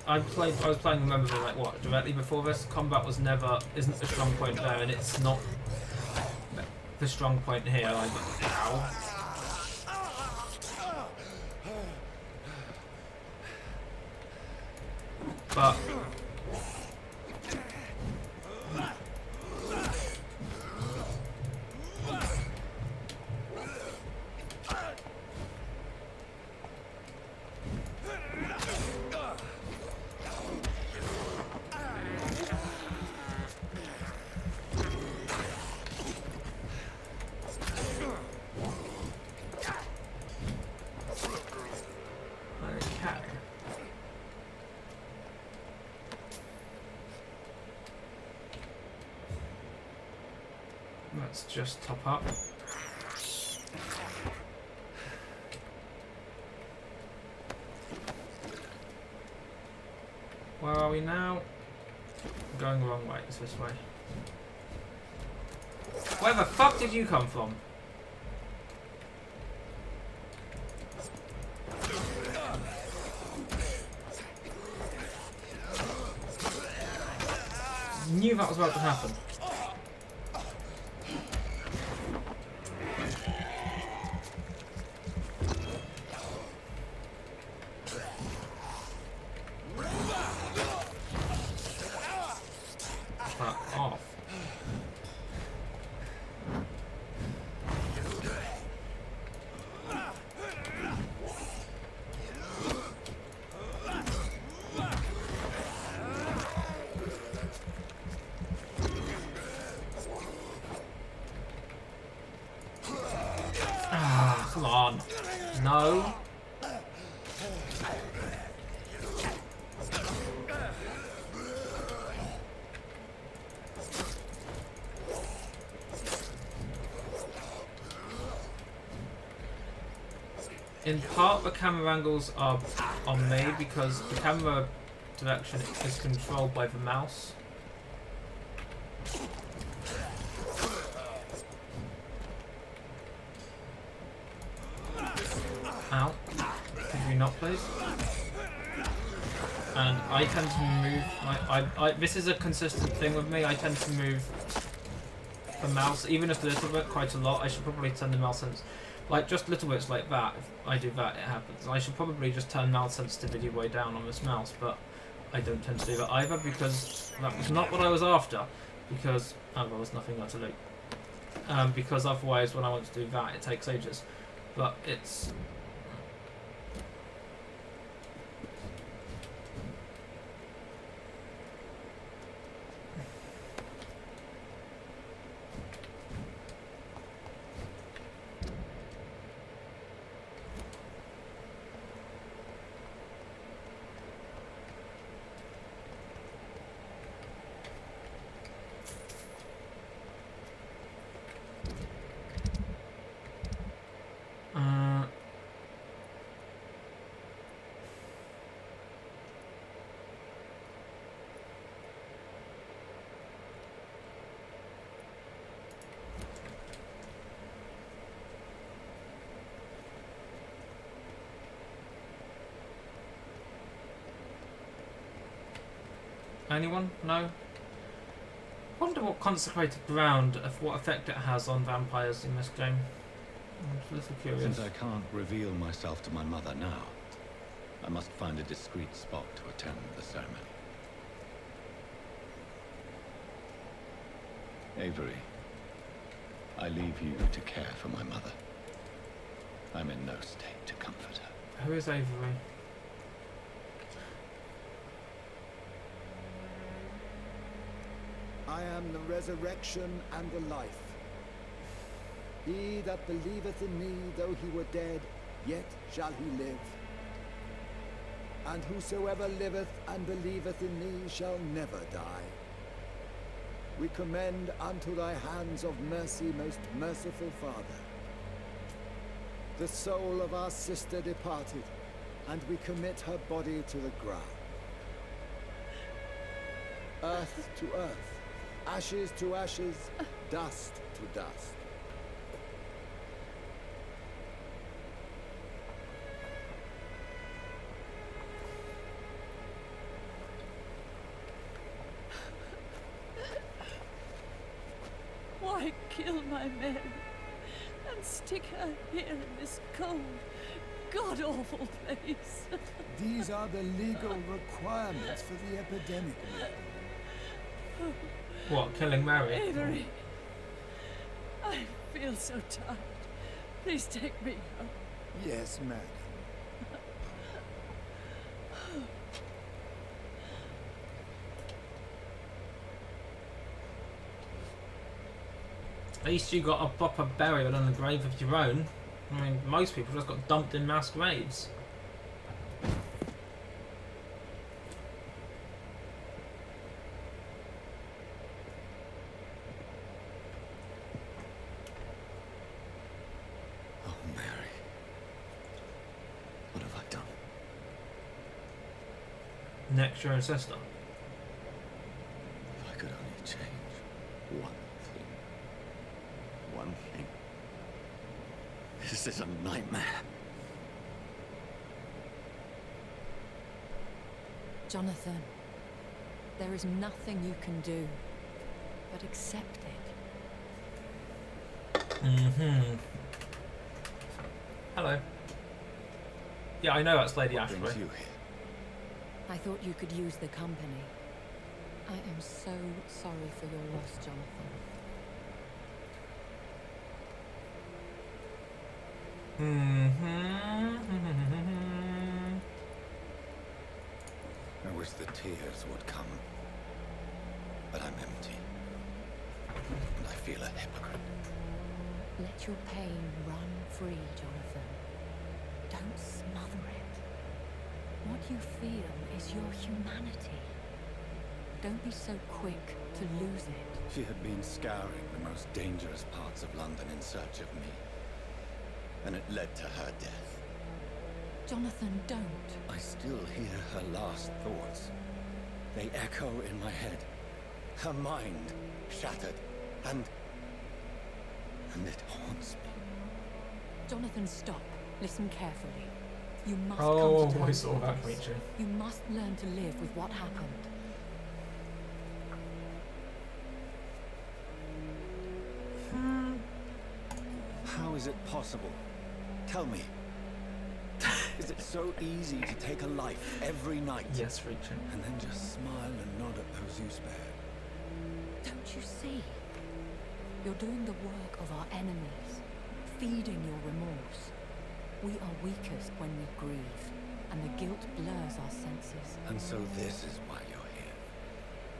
I was playing Remember Me like what directly before this. Combat was never isn't the strong point there, and it's not the strong point here. Like, ow. But let's just top up. Where are we now? Going the wrong way, it's this way. Where the fuck did you come from? knew that was about to happen. Fuck off. Ah, come on. No. In part, the camera angles are on me because the camera direction is controlled by the mouse. Ow. Could we not, please? And I tend to move this is a consistent thing with me. I tend to move the mouse, even if a little bit, quite a lot. I should probably turn the mouse sense, like just little bits like that. If I do that, it happens. I should probably just turn mouse sensitivity way down on this mouse, but I don't tend to do that either because that was not what I was after. Because there was nothing there to loot. Because otherwise, when I want to do that, it takes ages. But it's. Anyone? No? Wonder what consecrated ground, what effect it has on vampires in this game. I'm a little curious. Since I can't reveal myself to my mother now, I must find a discreet spot to attend the ceremony. Avery, I leave you to care for my mother. I'm in no state to comfort her. Who is Avery? I am the resurrection and the life. He that believeth in me, though he were dead, yet shall he live. And whosoever liveth and believeth in me shall never die. We commend unto thy hands of mercy, most merciful Father, the soul of our sister departed, and we commit her body to the ground. Earth to earth, ashes to ashes, dust to dust. Why kill my Mary and stick her here in this cold, god-awful place? These are the legal requirements for the epidemic. What, killing Mary? Avery, I feel so tired. Please take me home. Yes, madam. At least you got a proper burial on a grave of your own. I mean, most people just got dumped in mass graves. Oh, Mary. What have I done? Next, your own sister. If I could only change one thing. One thing. This is a nightmare. Jonathan, There is nothing you can do but accept it. Hello. Yeah, I know that's Lady What Ashbury. brings you here? I thought you could use the company. I am so sorry for your loss, Jonathan. I wish the tears would come. But I'm empty. And I feel a hypocrite. Let your pain run free, Jonathan. Don't smother it. What you feel is your humanity. Don't be so quick to lose it. She had been scouring the most dangerous parts of London in search of me. And it led to her death. Jonathan, don't. I still hear her last thoughts. They echo in my head. Her mind shattered, and it haunts me. Jonathan, stop. Listen carefully. You must Oh, come to I terms saw with that this. creature. You must learn to live with what happened. How is it possible? Tell me. Is it so easy to take a life every night? Yes, Rachel. And then just smile and nod at those you spared? Don't you see? You're doing the work of our enemies, feeding your remorse. We are weakest when we grieve, and the guilt blurs our senses. And so this is why you're here.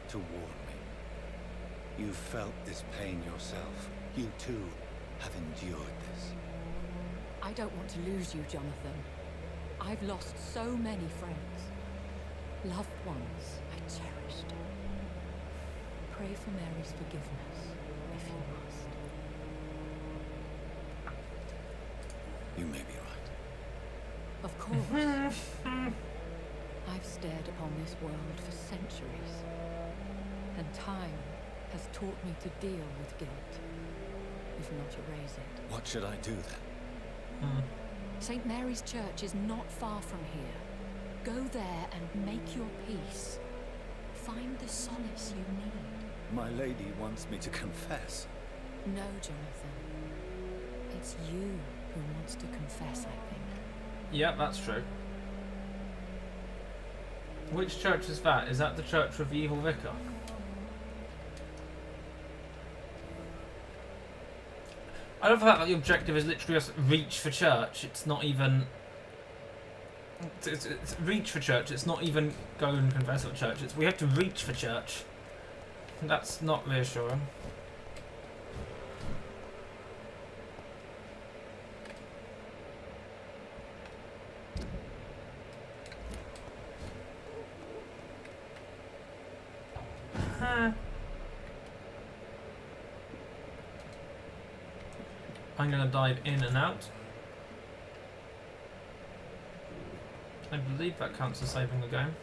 To warn me. You felt this pain yourself. You too have endured this. I don't want to lose you, Jonathan. I've lost so many friends. Loved ones I cherished. Pray for Mary's forgiveness, if you must. You may be right. Of course. I've stared upon this world for centuries, and time has taught me to deal with guilt, if not erase it. What should I do then? St. Mary's Church is not far from here. Go there and make your peace. Find the solace you need. My lady wants me to confess. No, Jonathan. It's you who wants to confess, I think. Yep, that's true. Which church is that? Is that the church with the evil vicar? I love the fact that the objective is literally just reach for church. It's not even... It's reach for church. It's not even go and confess at church. It's we have to reach for church. That's not reassuring. I'm going to dive in and out. I believe that counts as saving the game.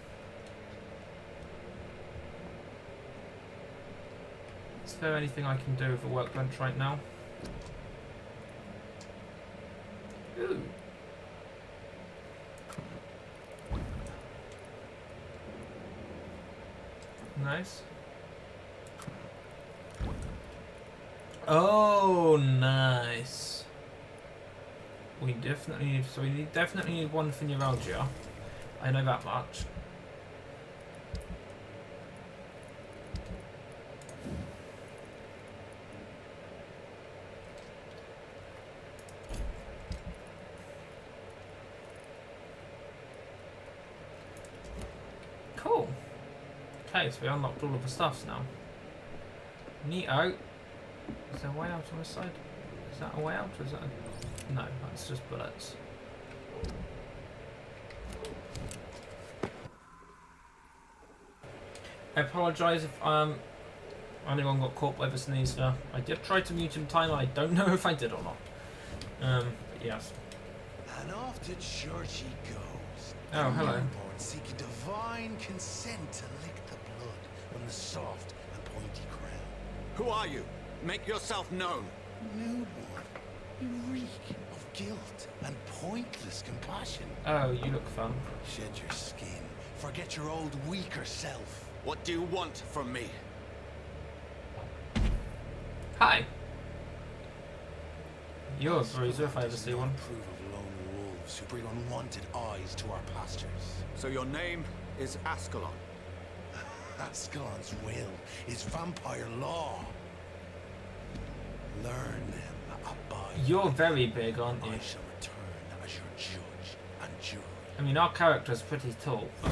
Is there anything I can do with the workbench right now? Ooh. Nice. Oh, nice. We definitely need, so we definitely need one for neuralgia. I know that much. Cool. Okay, so we unlocked all of the stuffs now. Neato. Is there a way out on this side? Is that a way out or is that a... No, that's just bullets. I apologise if anyone got caught by the sneeze there. I did try to mute in time, I don't know if I did or not. But yes. And off to church he goes. Oh, hello. Newborn seeking divine consent to lick the blood from the soft and pointy crown. Who are you? Make yourself known. Newborn, you reek of guilt and pointless compassion. Oh, you look fun. Shed your skin. Forget your old weaker self. What do you want from me? Hi. You're a bruiser if I ever Does see not one. approve of lone wolves who bring unwanted eyes to our pastures. So your name is Ascalon? Ascalon's will is vampire law. Learn them, abide. You're very big, aren't you? I shall return as your judge and jury. I mean, our character's pretty tall, but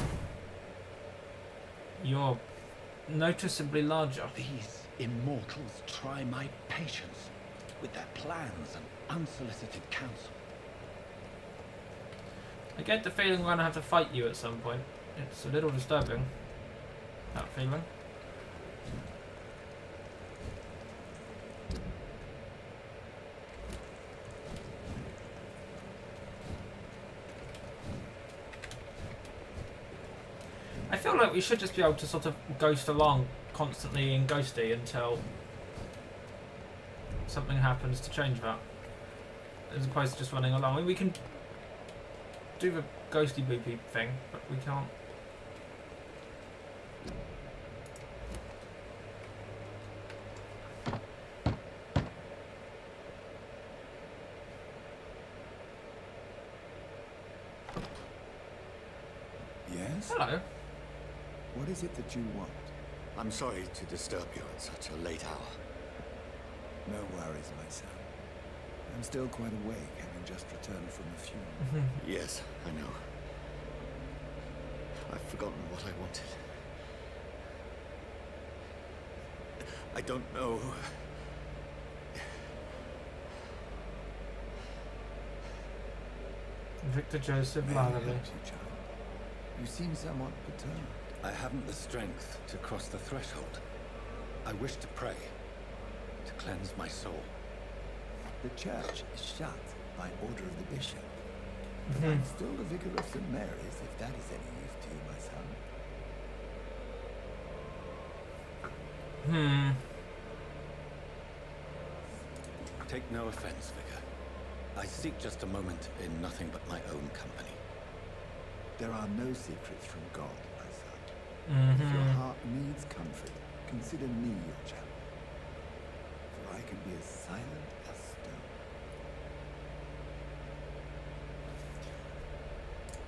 you're noticeably larger. These immortals try my patience with their plans and unsolicited counsel. I get the feeling we're going to have to fight you at some point. It's a little disturbing, that feeling. I feel like we should just be able to sort of ghost along constantly in Ghosty until something happens to change that. As opposed to just running along. I mean, we can do the ghosty boopy thing, but we can't. Yes? Hello. What is it that you want? I'm sorry to disturb you at such a late hour. No worries, my son. I'm still quite awake, having just returned from the funeral. Yes, I know. I've forgotten what I wanted. I don't know. Victor Joseph May I help Lallery. you, child? You seem somewhat perturbed. I haven't the strength to cross the threshold. I wish to pray, to cleanse my soul. The church is shut by order of the bishop. But I'm still the vicar of St. Mary's, if that is any use to you, my son. Take no offense, Vicar. I seek just a moment in nothing but my own company. There are no secrets from God, my son. If your heart needs comfort, consider me your chapel. For I can be as silent as stone.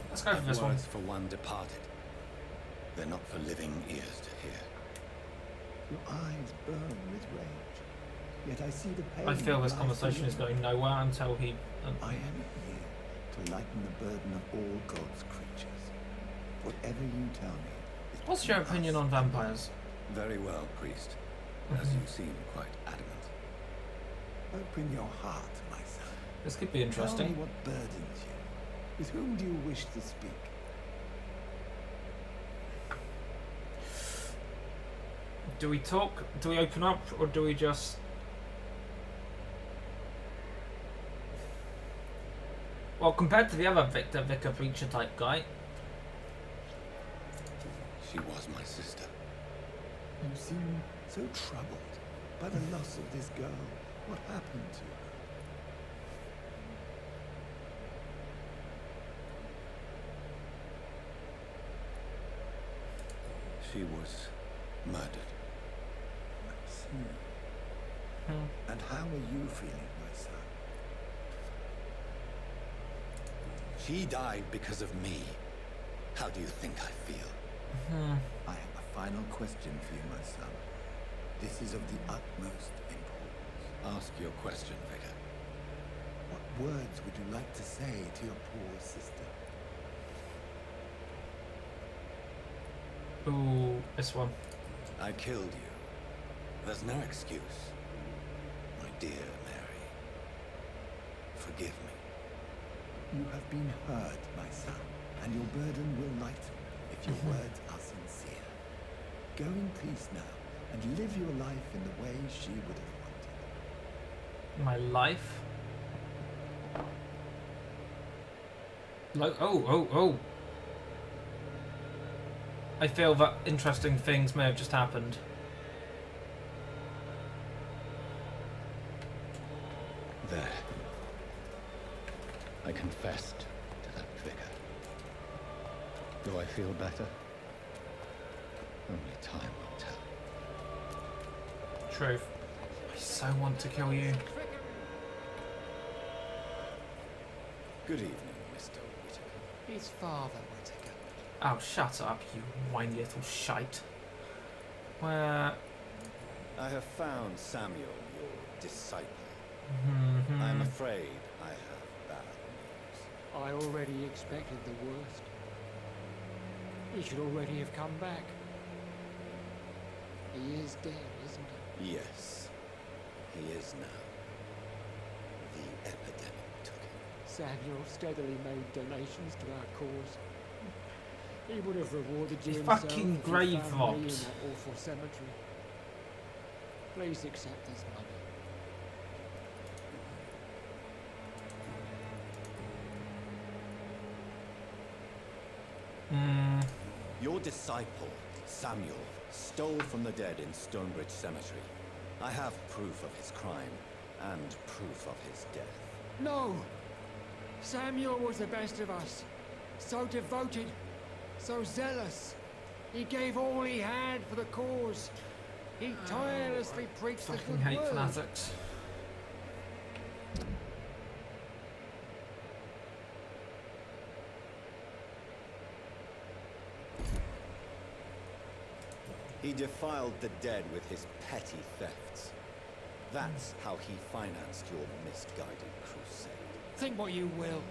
Let's go for this one. Words for one departed. They're not for living ears to hear. Your eyes burn with rage. Yet I see the pain. I feel this lies conversation is within. going nowhere until he... I am here to lighten the burden of all God's creatures. Whatever you tell me is What's your between opinion us on and vampires? Very well, priest. As you seem quite adamant. Open your heart, my son. This could be Tell interesting. me what burdens you. With whom do you wish to speak? Do we talk? Do we open up? Or do we just... Well, compared to the other vicar preacher type guy, She was my sister. You seem so troubled by the loss of this girl. What happened to her? She was murdered. I see. And how are you feeling, my son? She died because of me. How do you think I feel? I have a final question for you, my son. This is of the utmost importance. Ask your question, Vicar. What words would you like to say to your poor sister? ooh, this one. I killed you. There's no excuse. My dear Mary. Forgive me. You have been heard, my son, and your burden will lighten if your words are sincere. Go in peace now, and live your life in the way she would have wanted. My life? Oh. I feel that interesting things may have just happened. There. I confessed to that vicar. Do I feel better? Only time will tell. Truth. I so want to kill you. Good evening, Mr. Whittaker. His father, Whittaker. Oh, shut up, you whiny little shite. Where... I have found Samuel, your disciple. Mm-hmm. I'm afraid I have bad news. I already expected the worst. He should already have come back. He is dead, isn't he? Yes, he is now. The epidemic took him. Samuel steadily made donations to our cause. He would have rewarded you He himself fucking if you grave found me in robbed. that awful cemetery. Please accept this money. Your disciple, Samuel, stole from the dead in Stonebridge Cemetery. I have proof of his crime and proof of his death. No! Samuel was the best of us. So devoted, so zealous. He gave all he had for the cause. He tirelessly preached the Fucking good hate word. fanatics. He defiled the dead with his petty thefts. That's how he financed your misguided crusade. Think what you will.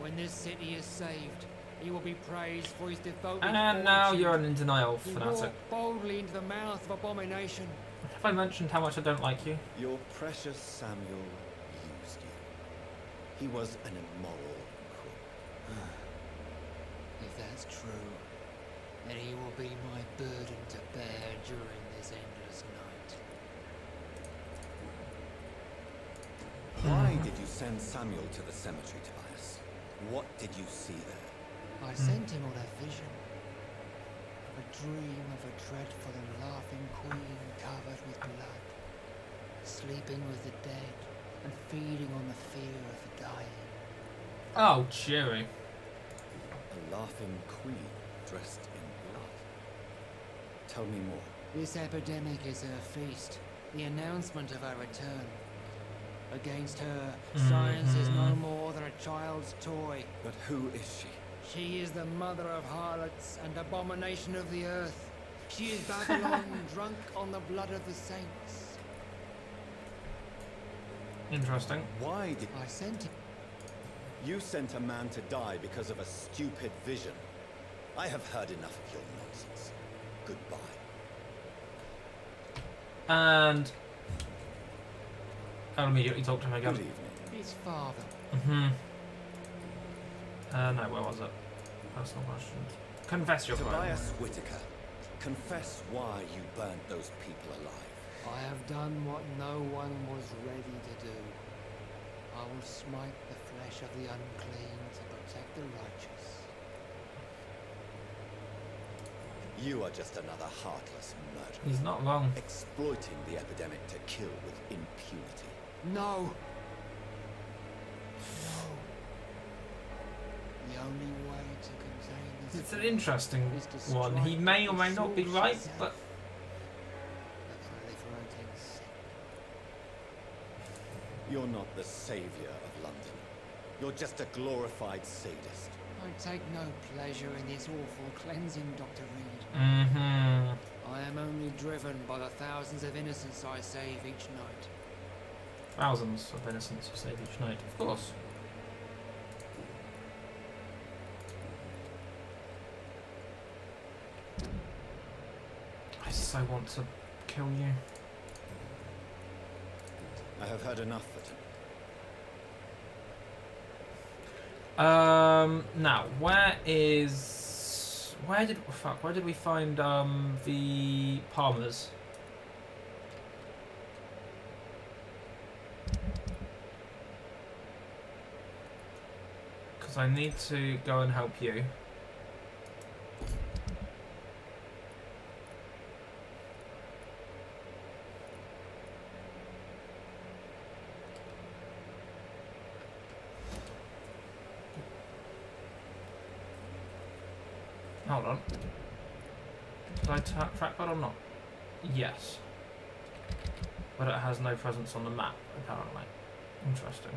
When this city is saved, he will be praised for his devoted And now fortitude. you're an in denial He fanatic. walked boldly into the mouth of abomination. Have I mentioned how much I don't like you? Your precious Samuel used you. He was an immoral crook. If that's true, then he will be my burden to bear during this endless night. Why did you send Samuel to the cemetery, Tobias? What did you see there? I sent him on a vision. A dream of a dreadful and laughing queen covered with blood, sleeping with the dead and feeding on the fear of the dying. Oh, cheery. A laughing queen dressed in blood. Tell me more. This epidemic is her feast, the announcement of her return. Against her, science is no more than a child's toy. But who is she? She is the mother of harlots and abomination of the earth. She is Babylon, drunk on the blood of the saints. Interesting. Why did I sent him? you sent a man to die because of a stupid vision? I have heard enough of your nonsense. Goodbye. And I'll immediately talk to him again. Good evening. His father. No, where was it? Personal questions. Confess your crime. Tobias Whittaker, confess why you burnt those people alive. I have done what no one was ready to do. I will smite the flesh of the unclean to protect the righteous. You are just another heartless murderer. He's not wrong. Exploiting the epidemic to kill with impunity. No! The only way to contain this It's an interesting is to one. He strike may or the may not be source right, itself. but The proliferating sin. You're not the savior of London. You're just a glorified sadist. I take no pleasure in this awful cleansing, Dr. Reed. I am only driven by the thousands of innocents I save each night. thousands of innocents you save each night, of course. I so want to kill you. I have heard enough for tonight. Now, where did we find, the Palmers? Because I need to go and help you. Hold on. Did I trackpad or not? Yes. But it has no presence on the map, apparently. Interesting.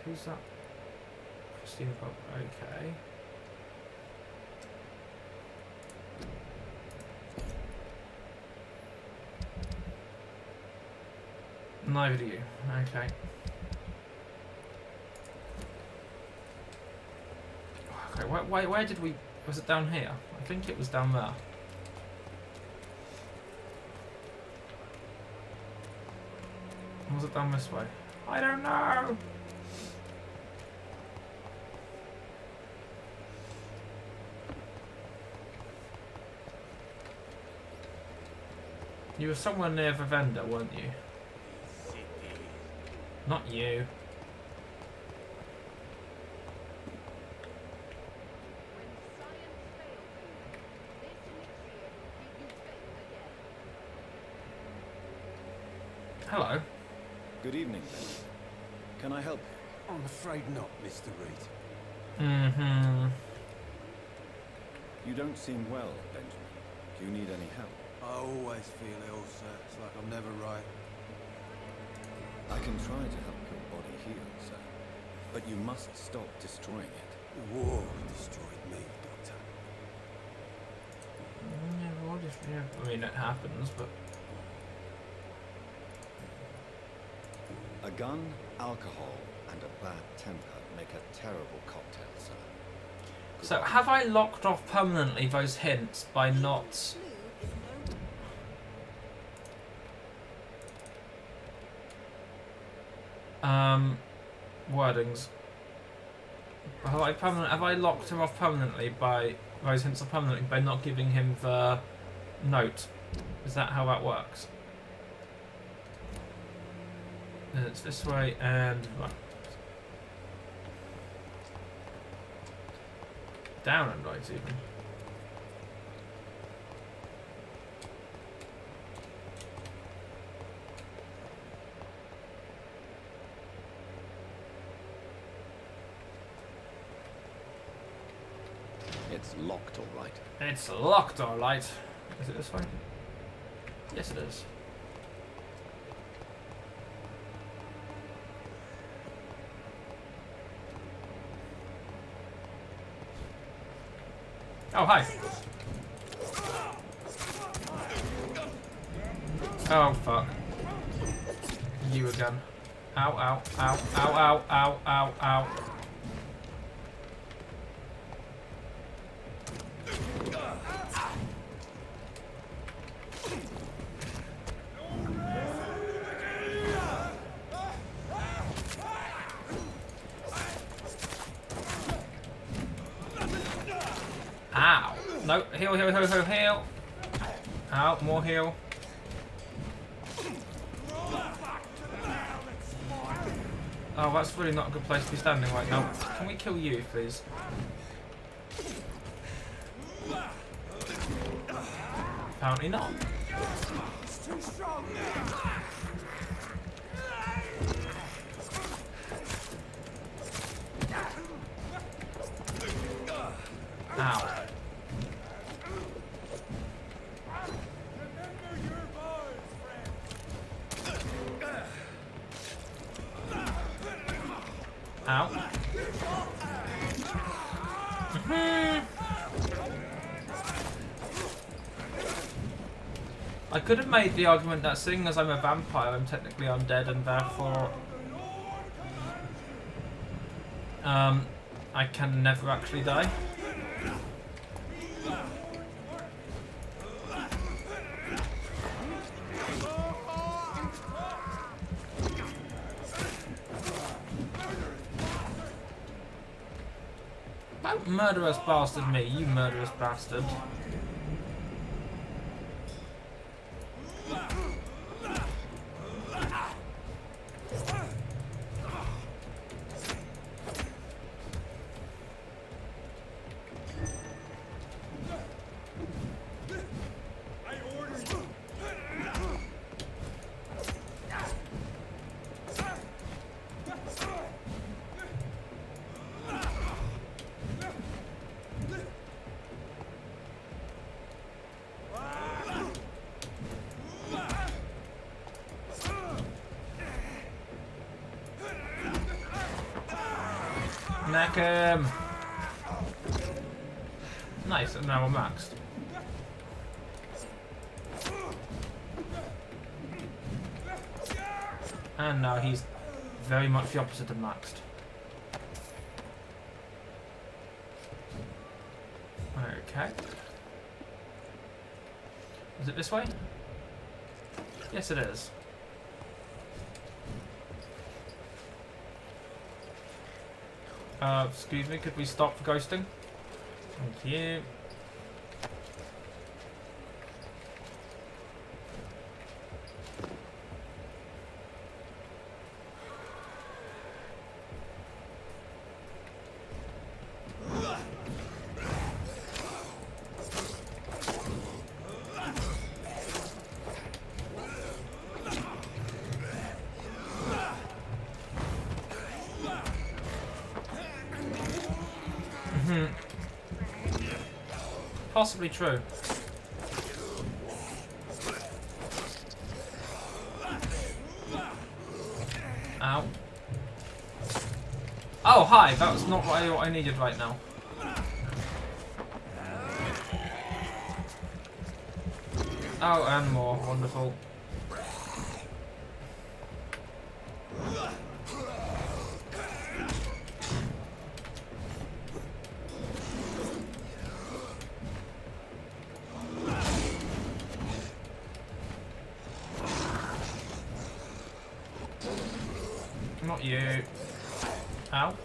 Who's that? Christina Pop. Okay. Neither do you. Okay. Okay, where did we... Was it down here? I think it was down there. Or was it down this way? I don't know! You were somewhere near the vendor, weren't you? Not you. Hello. Good evening, Ben. Can I help you? I'm afraid not, Mr. Reed. Mm-hmm. You don't seem well, Benjamin. Do you need any help? I always feel ill, sir. It's like I'm never right. I can try to help your body heal, sir. But you must stop destroying it. The war destroyed me, Doctor. Yeah, I mean, it happens, but... A gun, alcohol, and a bad temper make a terrible cocktail, sir. So, have I locked off permanently those hints by not... Wordings. Have I locked him off permanently by... Those hints are permanently by not giving him the note? Is that how that works? And it's this way and... Right. Down and right even. It's locked, all right. It's locked, all right. Is it this way? Yes, it is. Oh, hi. Oh, fuck. You again. Ow, ow, ow, ow, ow, ow, ow, ow. Ow. No, heal, heal, heal, heal, heal. Ow, more heal. Oh, that's really not a good place to be standing right now. Can we kill you, please? Apparently not. It's too strong. Ow. Ow. I could have made the argument that seeing as I'm a vampire, I'm technically undead and therefore I can never actually die. Don't murderous bastard me, you murderous bastard. Smack him! Nice, and now we're maxed. And now he's very much the opposite of maxed. Okay. Is it this way? Yes, it is. Excuse me, could we stop for ghosting? Thank you. Possibly true. Ow. Oh, hi! That was not what I needed right now. Oh, and more. Wonderful. Not you. Ow.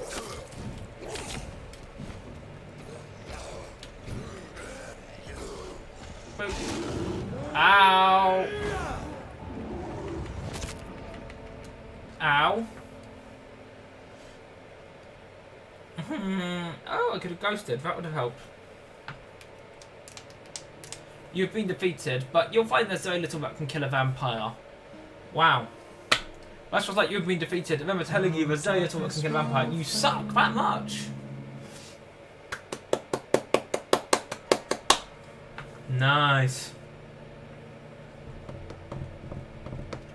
Boop. Ow. Ow. Oh, I could have ghosted. That would have helped. You've been defeated, but you'll find there's very little that can kill a vampire. Wow. That's just like you've been defeated. I remember telling you there's very little that can kill a vampire. You suck that much. Nice.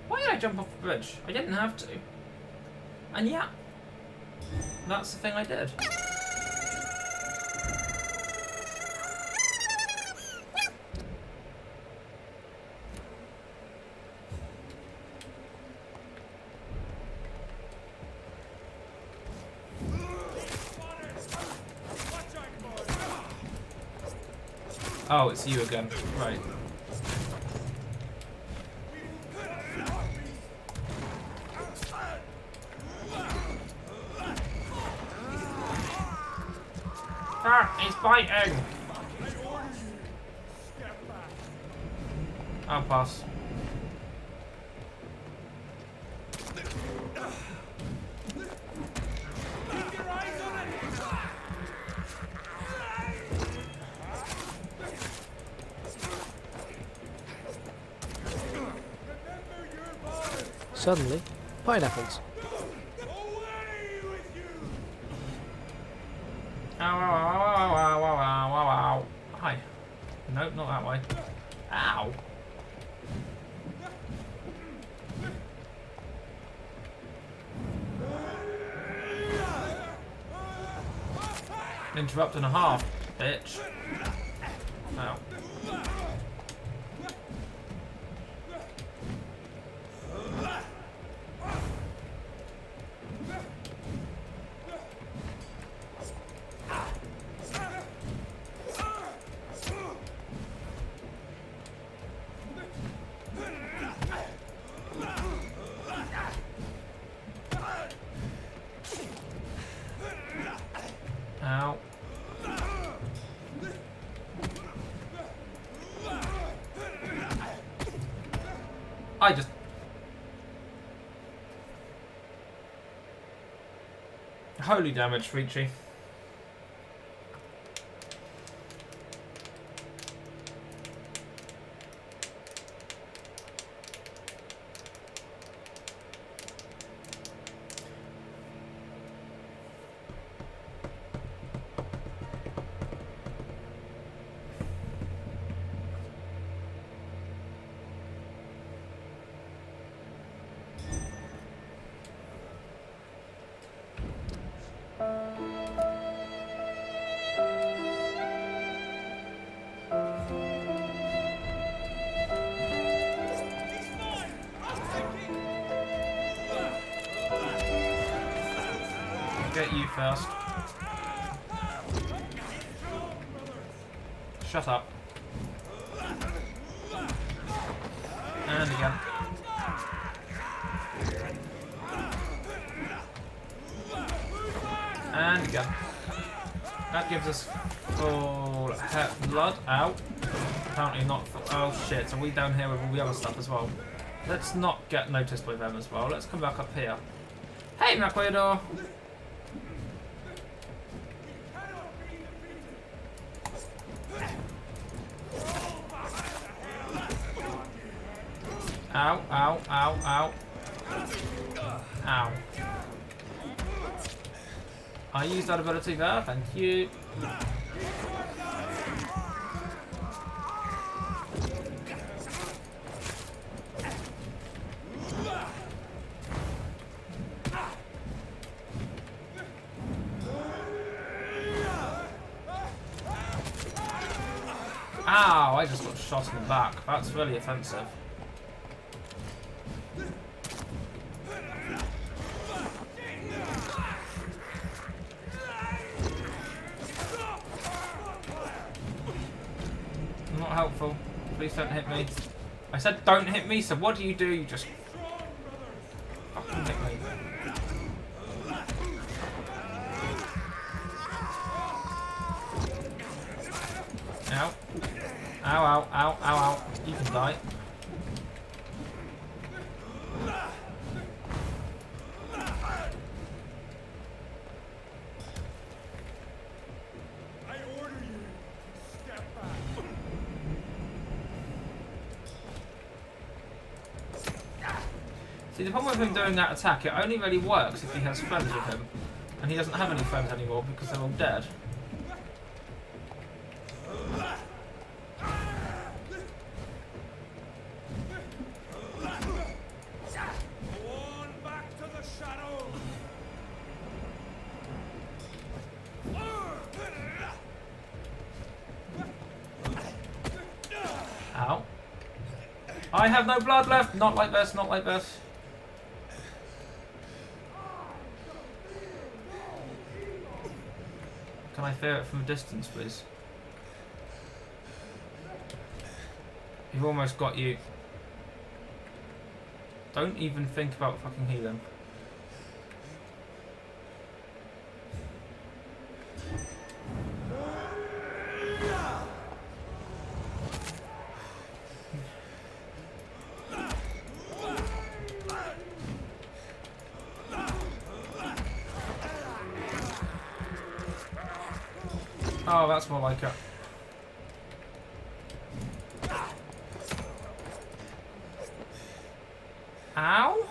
Why did I jump off the bridge? I didn't have to. And yeah, that's the thing I did. Oh, it's you again. Right. Ah, he's biting! I'll pass. Suddenly, pineapples. Ow, ow, ow, ow, ow, ow, ow, ow. Hi. Nope, not that way. Ow. Interrupt and a half, bitch. Ow. Ow. I just... Holy damage, Ricci. Get you first. Shut up. And again. And again. That gives us full blood. Ow. Apparently not full. Oh shit, so we down here with all the other stuff as well. Let's not get noticed by them as well. Let's come back up here. Hey, Macquaridor! Ow, ow, ow, ow. Ow. I used that ability there, thank you. Ow, I just got shot in the back. That's really offensive. Not helpful. Please don't hit me. I said don't hit me, so what do? You just fucking hit me. Ow. Ow, ow, ow, ow, ow. You can die. See, the problem with him doing that attack, it only really works if he has friends with him. And he doesn't have any friends anymore because they're all dead. Ow. I have no blood left! Not like this, not like this. Can I fear it from a distance, please? You've almost got you. Don't even think about fucking healing. Oh, that's more like it. Ow?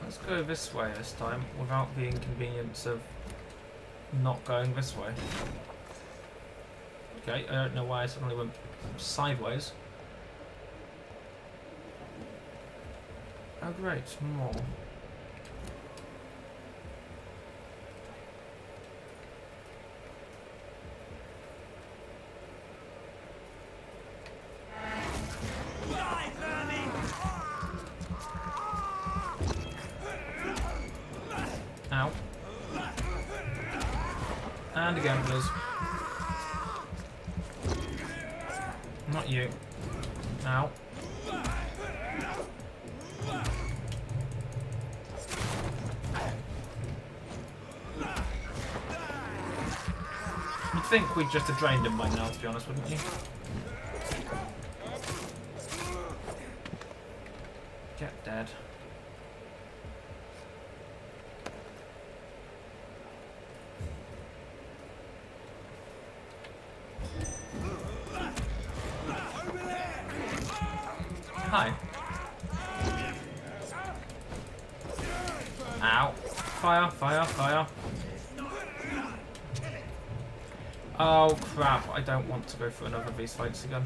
Let's go this way this time without the inconvenience of not going this way. Okay, I don't know why I suddenly went sideways. Oh great, more. Ow. And again, please. Not you. Ow. You'd think we'd just have drained him by now, to be honest, wouldn't you? Get dead. Hi. Ow. Fire, fire, fire. Oh crap, I don't want to go for another of these fights again.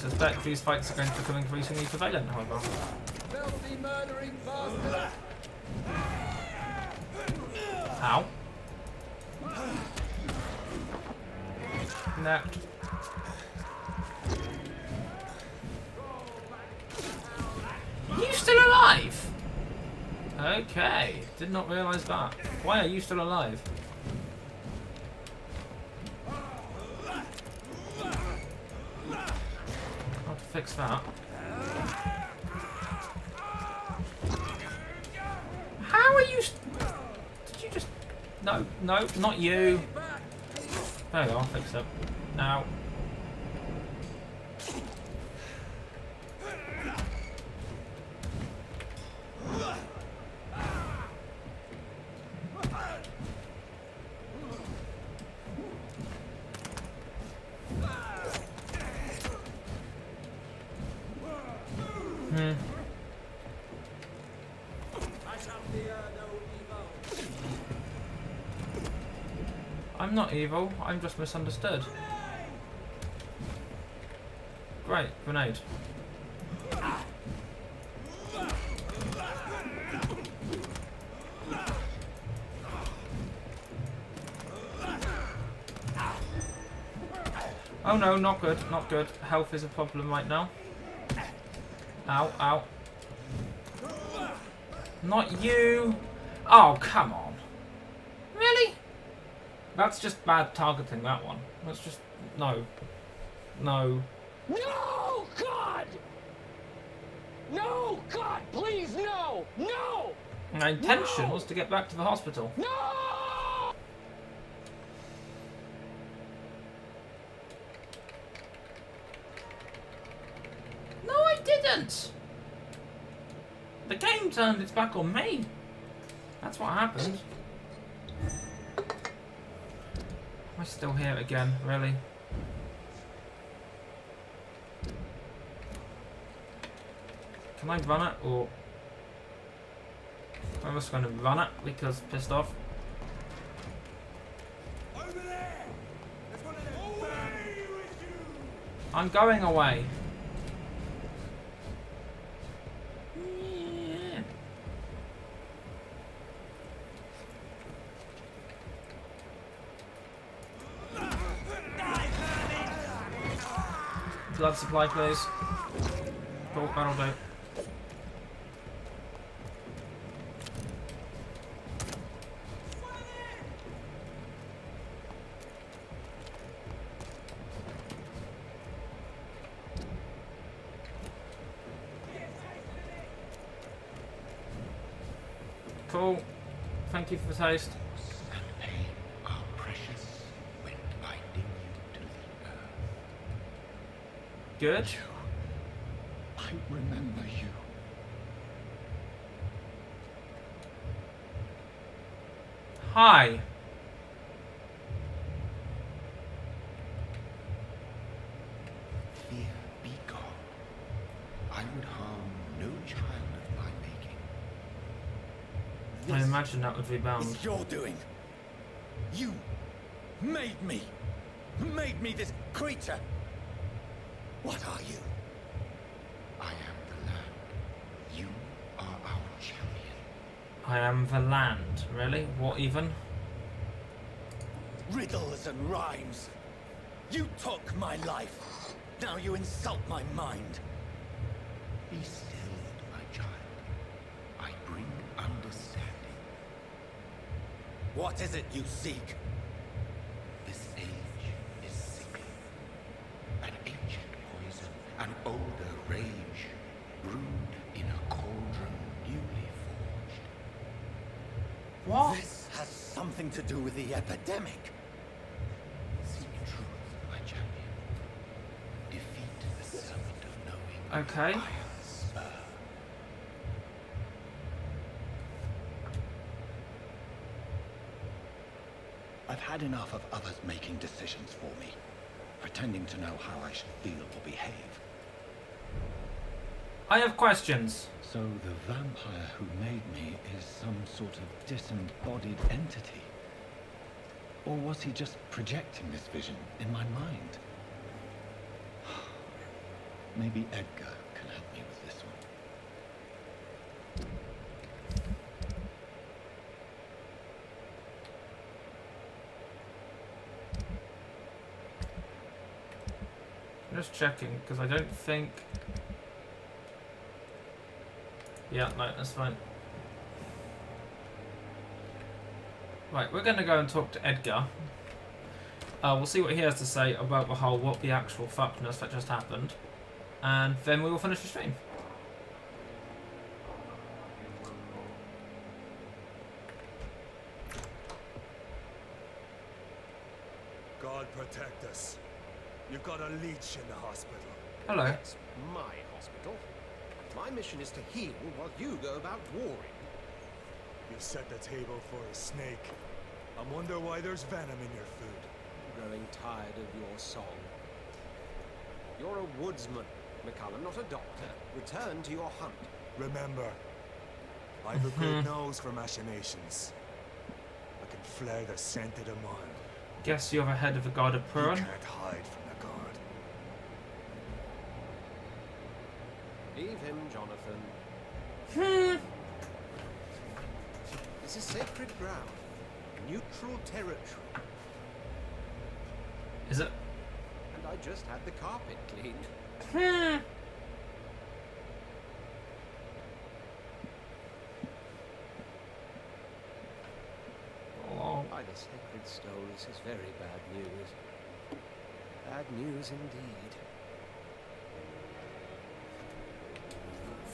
suspect these fights are going to become increasingly prevalent, however. Filthy murdering bastard! Ow. No. You still alive? Okay, did not realise that. Why are you still alive? How to fix that? How are you? Did you just? No, no, not you. There you go. I'll fix it now. I'm not evil, I'm just misunderstood. Great, grenade. Oh no, not good, not good. Health is a problem right now. Ow, ow. Not you! Oh, come on. Really? That's just bad targeting, that one. That's just... no. No. No, God! No, God, please, no! No! My intention was to get back to the hospital. No! No, I didn't! The game turned its back on me. That's what happened. Am I still here again? Really? Can I run it, or... I'm just going to run it because pissed off. I'm going away. Yeah. Blood supply, please. Cool, that'll do. Cool. Thank you for the taste. And pain are precious when binding you to the earth. Good. I remember you. Hi. Fear be gone. I would harm no child of my making. I imagine that would rebound. It's your doing. You made me. Made me this creature. What are you? I am the land. You are our champion. I am the land. Really? What even? Riddles and rhymes. You took my life. Now you insult my mind. Be still, my child. I bring understanding. What is it you seek? This age is sickly. An ancient poison, an older rage, brewed in a cauldron newly forged. What? This has something to do with the epidemic. Seek truth, my champion. Defeat the serpent of knowing. Okay. Iron spur. I've had enough of others making decisions for me, pretending to know how I should feel or behave. I have questions. So the vampire who made me is some sort of disembodied entity? Or was he just projecting this vision in my mind? Maybe Edgar can help me with this one. I'm just checking, because I don't think... Yeah, no, that's fine. Right, we're going to go and talk to Edgar. We'll see what he has to say about the whole what the actual fuckness that just happened. And then we will finish the stream. God protect us. You've got a leech in the hospital. Hello. That's my hospital. My mission is to heal while you go about warring. You set the table for a snake. I wonder why there's venom in your food. I'm growing tired of your song. You're a woodsman, McCullum, not a doctor. Return to your hunt. Remember, I've a good nose for machinations. I can flare the scent at a mile. Guess you're the head of the Guard of Puran. You can't hide from the guard. Leave him, Jonathan. This is sacred ground. Neutral territory. Is it? And I just had the carpet cleaned. Oh. By the sacred stone, this is very bad news. Bad news indeed.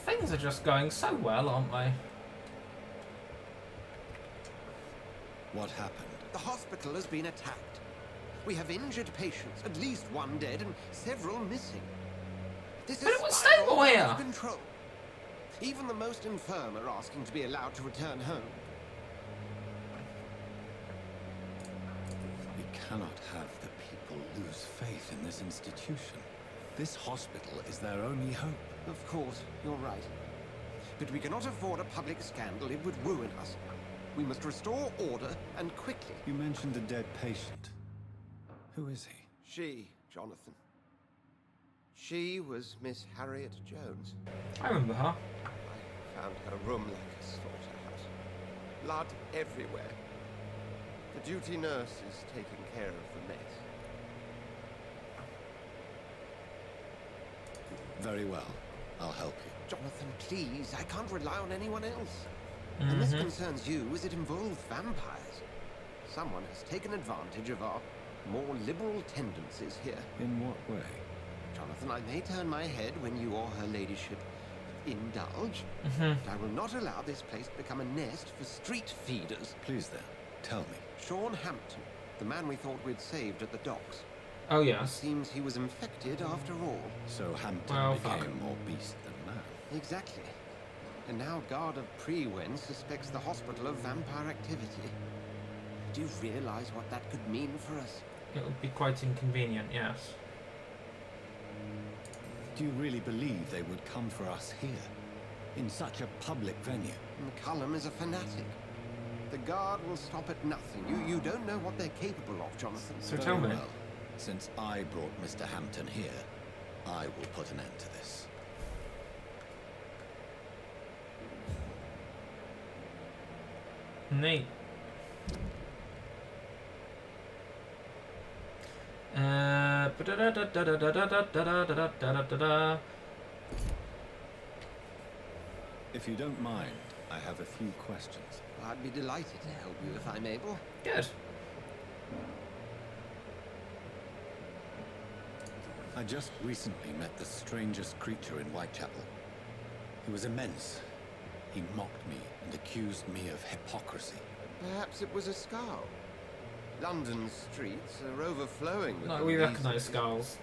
Things are just going so well, aren't they? What happened? The hospital has been attacked. We have injured patients, at least one dead and several missing. This But is it was stable here. out of control. Even the most infirm are asking to be allowed to return home. We cannot have the people lose faith in this institution. This hospital is their only hope. Of course, you're right. But we cannot afford a public scandal. It would ruin us. We must restore order, and quickly. You mentioned a dead patient. Who is he? She, Jonathan. She was Miss Harriet Jones. I remember her. I found her room like a slaughterhouse. Blood everywhere. The duty nurse is taking care of the mess. Very well. I'll help you. Jonathan, please. I can't rely on anyone else. And this concerns you as it involves vampires. Someone has taken advantage of our more liberal tendencies here. In what way? Jonathan, I may turn my head when you or her ladyship indulge, Mm-hmm. but I will not allow this place to become a nest for street feeders. Please then, tell me. Sean Hampton, the man we thought we'd saved at the docks. Oh, yes. It seems he was infected after all. So Hampton became more beast than man. Exactly. And now Guard of Prewen suspects the hospital of vampire activity. Do you realize what that could mean for us? It would be quite inconvenient, yes. Do you really believe they would come for us here? In such a public venue? McCullum is a fanatic. The Guard will stop at nothing. You don't know what they're capable of, Jonathan. So tell me. Well, since I brought Mr. Hampton here, I will put an end to this. Neat. If you don't mind, I have a few questions. I'd be delighted to help you if I'm able. Good. I just recently met the strangest creature in Whitechapel. He was immense. He mocked me and accused me of hypocrisy. Perhaps it was a skull. London's streets are overflowing with No, them we these recognise days. skulls.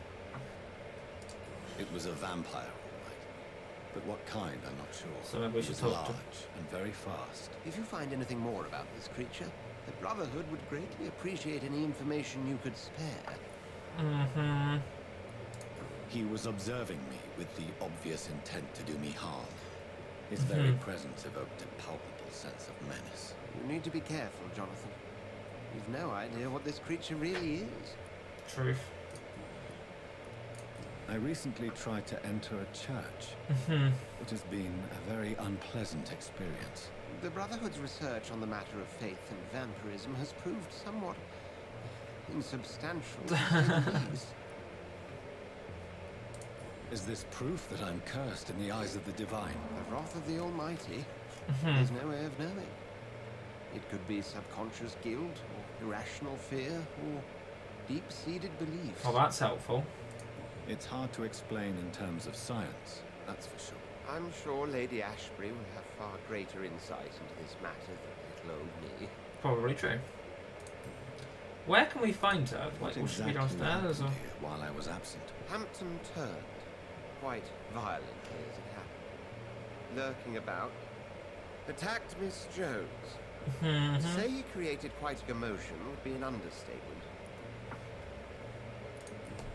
It was a vampire, all right. But what kind, I'm not sure. So maybe we It should was talk large to... and very fast. If you find anything more about this creature, the Brotherhood would greatly appreciate any information you could spare. Mm-hmm. He was observing me with the obvious intent to do me harm. His very presence evoked a palpable sense of menace. You need to be careful, Jonathan. You've no idea what this creature really is. Truth. I recently tried to enter a church. It has been a very unpleasant experience. The Brotherhood's research on the matter of faith and vampirism has proved somewhat insubstantial, to say the least. Is this proof that I'm cursed in the eyes of the divine? The wrath of the Almighty? There's no way of knowing. It could be subconscious guilt, or irrational fear, or deep-seated belief. Well, that's helpful. It's hard to explain in terms of science, that's for sure. I'm sure Lady Ashbury will have far greater insight into this matter than little old me. Probably true. Where can we find her? What Like, should we exactly downstairs happened or? here while I was absent? Hampton turned, quite violently as it happened. Lurking about, attacked Miss Jones. To say he created quite a commotion would be an understatement.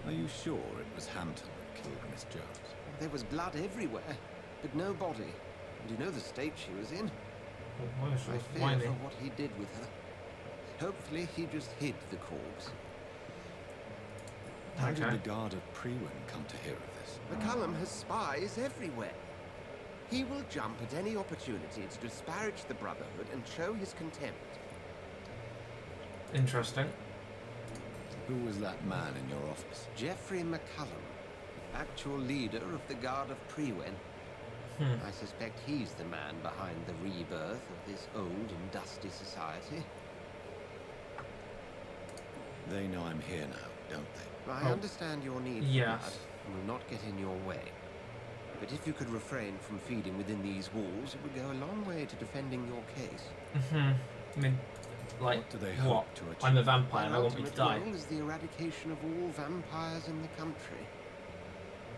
Are you sure it was Hampton who killed Miss Jones? There was blood everywhere, but no body. And you know the state she was in. I fear for what he did with her. Hopefully he just hid the corpse. How did the Guard of Prewin come to hear of this? McCullum has spies everywhere. He will jump at any opportunity to disparage the Brotherhood and show his contempt. Interesting. Who was that man in your office? Geoffrey McCullum, actual leader of the Guard of Prewin. I suspect he's the man behind the rebirth of this old and dusty society. They know I'm here now, don't they? I understand your need for yes. blood and will not get in your way. But if you could refrain from feeding within these walls, it would go a long way to defending your case. I mean, like, what do they what? hope to achieve? I'm a vampire and I My want me to ultimate die. goal is the eradication of all vampires in the country.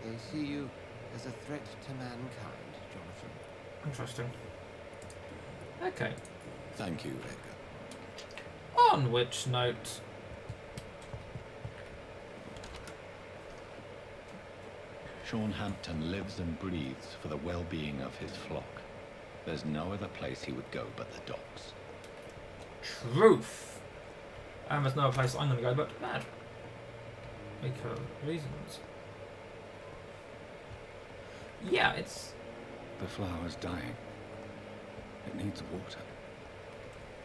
They see you as a threat to mankind, Jonathan. Interesting. Okay. Thank you, Edgar. On which note... Sean Hampton lives and breathes for the well-being of his flock. There's no other place he would go but the docks. Truth! And there's no place I'm going to go but bad. Because reasons. Yeah, it's... The flower's dying. It needs water.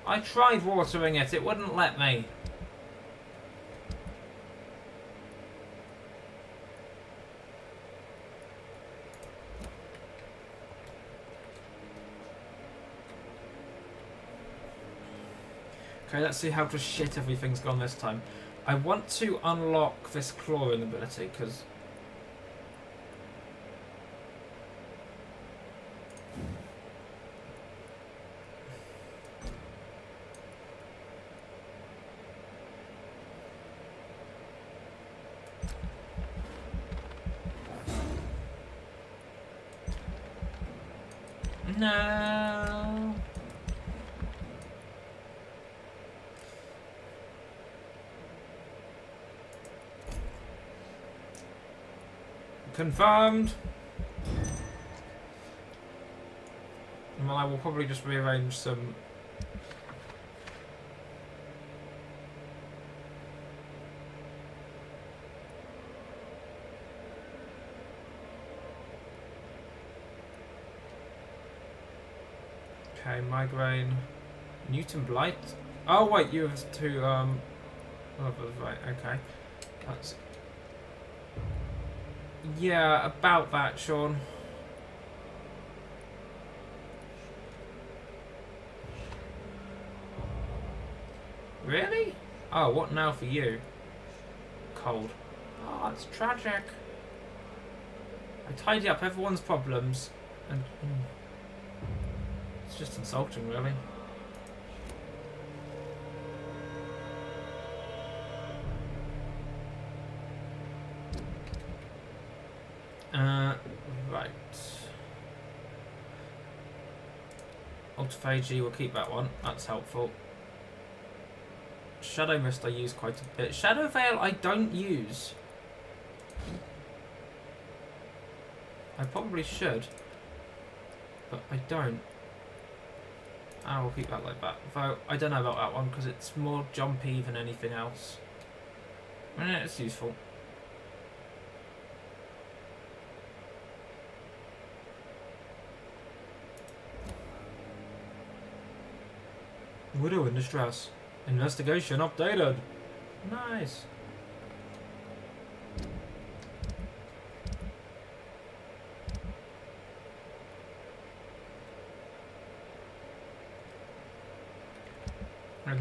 I tried watering it, it wouldn't let me. Okay, let's see how just shit everything's gone this time. I want to unlock this clawing ability, because... No. Confirmed. Well, I will probably just rearrange some. Okay, migraine. Newton Blight. Oh wait, you have to oh, right, okay. That's yeah, about that, Sean. Really? Oh, what now for you? Cold. Oh, it's tragic. I tidy up everyone's problems and it's just insulting, really. Right. Autophagy, we'll keep that one. That's helpful. Shadow Mist I use quite a bit. Shadow Veil I don't use. I probably should, but I don't. I will keep that like that. Though I don't know about that one because it's more jumpy than anything else. It's useful. Widow in distress. Investigation updated. Nice.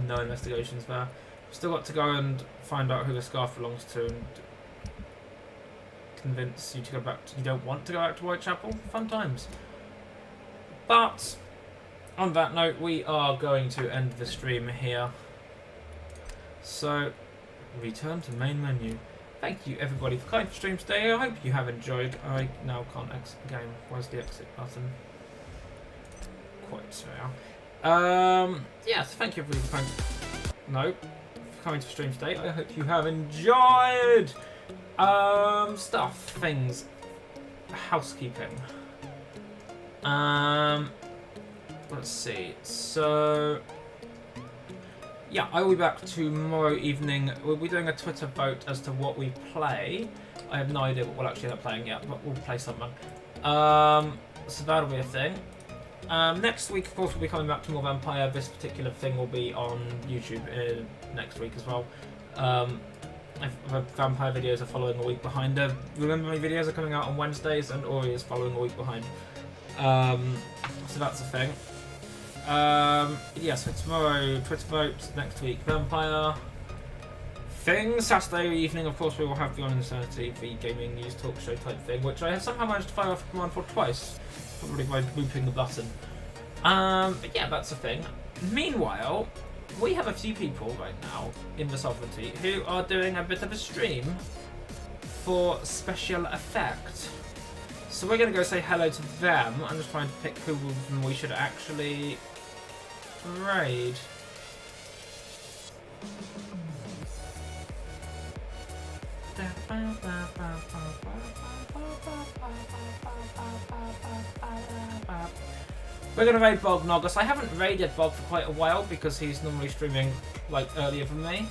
No investigations there. Still got to go and find out who the scarf belongs to and convince you to go back. You don't want to go back to Whitechapel? Fun times. But on that note, we are going to end the stream here. So, return to main menu. Thank you everybody for coming to stream today. I hope you have enjoyed. I now can't exit the game. Where's the exit button? Quite so now. Yeah, so thank you everybody for coming to stream today. I hope you have enjoyed stuff, things, housekeeping. Let's see. So yeah, I will be back tomorrow evening. We'll be doing a Twitter vote as to what we play. I have no idea what we'll actually end up playing yet, but we'll play something. So that'll be a thing. Next week, of course, we'll be coming back to more Vampyr. This particular thing will be on YouTube next week as well. Vampyr videos are following a week behind. Remember, my videos are coming out on Wednesdays, and Ori is following a week behind. So that's a thing. Yeah, so tomorrow, Twitter vote. Next week, Vampyr. Thing. Saturday evening, of course, we will have the Insanity, the gaming news talk show type thing, which I have somehow managed to fire off a command for twice. Probably by looping the button. But yeah, that's the thing. Meanwhile, we have a few people right now in the Sovereignty who are doing a bit of a stream for special effect. So we're going to go say hello to them. I'm just trying to pick who of them we should actually raid. We're going to raid Bog Nogus. I haven't raided Bog for quite a while because he's normally streaming like earlier than me.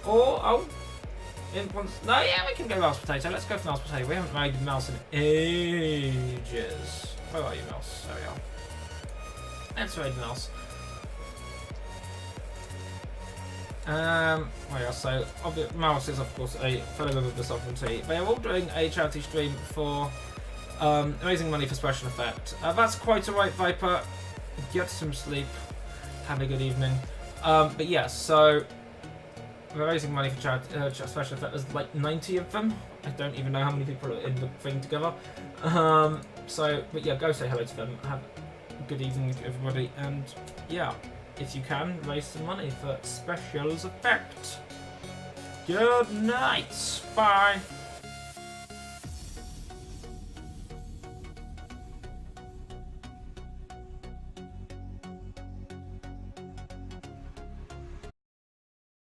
Or, no, yeah, we can go Mouse Potato. Let's go for Mouse Potato. We haven't raided Mouse in ages. Where are you, Mouse? There we are. Let's raid Mouse. Well, yeah, so Mouse is of course a fellow member of the Sovereignty. They are all doing a charity stream for raising money for special effect. That's quite alright, Viper. Get some sleep. Have a good evening. But yeah, so we're raising money for special effect. There's like 90 of them. I don't even know how many people are in the thing together. But yeah, go say hello to them. Have a good evening, everybody. And yeah, if you can, raise some money for special effect. Good night. Bye.